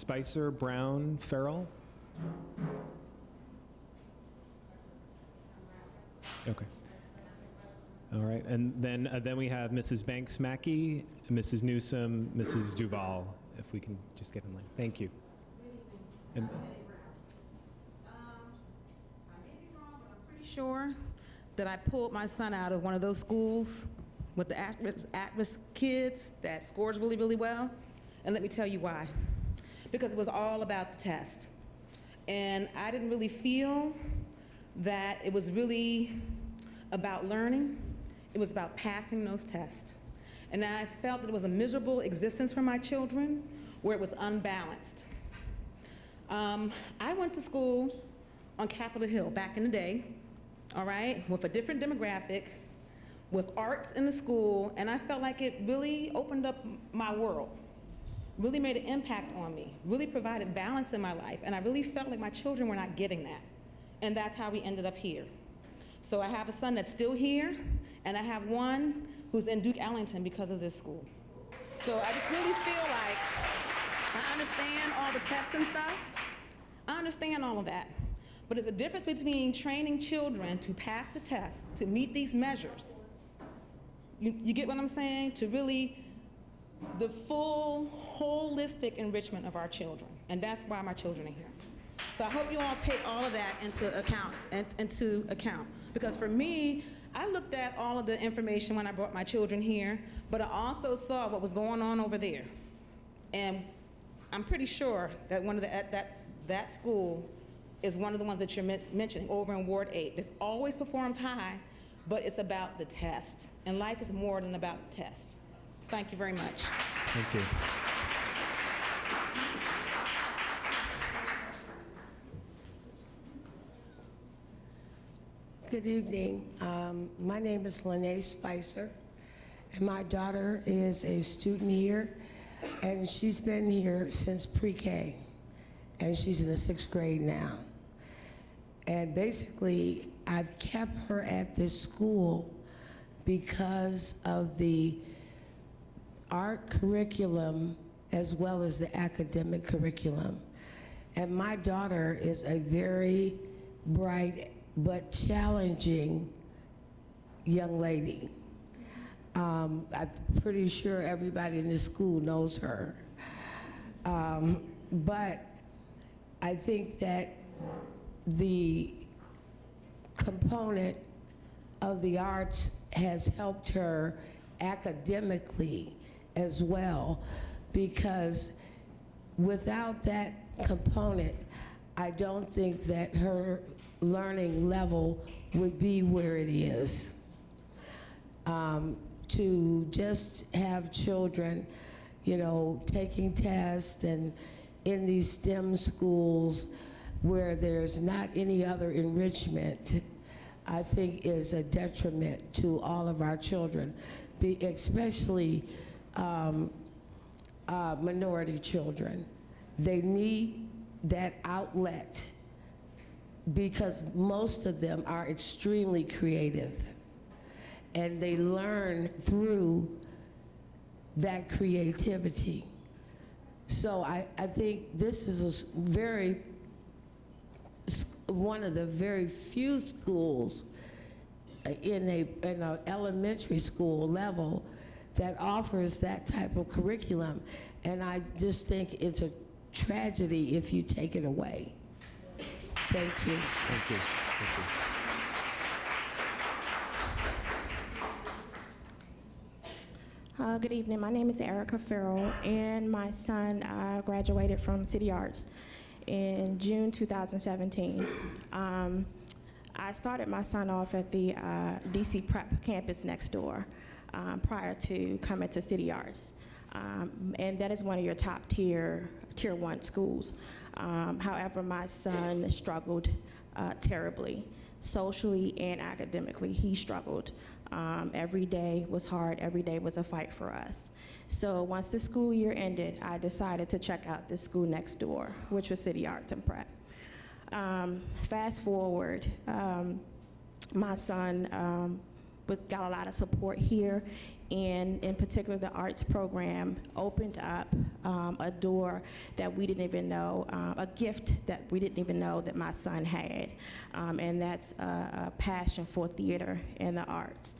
Speaker 9: Spicer, Brown, Farrell? Okay. All right, and then we have Mrs. Banks Mackey, Mrs. Newsom, Mrs. Duval, if we can just get in line. Thank you. And,
Speaker 20: Pretty sure that I pulled my son out of one of those schools with the at-risk kids that scores really, really well. And let me tell you why. Because it was all about the test. And I didn't really feel that it was really about learning. It was about passing those tests. And I felt that it was a miserable existence for my children where it was unbalanced. I went to school on Capitol Hill back in the day, all right, with a different demographic, with arts in the school, and I felt like it really opened up my world, really made an impact on me, really provided balance in my life, and I really felt like my children were not getting that. And that's how we ended up here. So I have a son that's still here, and I have one who's in Duke Ellington because of this school. So I just really feel like I understand all the tests and stuff. I understand all of that. But there's a difference between training children to pass the test, to meet these measures. You get what I'm saying? To really, the full, holistic enrichment of our children. And that's why my children are here. So I hope you all take all of that into account. Because for me, I looked at all of the information when I brought my children here, but I also saw what was going on over there. And I'm pretty sure that that school is one of the ones that you're mentioning over in Ward 8. This always performs high, but it's about the test. And life is more than about the test. Thank you very much.
Speaker 9: Thank you.
Speaker 21: Good evening. My name is Lene Spicer, and my daughter is a student here, and she's been here since pre-K, and she's in the 6th grade now. And basically, I've kept her at this school because of the art curriculum as well as the academic curriculum. And my daughter is a very bright but challenging young lady. I'm pretty sure everybody in this school knows her. But I think that the component of the arts has helped her academically as well, because without that component, I don't think that her learning level would be where it is. To just have children, you know, taking tests and in these STEM schools where there's not any other enrichment, I think is a detriment to all of our children, especially minority children. They need that outlet because most of them are extremely creative, and they learn through that creativity. So I think this is one of the very few schools in an elementary school level that offers that type of curriculum, and I just think it's a tragedy if you take it away. Thank you.
Speaker 9: Thank you. Thank you.
Speaker 22: Good evening. My name is Erica Farrell, and my son graduated from City Arts in June 2017. I started my son off at the DC Prep campus next door prior to coming to City Arts. And that is one of your top tier 1 schools. However, my son struggled terribly, socially and academically. He struggled. Every day was hard. Every day was a fight for us. So once the school year ended, I decided to check out this school next door, which was City Arts and Prep. Fast forward, my son got a lot of support here, and in particular the arts program opened up a door that we didn't even know, a gift that we didn't even know that my son had, and that's a passion for theater and the arts.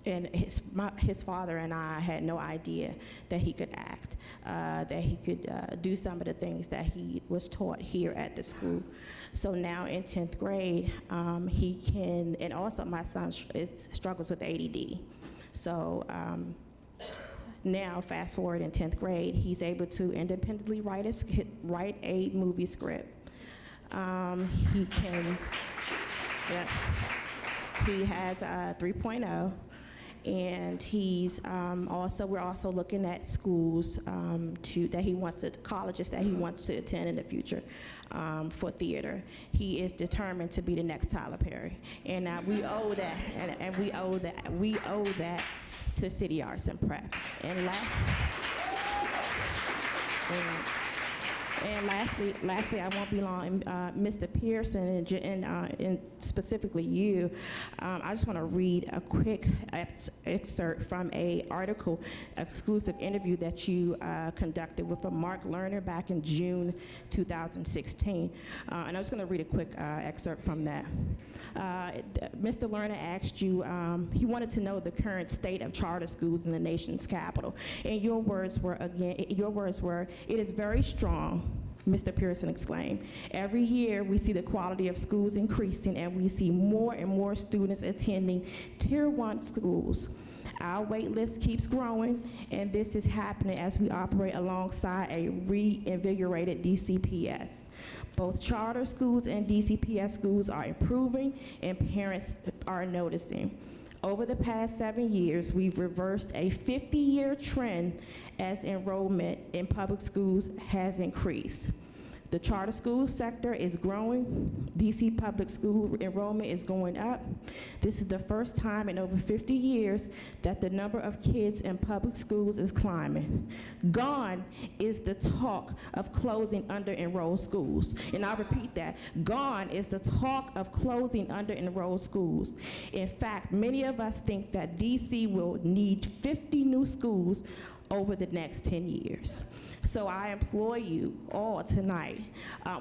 Speaker 22: And his father and I had no idea that he could act, that he could do some of the things that he was taught here at the school. So now in 10th grade, he can, and also my son struggles with ADD. So now, fast forward in 10th grade, he's able to independently write a movie script. He can, yeah, he has a 3.0. And he's we're also looking at schools colleges that he wants to attend in the future for theater. He is determined to be the next Tyler Perry, and we owe that, and we owe that to City Arts and Prep. And lastly, I won't be long. Mr. Pearson and specifically you, I just want to read a quick excerpt from an article, exclusive interview that you conducted with a Mark Lerner back in June 2016. And I'm just going to read a quick excerpt from that. Mr. Lerner asked you, he wanted to know the current state of charter schools in the nation's capital. And your words were, it is very strong, Mr. Pearson exclaimed. Every year we see the quality of schools increasing, and we see more and more students attending Tier 1 schools. Our wait list keeps growing, and this is happening as we operate alongside a reinvigorated DCPS. Both charter schools and DCPS schools are improving, and parents are noticing. Over the past 7 years, we've reversed a 50-year trend as enrollment in public schools has increased. The charter school sector is growing. DC public school enrollment is going up. This is the first time in over 50 years that the number of kids in public schools is climbing. Gone is the talk of closing under-enrolled schools. And I'll repeat that. Gone is the talk of closing under-enrolled schools. In fact, many of us think that DC will need 50 new schools over the next 10 years. So I implore you all tonight,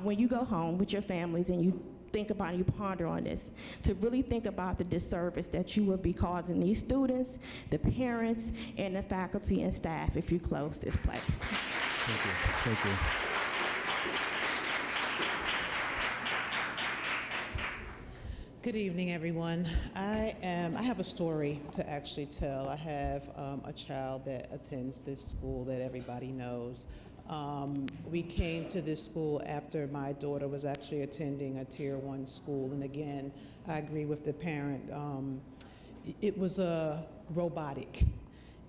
Speaker 22: when you go home with your families and you think about and you ponder on this, to really think about the disservice that you will be causing these students, the parents, and the faculty and staff if you close this place.
Speaker 9: Thank you. Thank you.
Speaker 1: Good evening, everyone. I have a story to actually tell. I have a child that attends this school that everybody knows. We came to this school after my daughter was actually attending a Tier 1 school, and again, I agree with the parent. It was robotic.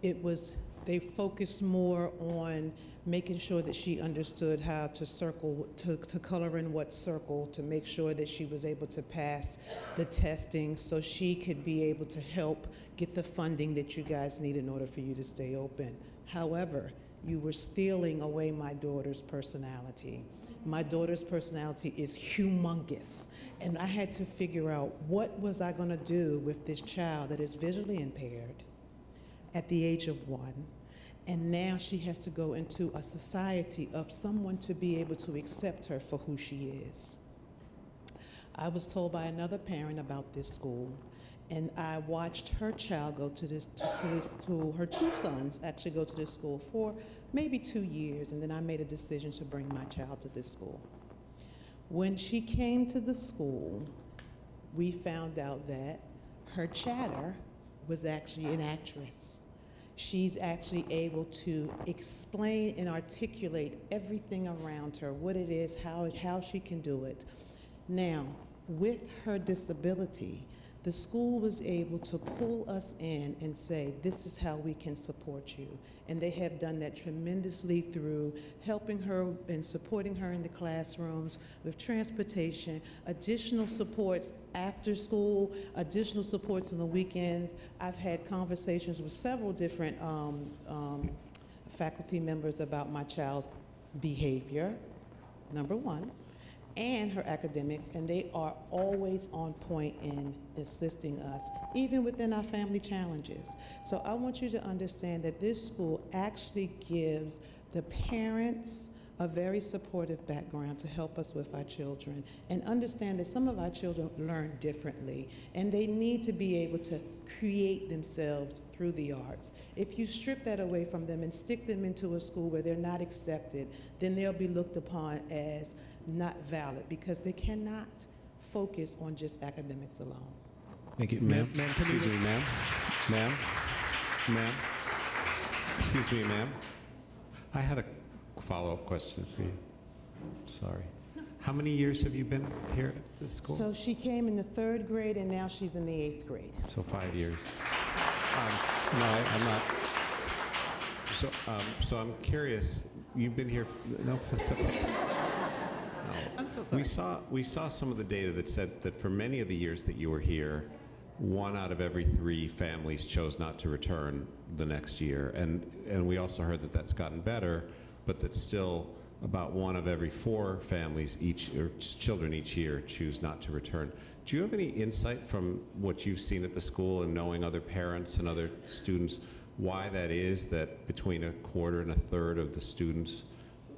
Speaker 1: They focused more on making sure that she understood how to circle, to color in what circle, to make sure that she was able to pass the testing so she could be able to help get the funding that you guys need in order for you to stay open. However, you were stealing away my daughter's personality. My daughter's personality is humongous, and I had to figure out what was I gonna do with this child that is visually impaired at the age of 1. And now she has to go into a society of someone to be able to accept her for who she is. I was told by another parent about this school, and I watched her child go to this school. Her 2 sons actually go to this school for maybe 2 years, and then I made a decision to bring my child to this school. When she came to the school, we found out that her chatter was actually an actress. She's actually able to explain and articulate everything around her, what it is, how she can do it. Now, with her disability, the school was able to pull us in and say, this is how we can support you. And they have done that tremendously through helping her and supporting her in the classrooms with transportation, additional supports after school, additional supports on the weekends. I've had conversations with several different faculty members about my child's behavior, number 1. and her academics, and they are always on point in assisting us, even within our family challenges. So I want you to understand that this school actually gives the parents a very supportive background to help us with our children, and understand that some of our children learn differently, and they need to be able to create themselves through the arts. If you strip that away from them and stick them into a school where they're not accepted, then they'll be looked upon as not valid, because they cannot focus on just academics alone.
Speaker 9: Thank you.
Speaker 14: Ma'am,
Speaker 9: Ma'am,
Speaker 14: excuse me, ma'am. Ma'am. Excuse me, ma'am. I had a follow-up question for you. Sorry. How many years have you been here at this school?
Speaker 1: So she came in the 3rd grade, and now she's in the 8th grade.
Speaker 14: So 5 years. No, I'm not. So I'm curious. You've been here. No, that's okay. No.
Speaker 1: I'm so sorry.
Speaker 14: We saw some of the data that said that for many of the years that you were here, 1 out of every 3 families chose not to return the next year, and we also heard that that's gotten better, but that still about 1 of every 4 families children each year choose not to return. Do you have any insight from what you've seen at the school and knowing other parents and other students why that is, that between 1/4 and 1/3 of the students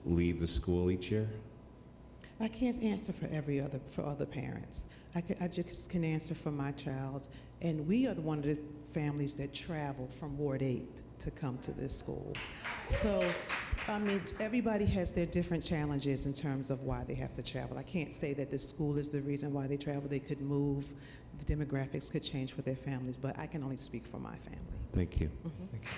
Speaker 14: leave the school each year?
Speaker 1: I can't answer for other parents. I just can answer for my child, and we are one of the families that travel from Ward 8 to come to this school. So, I mean, everybody has their different challenges in terms of why they have to travel. I can't say that the school is the reason why they travel. They could move, the demographics could change for their families, but I can only speak for my family.
Speaker 14: Thank you.
Speaker 1: Mm-hmm.
Speaker 14: Thank you.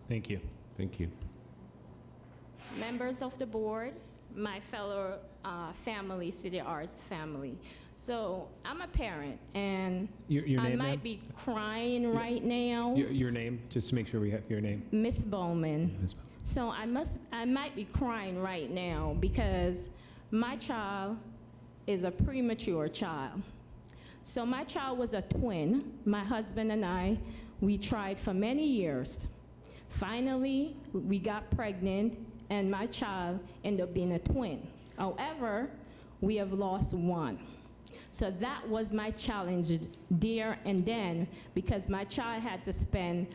Speaker 9: Thank you.
Speaker 14: Thank you.
Speaker 2: Members of the board, my fellow family, City Arts family. So I'm a parent, and
Speaker 9: Your
Speaker 2: I
Speaker 9: name,
Speaker 2: might
Speaker 9: ma'am?
Speaker 2: be crying right now.
Speaker 9: Your name, just to make sure we have your name.
Speaker 2: Miss Bowman. So I might be crying right now because my child is a premature child. So my child was a twin. My husband and I, we tried for many years. Finally, we got pregnant, and my child ended up being a twin. However, we have lost 1. So that was my challenge there and then, because my child had to spend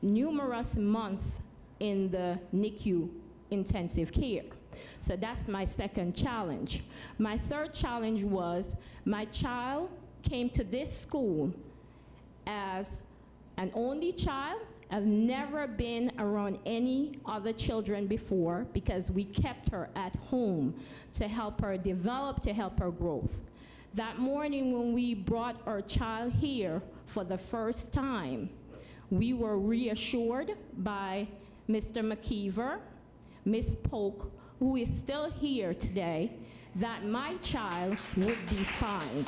Speaker 2: numerous months in the NICU intensive care. So that's my second challenge. My third challenge was my child came to this school as an only child. I've never been around any other children before because we kept her at home to help her develop, to help her growth. That morning when we brought our child here for the first time, we were reassured by Mr. McKeever, Ms. Polk, who is still here today, that my child would be fine.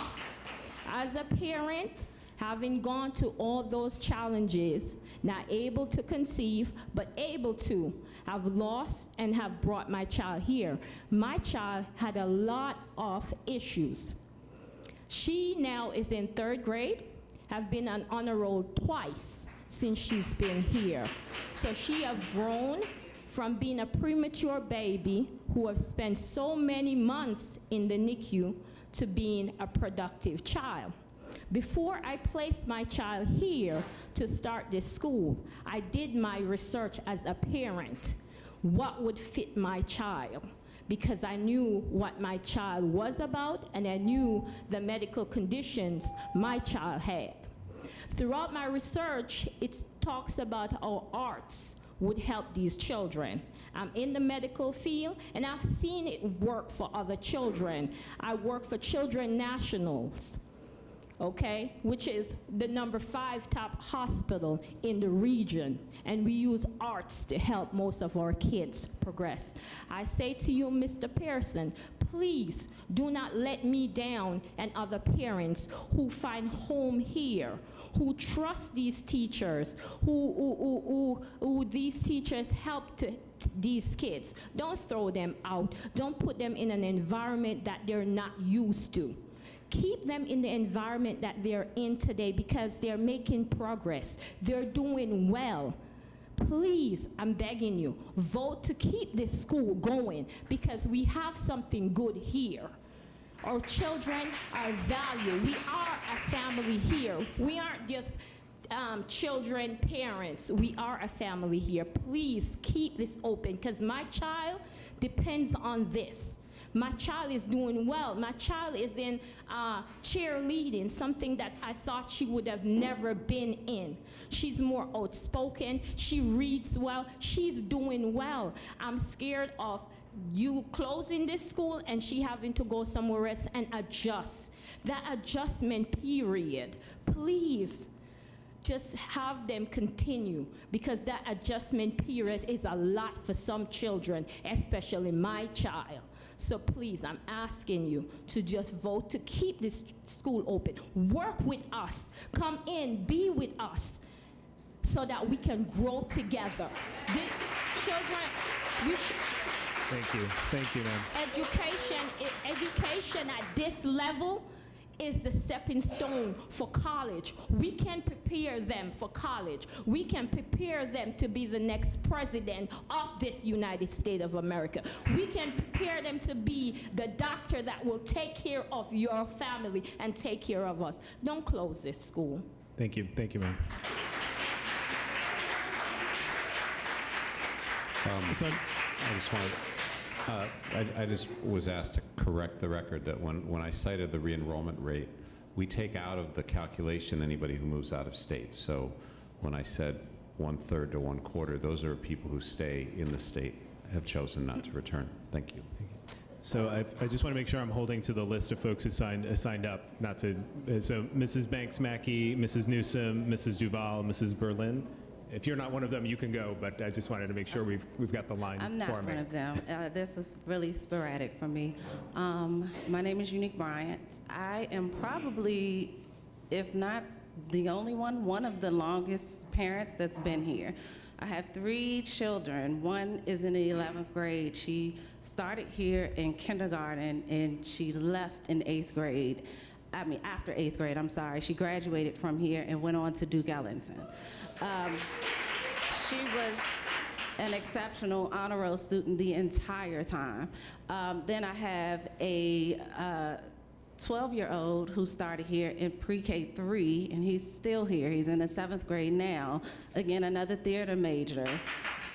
Speaker 2: As a parent, having gone to all those challenges, not able to conceive, but able to have lost and have brought my child here, my child had a lot of issues. She now is in 3rd grade, have been on honor roll twice since she's been here. So she has grown from being a premature baby who have spent so many months in the NICU to being a productive child. Before I placed my child here to start this school, I did my research as a parent. What would fit my child? Because I knew what my child was about, and I knew the medical conditions my child had. Throughout my research, it talks about how arts would help these children. I'm in the medical field, and I've seen it work for other children. I work for Children Nationals, okay, which is the #5 top hospital in the region, and we use arts to help most of our kids progress. I say to you, Mr. Pearson, please do not let me down and other parents who find home here, who trust these teachers, who these teachers help to these kids. Don't throw them out. Don't put them in an environment that they're not used to. Keep them in the environment that they're in today because they're making progress. They're doing well. Please, I'm begging you, vote to keep this school going because we have something good here. Our children are valued. We are a family here. We aren't just children, parents. We are a family here. Please keep this open because my child depends on this. My child is doing well. My child is in cheerleading, something that I thought she would have never been in. She's more outspoken. She reads well. She's doing well. I'm scared of you closing this school and she having to go somewhere else and adjust. That adjustment period, please just have them continue because that adjustment period is a lot for some children, especially my child. So please, I'm asking you to just vote to keep this school open. Work with us. Come in, be with us so that we can grow together. These children, we should.
Speaker 9: Thank you, ma'am.
Speaker 2: Education at this level is the stepping stone for college. We can prepare them for college. We can prepare them to be the next president of this United States of America. We can prepare them to be the doctor that will take care of your family and take care of us. Don't close this school.
Speaker 9: Thank you, ma'am.
Speaker 14: I just was asked to correct the record that when I cited the re-enrollment rate, we take out of the calculation anybody who moves out of state. So when I said 1/3 to 1/4, those are people who stay in the state, have chosen not to return. Thank you.
Speaker 9: So I just want to make sure I'm holding to the list of folks who signed up. Not to. So Mrs. Banks-Mackey, Mrs. Newsom, Mrs. Duval, Mrs. Berlin. If you're not one of them, you can go, but I just wanted to make sure we've got the line forming.
Speaker 3: I'm not one of them. This is really sporadic for me. My name is Unique Bryant. I am probably, if not the only one of the longest parents that's been here. I have 3 children. One is in the 11th grade. She started here in kindergarten and she left in 8th grade. I mean, after 8th grade, I'm sorry. She graduated from here and went on to Duke Ellington. She was an exceptional honor roll student the entire time. Then I have a 12-year-old who started here in pre-K 3, and he's still here. He's in the 7th grade now. Again, another theater major.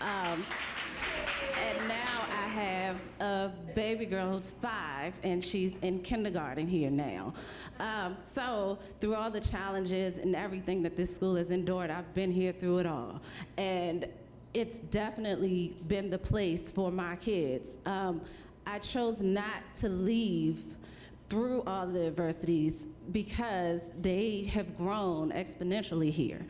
Speaker 3: And now I have a baby girl who's 5, and she's in kindergarten here now. So through all the challenges and everything that this school has endured, I've been here through it all. And it's definitely been the place for my kids. I chose not to leave through all the adversities because they have grown exponentially here.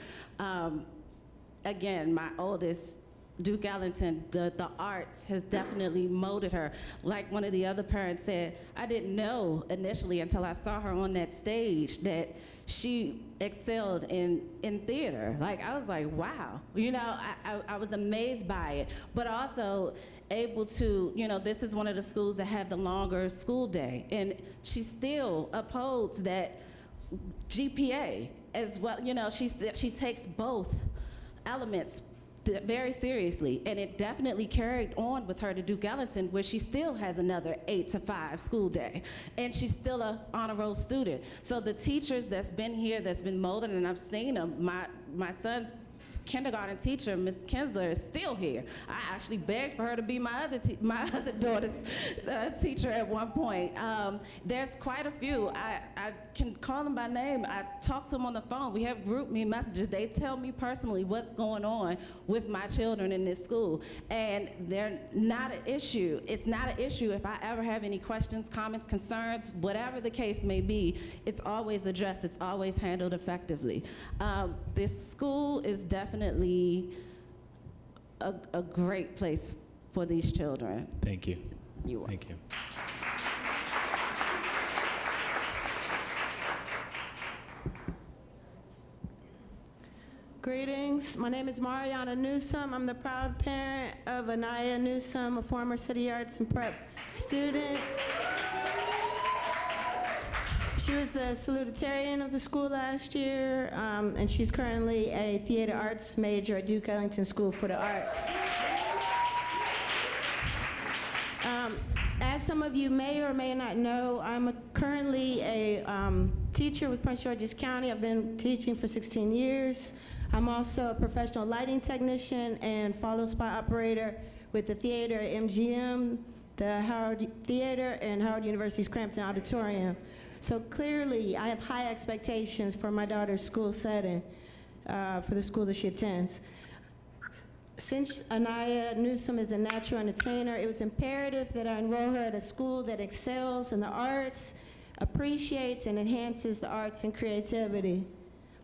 Speaker 3: Again, my oldest, Duke Ellington, the arts has definitely molded her. Like one of the other parents said, I didn't know initially until I saw her on that stage that she excelled in theater. Like, I was like, wow. You know, I was amazed by it, but also able to, you know, this is one of the schools that have the longer school day, and she still upholds that GPA as well. You know, she takes both elements very seriously, and it definitely carried on with her to Duke Ellington, where she still has another 8 to 5 school day, and she's still a honor roll student. So the teachers that's been here, that's been molded, and I've seen them. My son's kindergarten teacher, Ms. Kinsler, is still here. I actually begged for her to be my other daughter's teacher at one point. There's quite a few. I can call them by name. I talk to them on the phone. We have group me messages. They tell me personally what's going on with my children in this school. And they're not an issue. It's not an issue if I ever have any questions, comments, concerns, whatever the case may be, it's always addressed. It's always handled effectively. This school is definitely a great place for these children.
Speaker 9: Thank you.
Speaker 3: You are.
Speaker 9: Thank you.
Speaker 4: Greetings. My name is Mariana Newsome. I'm the proud parent of Anaya Newsome, a former City Arts and Prep student. She was the salutatorian of the school last year, and she's currently a theater arts major at Duke Ellington School for the Arts. As some of you may or may not know, I'm currently a teacher with Prince George's County. I've been teaching for 16 years. I'm also a professional lighting technician and follow spot operator with the theater at MGM, the Howard Theater, and Howard University's Crampton Auditorium. So clearly, I have high expectations for my daughter's school setting, for the school that she attends. Since Anaya Newsome is a natural entertainer, it was imperative that I enroll her at a school that excels in the arts, appreciates and enhances the arts and creativity.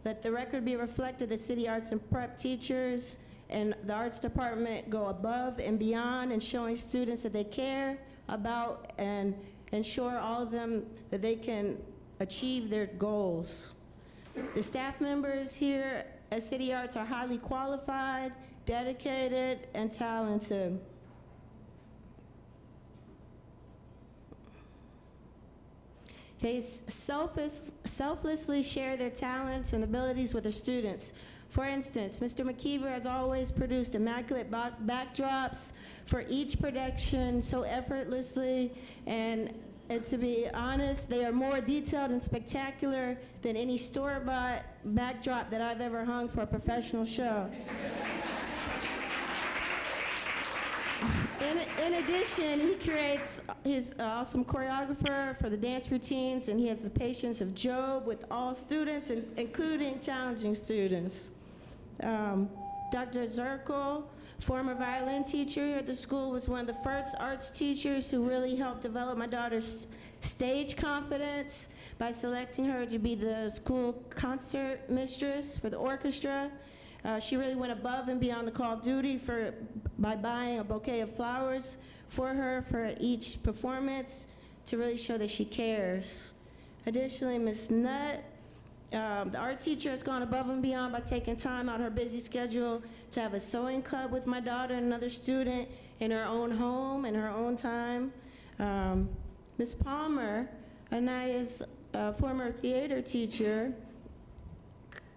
Speaker 4: Let the record be reflected that City Arts and Prep teachers and the arts department go above and beyond in showing students that they care about and ensure all of them that they can achieve their goals. The staff members here at City Arts are highly qualified, dedicated, and talented. They selflessly share their talents and abilities with their students. For instance, Mr. McKeever has always produced immaculate backdrops for each production so effortlessly, and to be honest, they are more detailed and spectacular than any store-bought backdrop that I've ever hung for a professional show. In addition, he creates his awesome choreographer for the dance routines, and he has the patience of Job with all students, including challenging students. Dr. Zirkle, former violin teacher here at the school, was one of the first arts teachers who really helped develop my daughter's stage confidence by selecting her to be the school concert mistress for the orchestra. She really went above and beyond the call of duty by buying a bouquet of flowers for her for each performance to really show that she cares. Additionally, Ms. Nutt, the art teacher, has gone above and beyond by taking time out of her busy schedule to have a sewing club with my daughter and another student in her own home, in her own time. Ms. Palmer, Anaya's former theater teacher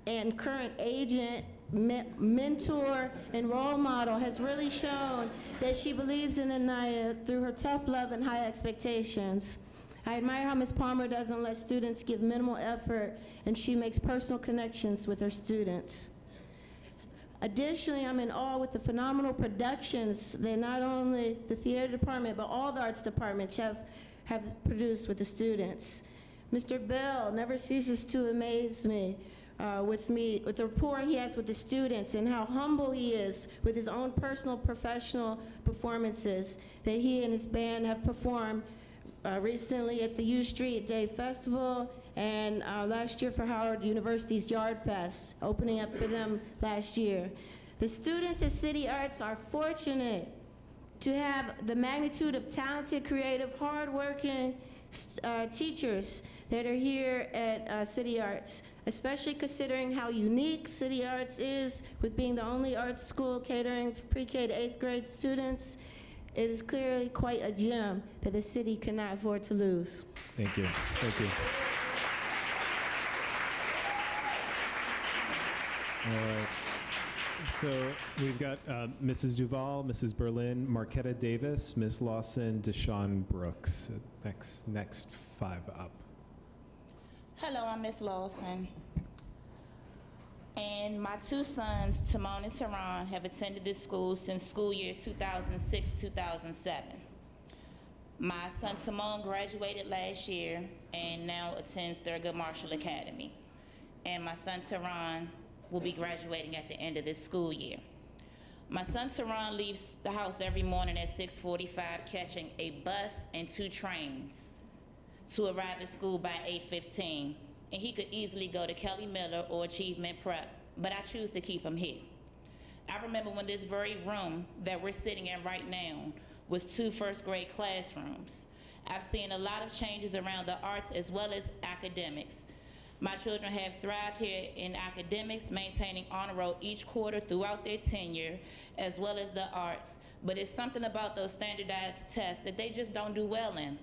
Speaker 4: and current agent, mentor, and role model, has really shown that she believes in Anaya through her tough love and high expectations. I admire how Ms. Palmer doesn't let students give minimal effort, and she makes personal connections with her students. Additionally, I'm in awe with the phenomenal productions that not only the theater department, but all the arts departments have produced with the students. Mr. Bell never ceases to amaze me with the rapport he has with the students and how humble he is with his own personal professional performances that he and his band have performed recently at the U Street Day Festival and last year for Howard University's Yard Fest, opening up for them last year. The students at City Arts are fortunate to have the magnitude of talented, creative, hardworking teachers that are here at City Arts, especially considering how unique City Arts is with being the only arts school catering for pre-K to 8th grade students. It is clearly quite a gem that the city cannot afford to lose.
Speaker 9: Thank you. Thank you. All right. So we've got Mrs. Duval, Mrs. Berlin, Marquetta Davis, Ms. Lawson, Deshawn Brooks. Next five up.
Speaker 5: Hello, I'm Ms. Lawson. And my two sons, Timon and Tehran, have attended this school since school year 2006-2007. My son Timon graduated last year and now attends Thurgood Marshall Academy. And my son Tehran will be graduating at the end of this school year. My son Tehran leaves the house every morning at 6:45, catching a bus and 2 trains to arrive at school by 8:15. And he could easily go to Kelly Miller or Achievement Prep, but I choose to keep him here. I remember when this very room that we're sitting in right now was 2 first-grade classrooms. I've seen a lot of changes around the arts as well as academics. My children have thrived here in academics, maintaining honor roll each quarter throughout their tenure, as well as the arts. But it's something about those standardized tests that they just don't do well in.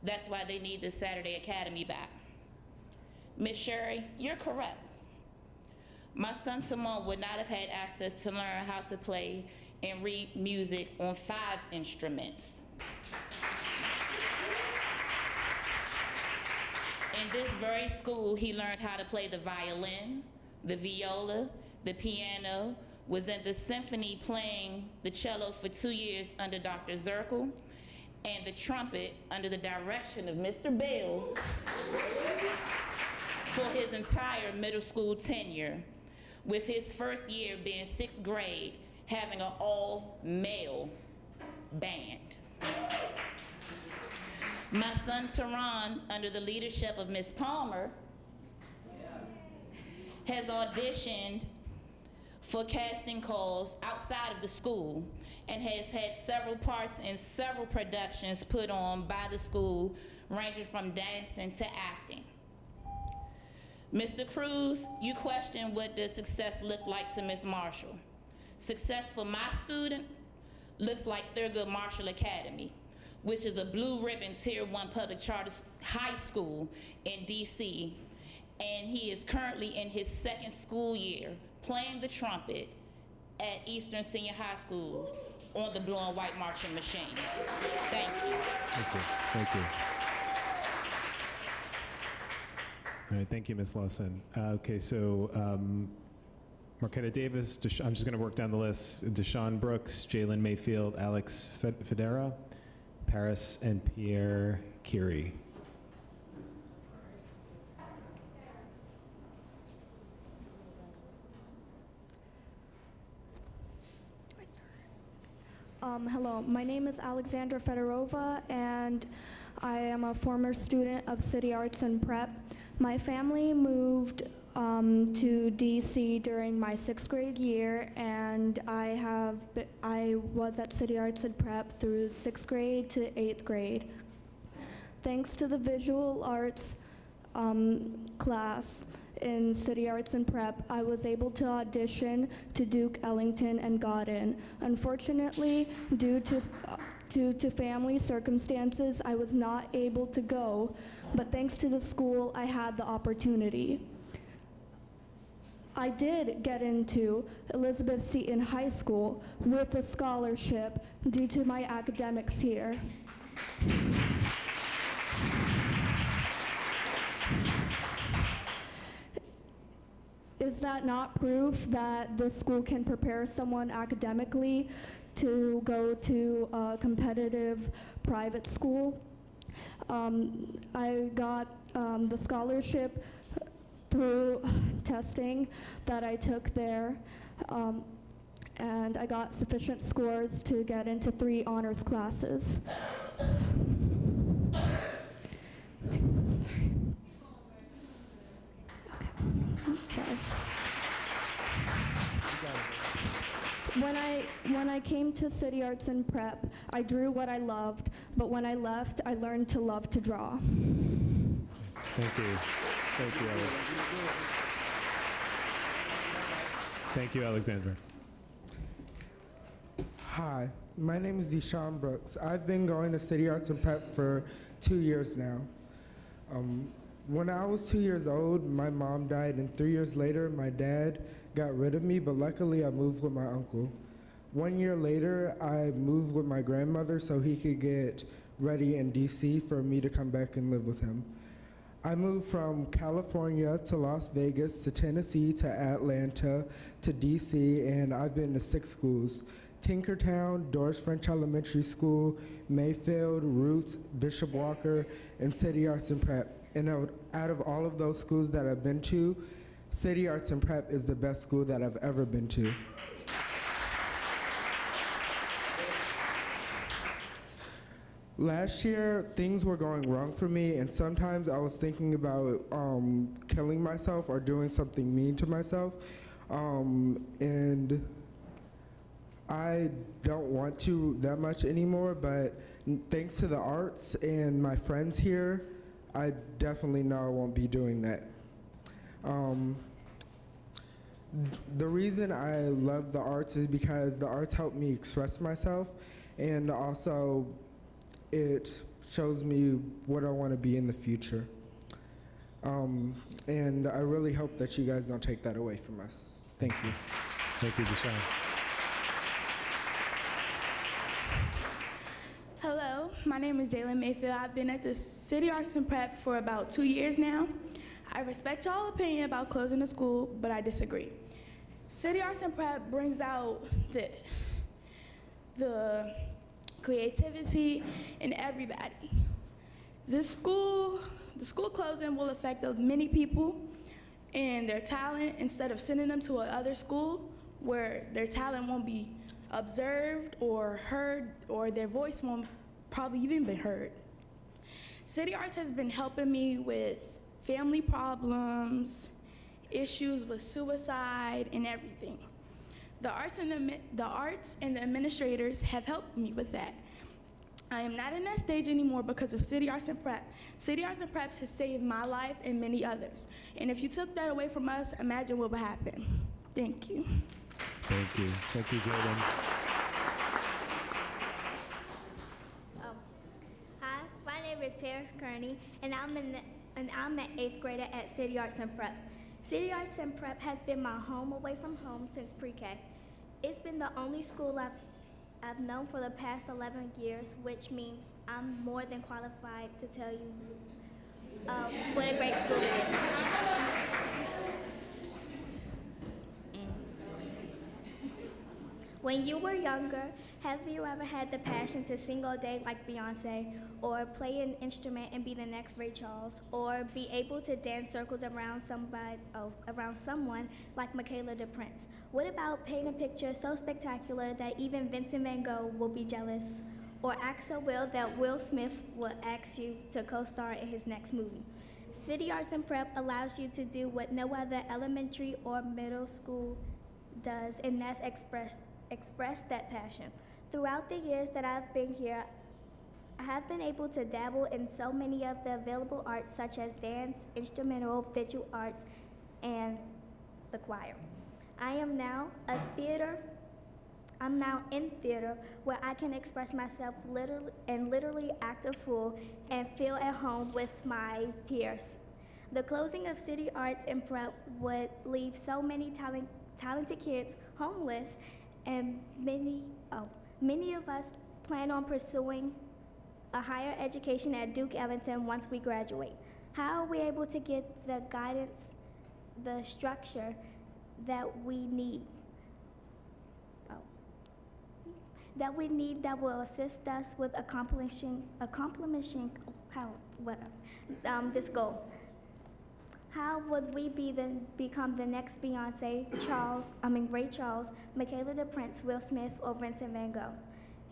Speaker 5: That's why they need the Saturday Academy back. Ms. Sherry, you're correct. My son Simone would not have had access to learn how to play and read music on 5 instruments. In this very school, he learned how to play the violin, the viola, the piano, was in the symphony playing the cello for 2 years under Dr. Zirkle, and the trumpet under the direction of Mr. Bell for his entire middle school tenure, with his first year being 6th grade, having an all-male band. My son Tehran, under the leadership of Ms. Palmer, has auditioned for casting calls outside of the school and has had several parts in several productions put on by the school, ranging from dancing to acting. Mr. Cruz, you questioned what does success look like to Ms. Marshall. Success for my student looks like Thurgood Marshall Academy, which is a blue ribbon Tier 1 public charter high school in DC, and he is currently in his 2nd school year playing the trumpet at Eastern Senior High School on the blue and white marching machine. Thank you.
Speaker 9: Thank you. Thank you. All right, thank you, Ms. Lawson. Okay, so Marquetta Davis, I'm just going to work down the list. Deshaun Brooks, Jalen Mayfield, Alex Federa, Paris, and Pierre Curie.
Speaker 22: Hello, my name is Alexandra Fedorova, and I am a former student of City Arts and Prep. My family moved to DC during my 6th grade year, and I was at City Arts and Prep through 6th grade to 8th grade. Thanks to the visual arts class in City Arts and Prep, I was able to audition to Duke Ellington and got in. Unfortunately, due to family circumstances, I was not able to go, but thanks to the school, I had the opportunity. I did get into Elizabeth Seton High School with a scholarship due to my academics here. Is that not proof that this school can prepare someone academically to go to a competitive private school? I got the scholarship through testing that I took there, and I got sufficient scores to get into 3 honors classes. Sorry. When I came to City Arts and Prep, I drew what I loved, but when I left, I learned to love to draw.
Speaker 9: Thank you. Thank you, Alex. Thank you, Alexandra.
Speaker 6: Hi, my name is Deshaun Brooks. I've been going to City Arts and Prep for 2 years now. When I was 2 years old, my mom died, and 3 years later, my dad got rid of me, but luckily I moved with my uncle. 1 year later, I moved with my grandmother so he could get ready in DC for me to come back and live with him. I moved from California to Las Vegas to Tennessee to Atlanta to DC, and I've been to 6 schools: Tinkertown, Doris French Elementary School, Mayfield, Roots, Bishop Walker, and City Arts and Prep. And out of all of those schools that I've been to, City Arts and Prep is the best school that I've ever been to. Last year, things were going wrong for me, and sometimes I was thinking about killing myself or doing something mean to myself. And I don't want to that much anymore, but thanks to the arts and my friends here, I definitely know I won't be doing that. The reason I love the arts is because the arts help me express myself, and also it shows me what I want to be in the future. And I really hope that you guys don't take that away from us. Thank you.
Speaker 9: Thank you, Deshaun.
Speaker 7: Hello, my name is Jalen Mayfield. I've been at the City Arts and Prep for about 2 years now. I respect y'all's opinion about closing the school, but I disagree. City Arts and Prep brings out the creativity in everybody. The school closing will affect many people and their talent instead of sending them to another school where their talent won't be observed or heard, or their voice won't probably even be heard. City Arts has been helping me with family problems, issues with suicide, and everything. The arts and the administrators have helped me with that. I am not in that stage anymore because of City Arts and Prep. City Arts and Prep has saved my life and many others. And if you took that away from us, imagine what would happen. Thank you.
Speaker 9: Thank you. Thank you, Jordan.
Speaker 8: Hi, my name is Paris Kearney, and I'm an 8th grader at City Arts and Prep. City Arts and Prep has been my home away from home since pre-K. It's been the only school I've known for the past 11 years, which means I'm more than qualified to tell you what a great school it is. When you were younger, have you ever had the passion to sing all day like Beyonce, or play an instrument and be the next Ray Charles, or be able to dance circles around someone like Michaela the Prince? What about paint a picture so spectacular that even Vincent van Gogh will be jealous, or act so well that Will Smith will ask you to co-star in his next movie? City Arts and Prep allows you to do what no other elementary or middle school does, and that's express that passion. Throughout the years that I've been here, I have been able to dabble in so many of the available arts, such as dance, instrumental, visual arts, and the choir. I am now in theater where I can express myself literally act a fool and feel at home with my peers. The closing of City Arts and Prep would leave so many talented kids homeless, and many of us plan on pursuing a higher education at Duke Ellington once we graduate. How are we able to get the guidance, the structure that we need? That will assist us with accomplishing this goal. How would we become the next Beyonce, Ray Charles, Michaela the Prince, Will Smith, or Vincent van Gogh?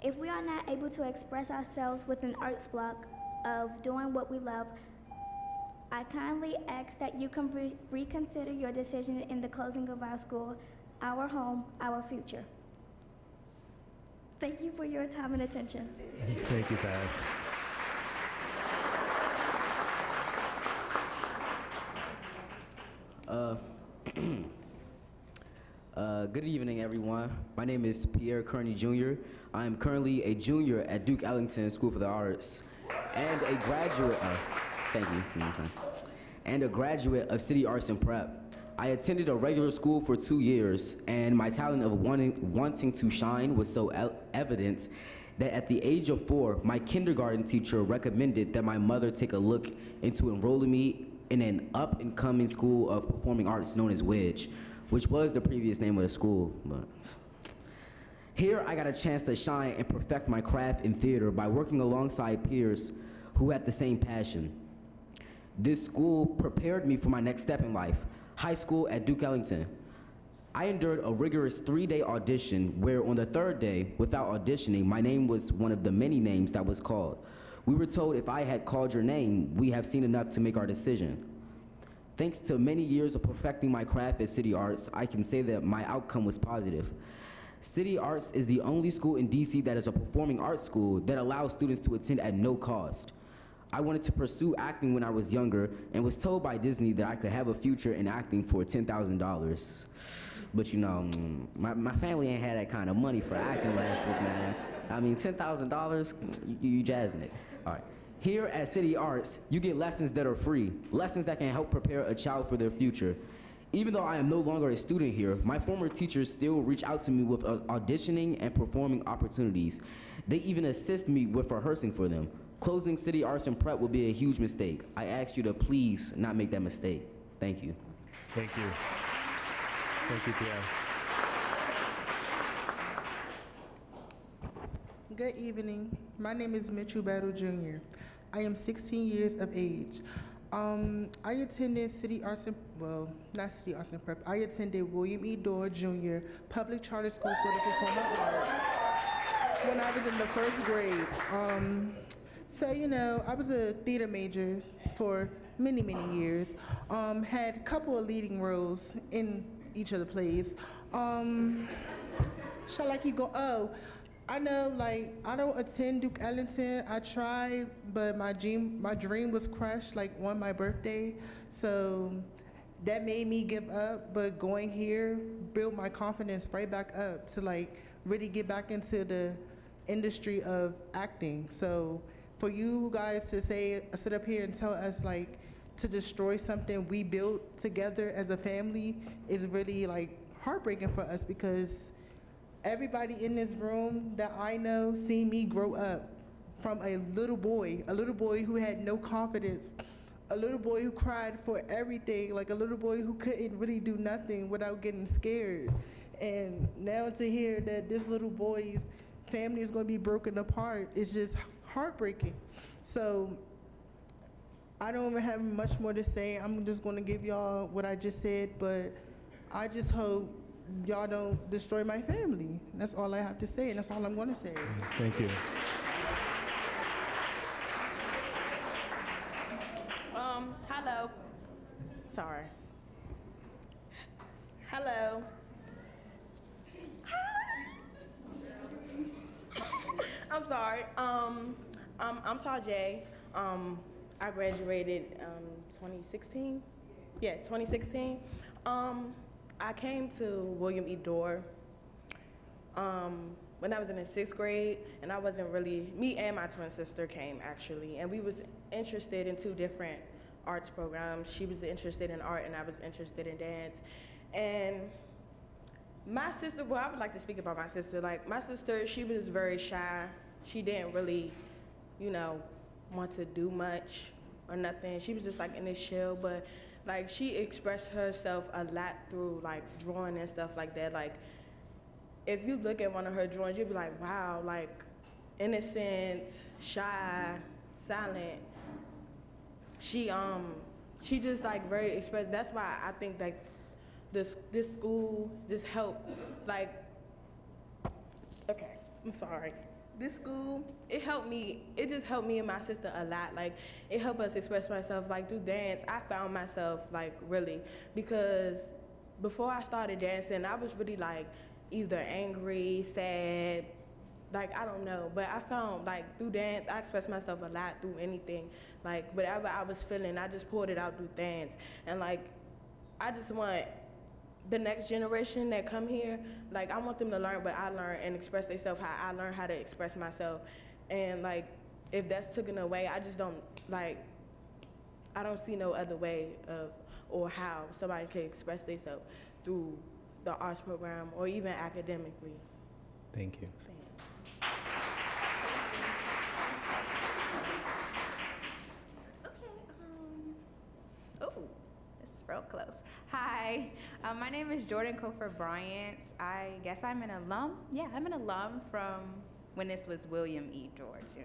Speaker 8: If we are not able to express ourselves with an arts block of doing what we love, I kindly ask that you can reconsider your decision in the closing of our school, our home, our future. Thank you for your time and attention.
Speaker 9: Thank you, Paris.
Speaker 23: Good evening, everyone. My name is Pierre Kearney Jr. I am currently a junior at Duke Ellington School for the Arts and a graduate a graduate of City Arts and Prep. I attended a regular school for 2 years, and my talent of wanting to shine was so evident that at the age of 4, my kindergarten teacher recommended that my mother take a look into enrolling me in an up-and-coming school of performing arts known as Wedge, which was the previous name of the school. But here, I got a chance to shine and perfect my craft in theater by working alongside peers who had the same passion. This school prepared me for my next step in life, high school at Duke Ellington. I endured a rigorous 3-day audition where on the 3rd day, without auditioning, my name was one of the many names that was called. We were told if I had called your name, we have seen enough to make our decision. Thanks to many years of perfecting my craft at City Arts, I can say that my outcome was positive. City Arts is the only school in DC that is a performing arts school that allows students to attend at no cost. I wanted to pursue acting when I was younger and was told by Disney that I could have a future in acting for $10,000. But you know, my family ain't had that kind of money for acting lessons, man. I mean, $10,000, you jazzing it. All right. Here at City Arts, you get lessons that are free, lessons that can help prepare a child for their future. Even though I am no longer a student here, my former teachers still reach out to me with auditioning and performing opportunities. They even assist me with rehearsing for them. Closing City Arts and Prep would be a huge mistake. I ask you to please not make that mistake. Thank you.
Speaker 9: Thank you. Thank you, Pierre.
Speaker 17: Good evening. My name is Mitchell Battle Jr. I am 16 years of age. I attended City Arts and, well, not City Arts and Prep. I attended William E. Dorr Jr. Public Charter School for the Performing Arts when I was in the 1st grade. So, you know, I was a theater major for many, many years. Had a couple of leading roles in each of the plays. Shall I keep going? Oh, I know, like, I don't attend Duke Ellington. I tried, but my dream was crushed, like, on my birthday. So that made me give up, but going here built my confidence right back up to, like, really get back into the industry of acting. So for you guys to sit up here and tell us, like, to destroy something we built together as a family is really, like, heartbreaking for us, because everybody in this room that I know seen me grow up from a little boy who had no confidence, a little boy who cried for everything, like a little boy who couldn't really do nothing without getting scared. And now to hear that this little boy's family is going to be broken apart is just heartbreaking. So I don't even have much more to say. I'm just going to give y'all what I just said, but I just hope y'all don't destroy my family. That's all I have to say, and that's all I'm going to say.
Speaker 9: Thank you.
Speaker 18: Hello. Sorry. Hello. I'm sorry. I'm Tajay. I graduated 2016. Yeah, 2016. I came to William E. Dorr when I was in the 6th grade, and I wasn't really, me and my twin sister came actually, and we was interested in 2 different arts programs. She was interested in art and I was interested in dance. And my sister, well, I would like to speak about my sister. Like, my sister, she was very shy. She didn't really, you know, want to do much or nothing. She was just like in this shell, but like she expressed herself a lot through like drawing and stuff like that. Like, if you look at one of her drawings, you'd be like, wow, like innocent, shy, silent. She just like very expressive. That's why I think like this school just helped, like, okay, I'm sorry. This school, it just helped me and my sister a lot. Like, it helped us express myself, like, through dance. I found myself, like, really, because before I started dancing, I was really, like, either angry, sad, like, I don't know. But I found, like, through dance, I expressed myself a lot through anything. Like, whatever I was feeling, I just poured it out through dance. And, like, I just want the next generation that come here, like, I want them to learn what I learned and express themselves how I learned how to express myself. And, like, if that's taken away, I just don't, like, I don't see no other way of or how somebody can express themselves through the arts program or even academically.
Speaker 9: Thank you.
Speaker 11: real close. Hi, my name is Jordan Kofer Bryant. I guess I'm an alum. Yeah, I'm an alum from when this was William E. George Jr.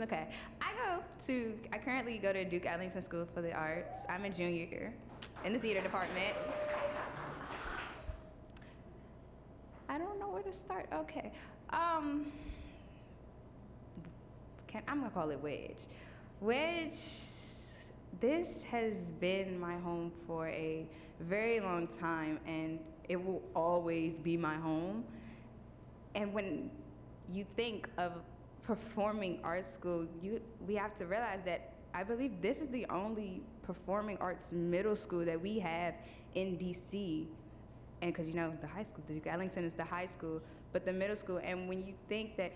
Speaker 11: Okay. I currently go to Duke Ellington School for the Arts. I'm a junior here in the theater department. I don't know where to start. Okay. I'm gonna call it Wedge. Wedge, this has been my home for a very long time, and it will always be my home. And when you think of performing arts school, we have to realize that I believe this is the only performing arts middle school that we have in DC. And because the high school, Duke Ellington is the high school, but the middle school. And when you think that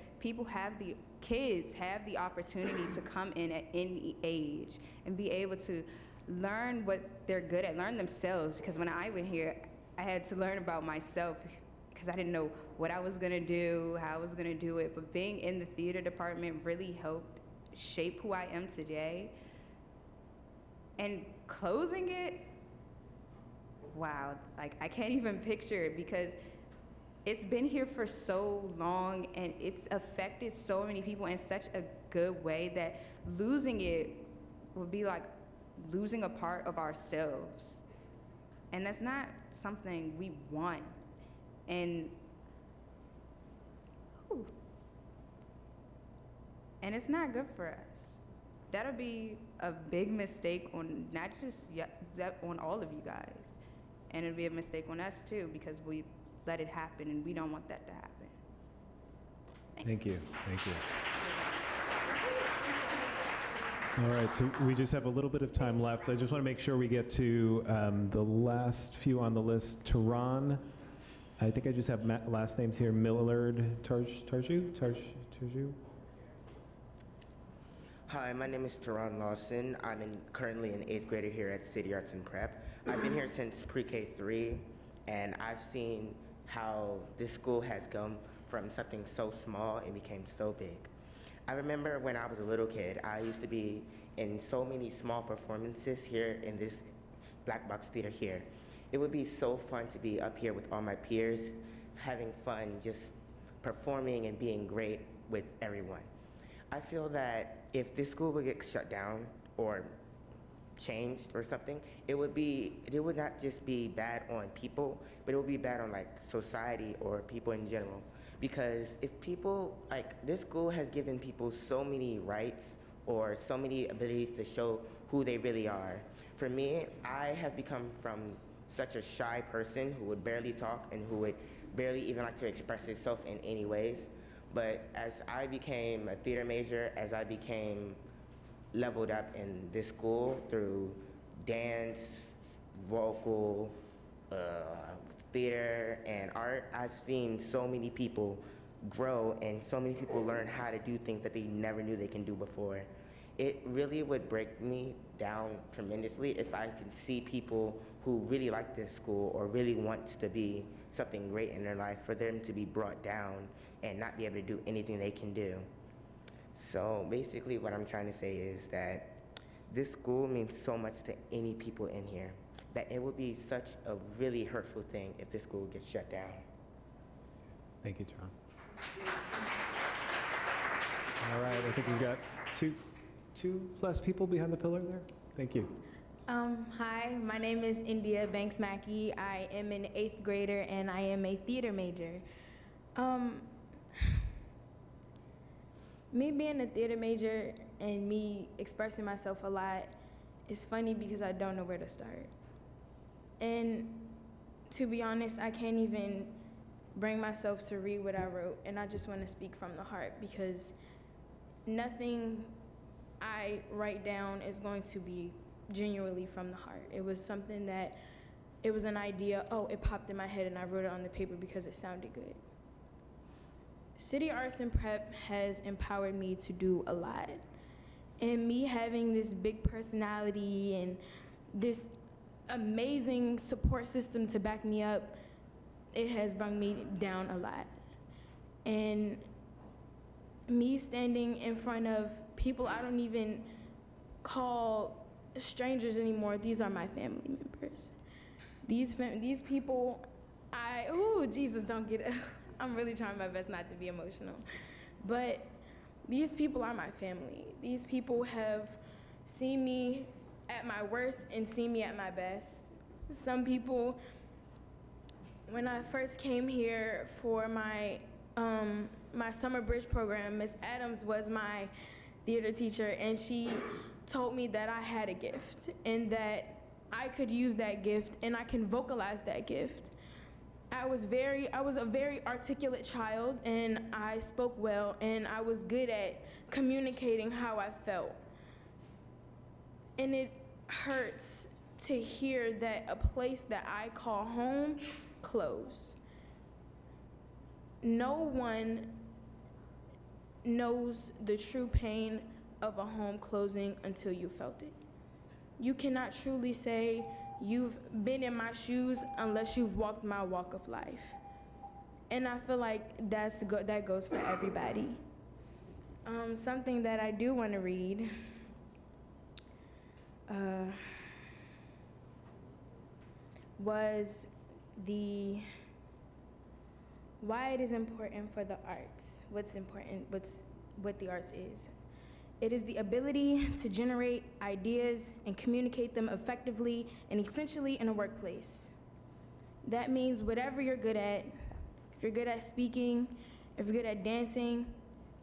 Speaker 11: kids have the opportunity to come in at any age and be able to learn what they're good at, learn themselves. Because when I went here, I had to learn about myself because I didn't know what I was gonna do, how I was gonna do it. But being in the theater department really helped shape who I am today. And closing it, wow, like I can't even picture it because it's been here for so long and it's affected so many people in such a good way that losing it would be like losing a part of ourselves. And that's not something we want. And it's not good for us. That'll be a big mistake on not just on all of you guys. And it'll be a mistake on us too because we let it happen and we don't want that to happen.
Speaker 9: Thank you. Thank you. All right, so we just have a little bit of time left. I just want to make sure we get to the last few on the list. Tehran, I think I just have last names here. Millard Tarju?
Speaker 12: Hi, my name is Tehran Lawson. I'm currently an 8th grader here at City Arts and Prep. I've been here since pre-K 3, and I've seen how this school has gone from something so small and became so big. I remember when I was a little kid, I used to be in so many small performances here in this Black Box Theater here. It would be so fun to be up here with all my peers, having fun, just performing and being great with everyone. I feel that if this school would get shut down or changed or something, it would not just be bad on people, but it would be bad on like society or people in general. Because if people, this school has given people so many rights or so many abilities to show who they really are. For me, I have become from such a shy person who would barely talk and who would barely even like to express himself in any ways. But as I became a theater major, as I became leveled up in this school through dance, vocal, theater, and art, I've seen so many people grow and so many people learn how to do things that they never knew they can do before. It really would break me down tremendously if I could see people who really like this school or really want to be something great in their life, for them to be brought down and not be able to do anything they can do. So basically what I'm trying to say is that this school means so much to any people in here that it would be such a really hurtful thing if this school gets shut down.
Speaker 9: Thank you, John. All right, I think we've got two less people behind the pillar there. Thank you.
Speaker 19: Hi, my name is India Banks Mackey. I am an 8th grader and I am a theater major. Me being a theater major and me expressing myself a lot is funny because I don't know where to start. And to be honest, I can't even bring myself to read what I wrote, and I just want to speak from the heart because nothing I write down is going to be genuinely from the heart. It was something that, it was an idea, it popped in my head and I wrote it on the paper because it sounded good. City Arts and Prep has empowered me to do a lot. And me having this big personality and this amazing support system to back me up, it has brought me down a lot. And me standing in front of people I don't even call strangers anymore. These are my family members. These people, ooh, Jesus, don't get it. I'm really trying my best not to be emotional. But these people are my family. These people have seen me at my worst and seen me at my best. Some people, when I first came here for my my summer bridge program, Miss Adams was my theater teacher, and she told me that I had a gift and that I could use that gift and I can vocalize that gift. I was a very articulate child, and I spoke well, and I was good at communicating how I felt. And it hurts to hear that a place that I call home closed. No one knows the true pain of a home closing until you felt it. You cannot truly say you've been in my shoes unless you've walked my walk of life. And I feel like that goes for everybody. Something that I do want to read was why it is important for the arts. What the arts is. It is the ability to generate ideas and communicate them effectively and essentially in a workplace. That means whatever you're good at, if you're good at speaking, if you're good at dancing,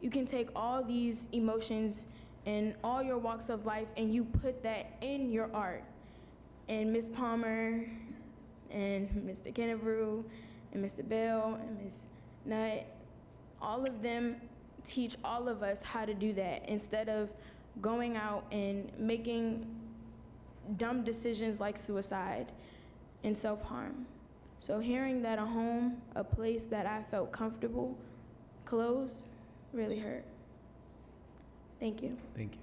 Speaker 19: you can take all these emotions and all your walks of life and you put that in your art. And Ms. Palmer and Mr. Kennebrew and Mr. Bell and Ms. Nutt, all of them teach all of us how to do that instead of going out and making dumb decisions like suicide and self-harm. So hearing that a home, a place that I felt comfortable, closed, really hurt. Thank you.
Speaker 9: Thank you.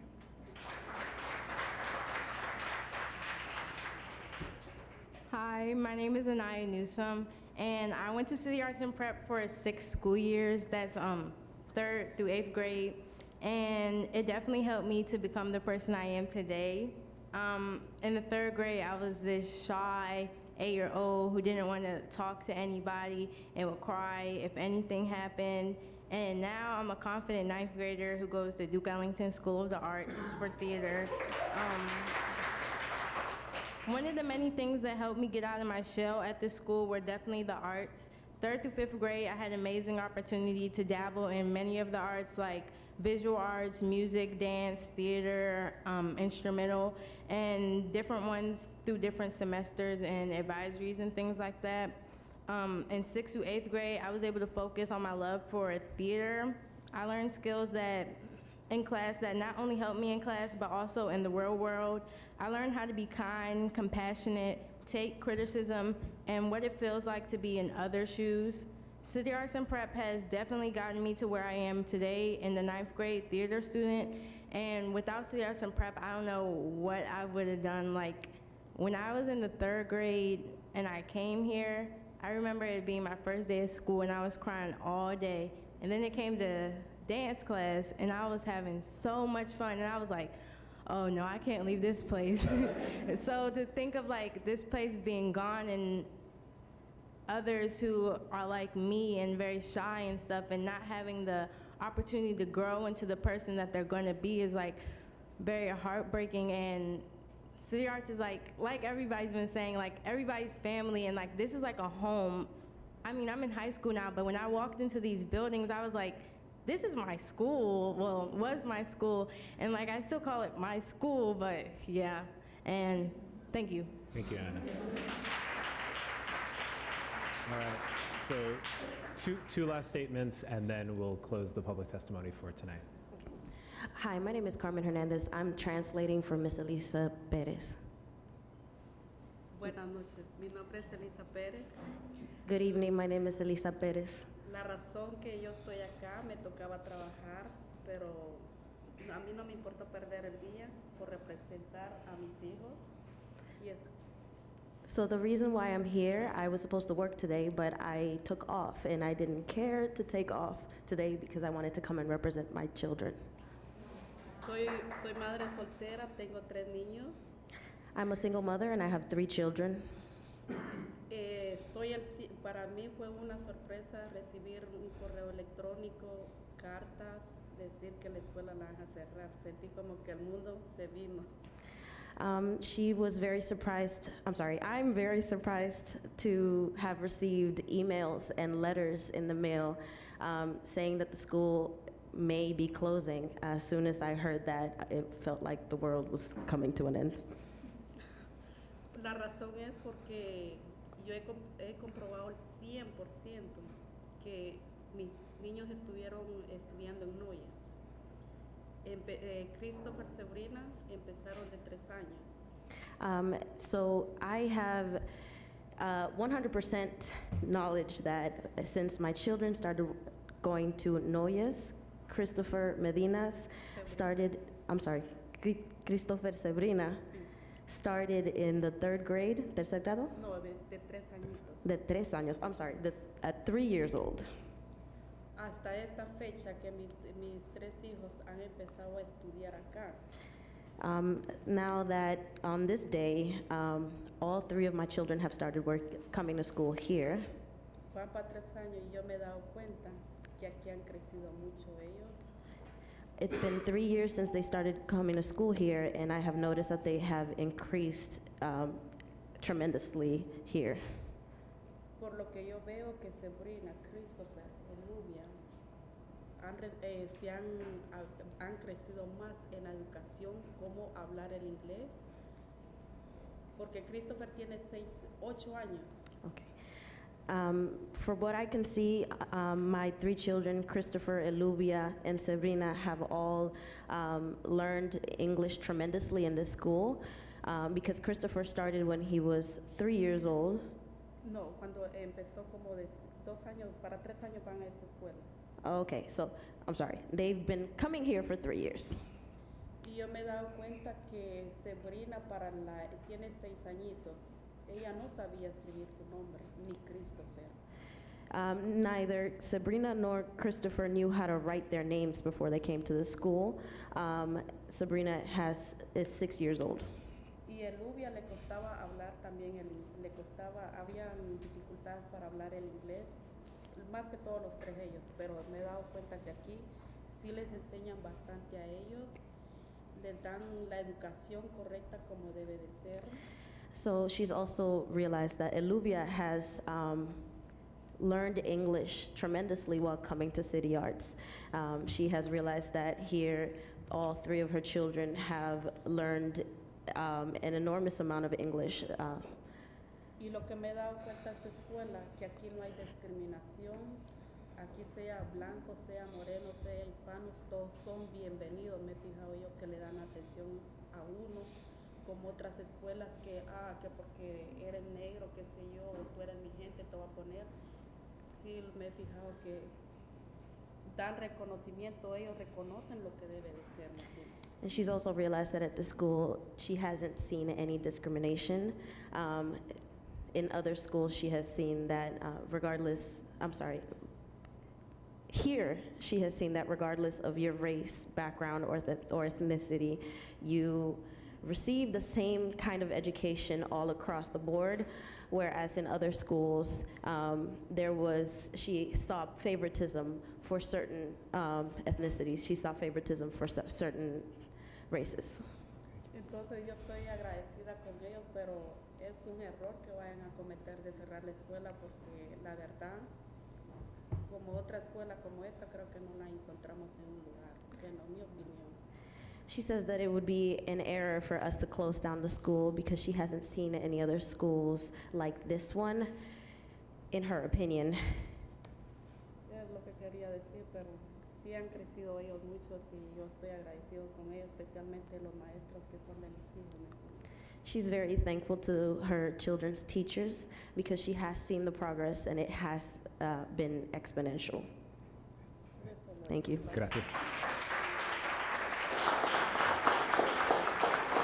Speaker 22: Hi, my name is Anaya Newsome, and I went to City Arts and Prep for 6 school years. That's 3rd through 8th grade, and it definitely helped me to become the person I am today. In the 3rd grade, I was this shy 8-year-old who didn't want to talk to anybody and would cry if anything happened. And now I'm a confident 9th grader who goes to Duke Ellington School of the Arts for theater. One of the many things that helped me get out of my shell at this school were definitely the arts. 3rd through 5th grade, I had an amazing opportunity to dabble in many of the arts like visual arts, music, dance, theater, instrumental, and different ones through different semesters and advisories and things like that. In 6th through 8th grade, I was able to focus on my love for theater. I learned skills that in class that not only helped me in class, but also in the real world. I learned how to be kind, compassionate, take criticism, and what it feels like to be in other shoes. City Arts and Prep has definitely gotten me to where I am today in the 9th grade theater student. And without City Arts and Prep, I don't know what I would have done. Like, when I was in the 3rd grade and I came here, I remember it being my first day of school and I was crying all day. And then it came to dance class and I was having so much fun and I was like, oh no, I can't leave this place. So to think of like this place being gone and others who are like me and very shy and stuff and not having the opportunity to grow into the person that they're gonna be is like very heartbreaking. And City Arts is like everybody's been saying, like everybody's family, and like this is like a home. I mean, I'm in high school now, but when I walked into these buildings, I was like, this is my school, well, was my school, and like I still call it my school, but yeah, and thank you.
Speaker 9: Thank you, Anna. All right, so two last statements, and then we'll close the public testimony for tonight.
Speaker 13: Hi, my name is Carmen Hernandez. I'm translating for Miss Elisa Perez.
Speaker 15: Buenas noches, mi nombre es Elisa Pérez.
Speaker 13: Good evening, my name is Elisa Perez.
Speaker 15: La razón que yo estoy acá, me tocaba trabajar, pero a mí no me importa perder el día por representar a mis hijos. Y eso.
Speaker 13: So the reason why I'm here, I was supposed to work today, but I took off, and I didn't care to take off today because I wanted to come and represent my children.
Speaker 15: Soy madre soltera, tengo 3 niños.
Speaker 13: I'm a single mother and I have 3 children.
Speaker 15: Para mí fue una sorpresa recibir un correo electrónico, cartas, decir que la escuela la van a cerrar. Sentí como que el mundo se vino.
Speaker 13: She was very surprised, I'm very surprised to have received emails and letters in the mail saying that the school may be closing. As soon as I heard that, it felt like the world was coming to an end.
Speaker 15: La razón es porque yo he comprobado el 100% que mis niños estuvieron estudiando en Noyes. Christopher, Sabrina empezaron de 3 años.
Speaker 13: So I have 100% knowledge that since my children started going to Noyes, Christopher Medinas started, Christopher Sabrina started in the 3rd grade, tercer grado?
Speaker 15: No, de 3 añitos.
Speaker 13: De 3 años, at 3 years old.
Speaker 15: Hasta esta fecha que mis 3 hijos han empezado a estudiar acá.
Speaker 13: Now that on this day, all 3 of my children have started coming to school here.
Speaker 15: Van para 3 años y yo me he dado cuenta que aquí han crecido mucho ellos.
Speaker 13: It's been 3 years since they started coming to school here, and I have noticed that they have increased tremendously here.
Speaker 15: Por lo que yo veo que Sabrina, Christopher, Eluvia han crecido más en la educación, cómo hablar el inglés, porque Christopher tiene 8 años.
Speaker 13: Okay. For what I can see, my 3 children, Christopher, Eluvia, and Sabrina, have all learned English tremendously in this school because Christopher started when he was 3 years old.
Speaker 15: No, cuando empezó como de 2 años, para 3 años van a esta escuela.
Speaker 13: Okay, so they've been coming here for 3 years.
Speaker 15: Y yo me he dado cuenta que Sabrina tiene 6 añitos. Ella no sabía escribir su nombre, ni Christopher.
Speaker 13: Neither Sabrina nor Christopher knew how to write their names before they came to the school. Sabrina is 6 years old.
Speaker 15: Y a Eluvia le costaba hablar también, habían dificultades para hablar el inglés, más que todos los 3 ellos, pero me he dado cuenta que aquí sí les enseñan bastante a ellos, les dan la educación correcta como debe de ser.
Speaker 13: So she's also realized that Eluvia has learned English tremendously while coming to City Arts. She has realized that here all 3 of her children have learned an enormous amount of English.
Speaker 15: Y lo que me he dado cuenta de esta escuela, que aquí no hay discriminación, aquí sea blanco, sea moreno, sea hispanos, todos son bienvenidos. Me he fijado yo que le dan atención a uno, como otras escuelas que porque eres negro, qué sé yo, tú eres mi gente, te voy a poner. Sí, me he fijado que dan reconocimiento, ellos reconocen lo que debe de ser, ¿me entiendes?
Speaker 13: And she's also realized that at the school, she hasn't seen any discrimination. In other schools, she has seen that here, she has seen that regardless of your race, background, or ethnicity, you receive the same kind of education all across the board, whereas in other schools, she saw favoritism for certain ethnicities. She saw favoritism for certain races.
Speaker 15: Entonces yo estoy agradecida con ellos, pero es un error que vayan a cometer de cerrar la escuela porque la verdad, como otra escuela como esta, creo que no la encontramos en un lugar, en mi opinión.
Speaker 13: She says that it would be an error for us to close down the school because she hasn't seen any other schools like this one, in her opinion.
Speaker 15: Es lo que quería decir, pero sí han crecido ellos mucho y yo estoy agradecido con ellos, especialmente los maestros que son de mis hijos.
Speaker 13: She's very thankful to her children's teachers because she has seen the progress and it has been exponential. Thank you.
Speaker 9: Gracias.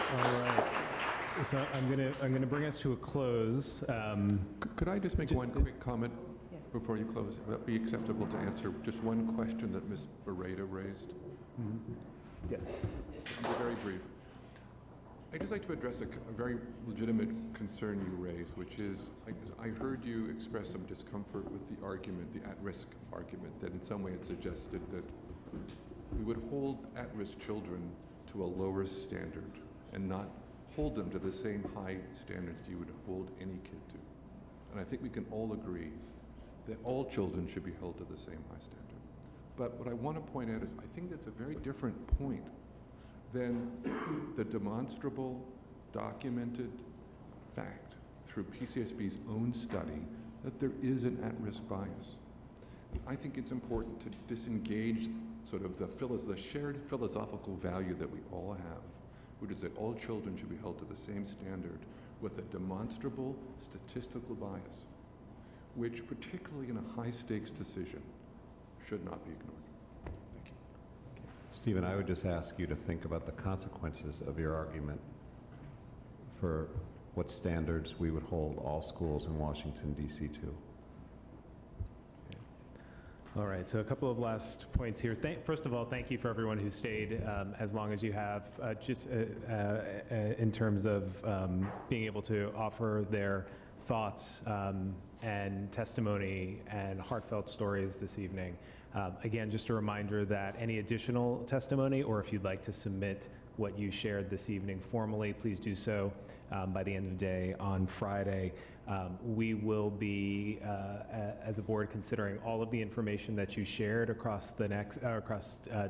Speaker 9: All right. So I'm gonna bring us to a close.
Speaker 10: Could I just make one quick comment before you close? Would that be acceptable to answer just one question that Ms. Barreda raised?
Speaker 9: Yes.
Speaker 10: I'll be very brief. I'd just like to address a very legitimate concern you raised, which is, I heard you express some discomfort with the argument, the at-risk argument, that in some way it suggested that we would hold at-risk children to a lower standard and not hold them to the same high standards you would hold any kid to. And I think we can all agree that all children should be held to the same high standard. But what I want to point out is I think that's a very different point than the demonstrable, documented fact through PCSB's own study that there is an at-risk bias. I think it's important to disengage sort of the shared philosophical value that we all have, which is that all children should be held to the same standard, with a demonstrable statistical bias, which particularly in a high-stakes decision should not be ignored. Thank you.
Speaker 14: Stephen, I would just ask you to think about the consequences of your argument for what standards we would hold all schools in Washington, D.C. to.
Speaker 9: All right, so a couple of last points here. First of all, thank you for everyone who stayed as long as you have, in terms of being able to offer their thoughts and testimony and heartfelt stories this evening. Again, just a reminder that any additional testimony, or if you'd like to submit what you shared this evening formally, please do so by the end of the day on Friday. We will be, as a board, considering all of the information that you shared across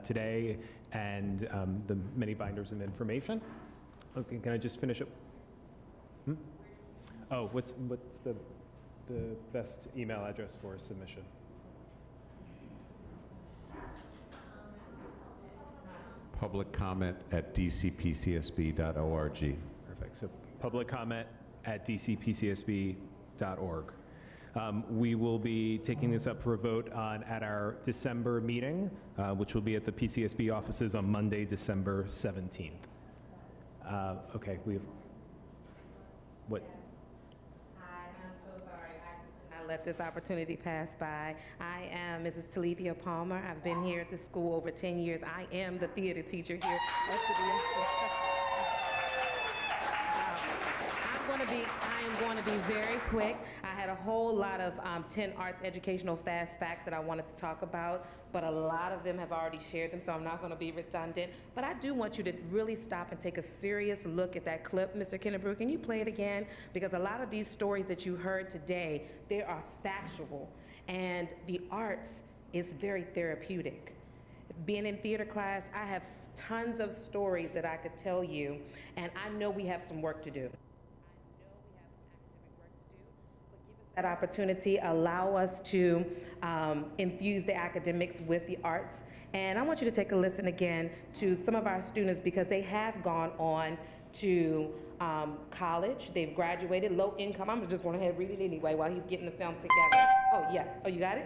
Speaker 9: today and the many binders of information. Okay, can I just finish up? Oh, what's the best email address for submission?
Speaker 14: Public comment at dcpcsb.org.
Speaker 9: Perfect. So public comment at dcpcsb.org. We will be taking this up for a vote at our December meeting, which will be at the PCSB offices on Monday, December 17th. Okay, we have, what?
Speaker 16: Hi, I'm so sorry. I just did not let this opportunity pass by. I am Mrs. Talithia Palmer. I've been here at the school over 10 years. I am the theater teacher here at City Institute. I am going to be very quick. I had a whole lot of 10 arts educational fast facts that I wanted to talk about, but a lot of them have already shared them, so I'm not going to be redundant. But I do want you to really stop and take a serious look at that clip. Mr. Kennebrew, can you play it again? Because a lot of these stories that you heard today, they are factual, and the arts is very therapeutic. Being in theater class, I have tons of stories that I could tell you, and I know we have some work to do. That opportunity, allow us to infuse the academics with the arts. And I want you to take a listen again to some of our students, because they have gone on to college. They've graduated, low income. I'm just going to read it anyway while he's getting the film together. Oh, yeah. Oh, you got it?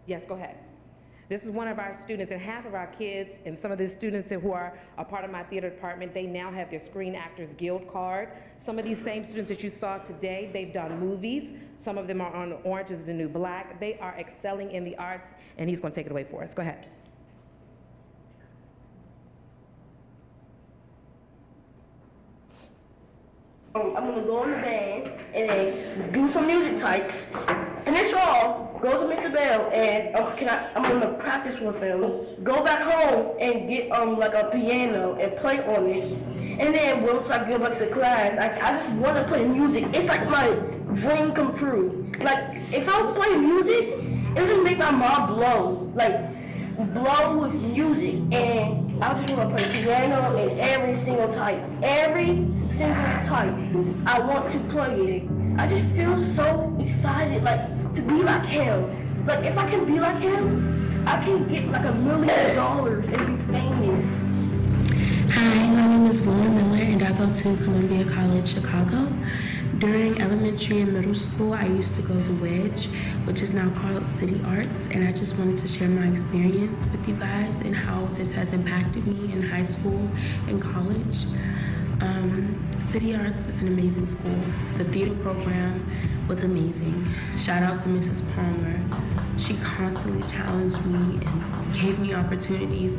Speaker 16: Yes, go ahead. This is one of our students, and half of our kids and some of the students who are a part of my theater department, they now have their Screen Actors Guild card. Some of these same students that you saw today, they've done movies. Some of them are on Orange is the New Black. They are excelling in the arts, and he's going to take it away for us. Go ahead.
Speaker 20: I'm gonna go in the band and then do some music types, finish off, go to Mr. Bell, and I'm gonna practice with him. Go back home and get like a piano and play on it. And then once I get back to class, I just wanna play music. It's like my dream come true. Like if I would play music, it would make my mind blow. Like blow with music, and I just want to play piano in every single type. Every single type, I want to play it. I just feel so excited, like, to be like him. Like, if I can be like him, I can get like $1 million and be famous.
Speaker 21: Hi, my name is Lauren Miller, and I go to Columbia College, Chicago. During elementary and middle school, I used to go to Wedge, which is now called City Arts, and I just wanted to share my experience with you guys and how this has impacted me in high school and college. City Arts is an amazing school. The theater program was amazing. Shout out to Mrs. Palmer. She constantly challenged me and gave me opportunities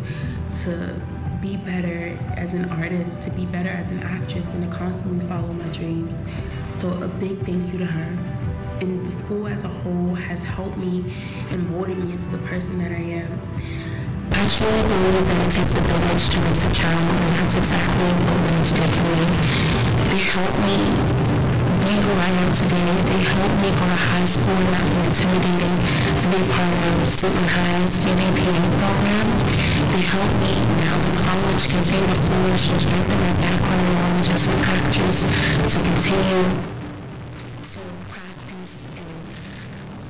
Speaker 21: to be better as an artist, to be better as an actress, and to constantly follow my dreams. So a big thank you to her. And the school as a whole has helped me and molded me into the person that I am. I truly believe that it takes a village to raise a child, and that's exactly what Village did for me. They helped me be who I am today. They helped me go to high school and not be intimidating to be a part of the Super High CVPA program. They helped me now in college continue to flourish and strengthen my background knowledge as an actress to continue to practice and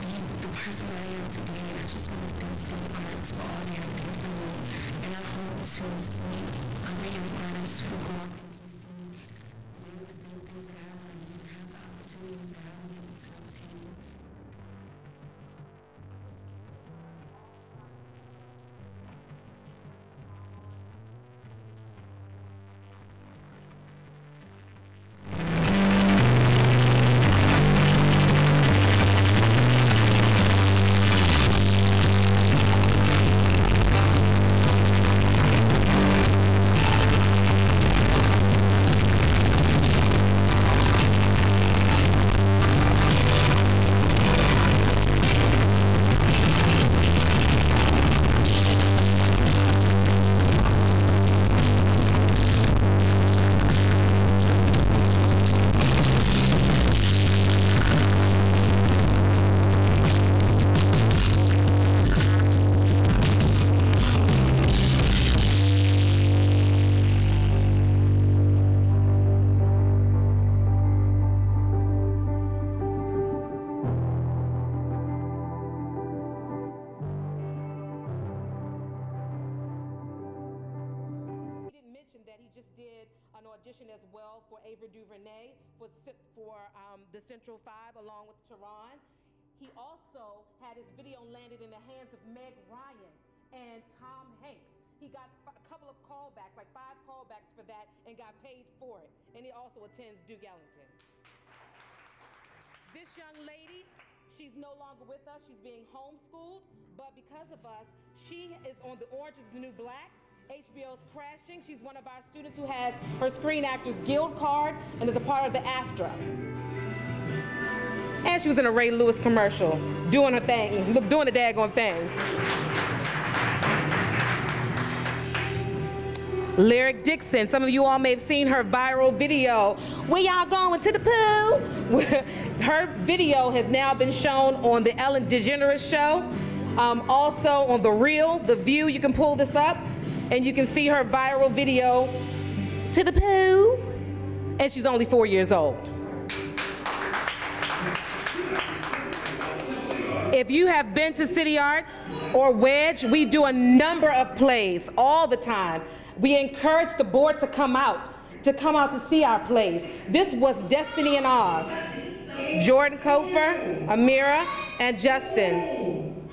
Speaker 21: be the person that I am today. And I just want to thank City Arts for all they have done for me. And I hope to see other young artists who go up in DC doing the same things that I want and have the opportunities that I was able to obtain.
Speaker 16: As well for Ava DuVernay for the Central 5 along with Tehran. He also had his video landed in the hands of Meg Ryan and Tom Hanks. He got a couple of callbacks, like 5 callbacks for that, and got paid for it. And he also attends Duke Ellington. This young lady, she's no longer with us. She's being homeschooled, but because of us, she is on The Orange is the New Black. HBO's Crashing. She's one of our students who has her Screen Actors Guild card and is a part of the Astra. And she was in a Ray Lewis commercial, doing her thing, doing the daggone thing. Lyric Dixon, some of you all may have seen her viral video, "Where y'all going, to the pool?" Her video has now been shown on the Ellen DeGeneres show, also on The Real, The View. You can pull this up and you can see her viral video, "To the pool," and she's only 4 years old. If you have been to City Arts or Wedge, we do a number of plays all the time. We encourage the board to come out to see our plays. This was Destiny in Oz. Jordan Kofer, Amira, and Justin.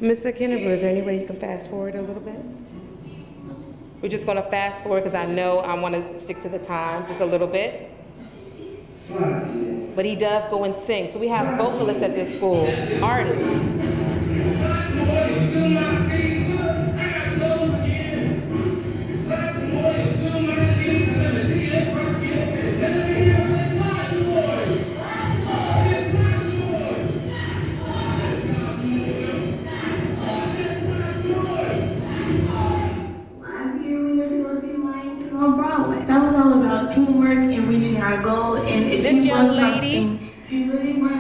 Speaker 16: Mr. Kennedy, is there any way you can fast forward a little bit? We're just going to fast forward because I know I want to stick to the time just a little bit. But he does go and sing. So we have vocalists at this school, artists.
Speaker 21: That was all about teamwork and reaching our goal. And if
Speaker 16: this young lady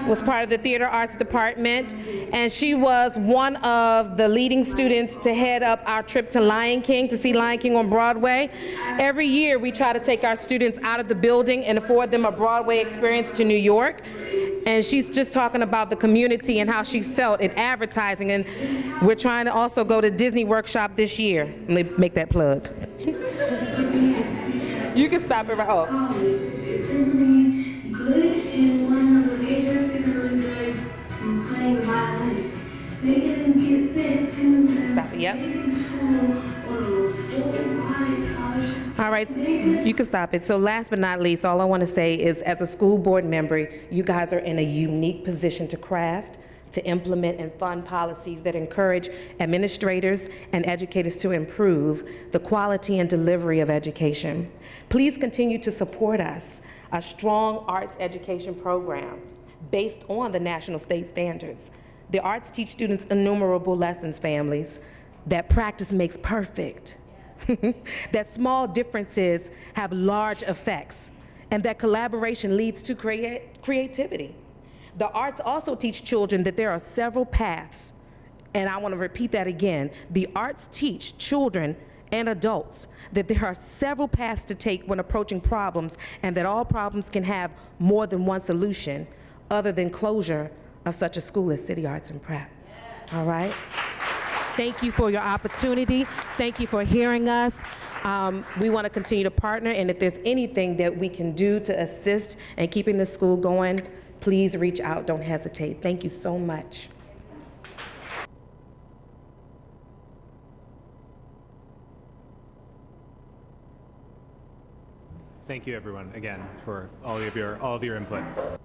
Speaker 16: was part of the theater arts department, and she was one of the leading students to head up our trip to Lion King, to see Lion King on Broadway. Every year we try to take our students out of the building and afford them a Broadway experience to New York. And she's just talking about the community and how she felt in advertising. And we're trying to also go to Disney Workshop this year. Let me make that plug. You can stop it right off.
Speaker 21: It's really good, and one of the majors is really good in playing violin. They didn't get sent to
Speaker 16: Stop it, yep.
Speaker 21: school on a full ride scholarship.
Speaker 16: All All right, you can stop it. So last but not least, all I want to say is as a school board member, you guys are in a unique position to craft, to implement and fund policies that encourage administrators and educators to improve the quality and delivery of education. Please continue to support us, a strong arts education program based on the national state standards. The arts teach students innumerable lessons, families, that practice makes perfect, that small differences have large effects, and that collaboration leads to creativity. The arts also teach children that there are several paths, and I want to repeat that again. The arts teach children and adults that there are several paths to take when approaching problems, and that all problems can have more than one solution other than closure of such a school as City Arts and Prep. All right? Thank you for your opportunity. Thank you for hearing us. We want to continue to partner, and if there's anything that we can do to assist in keeping the school going, please reach out. Don't hesitate. Thank you so much.
Speaker 9: Thank you, everyone, again, for all of your input.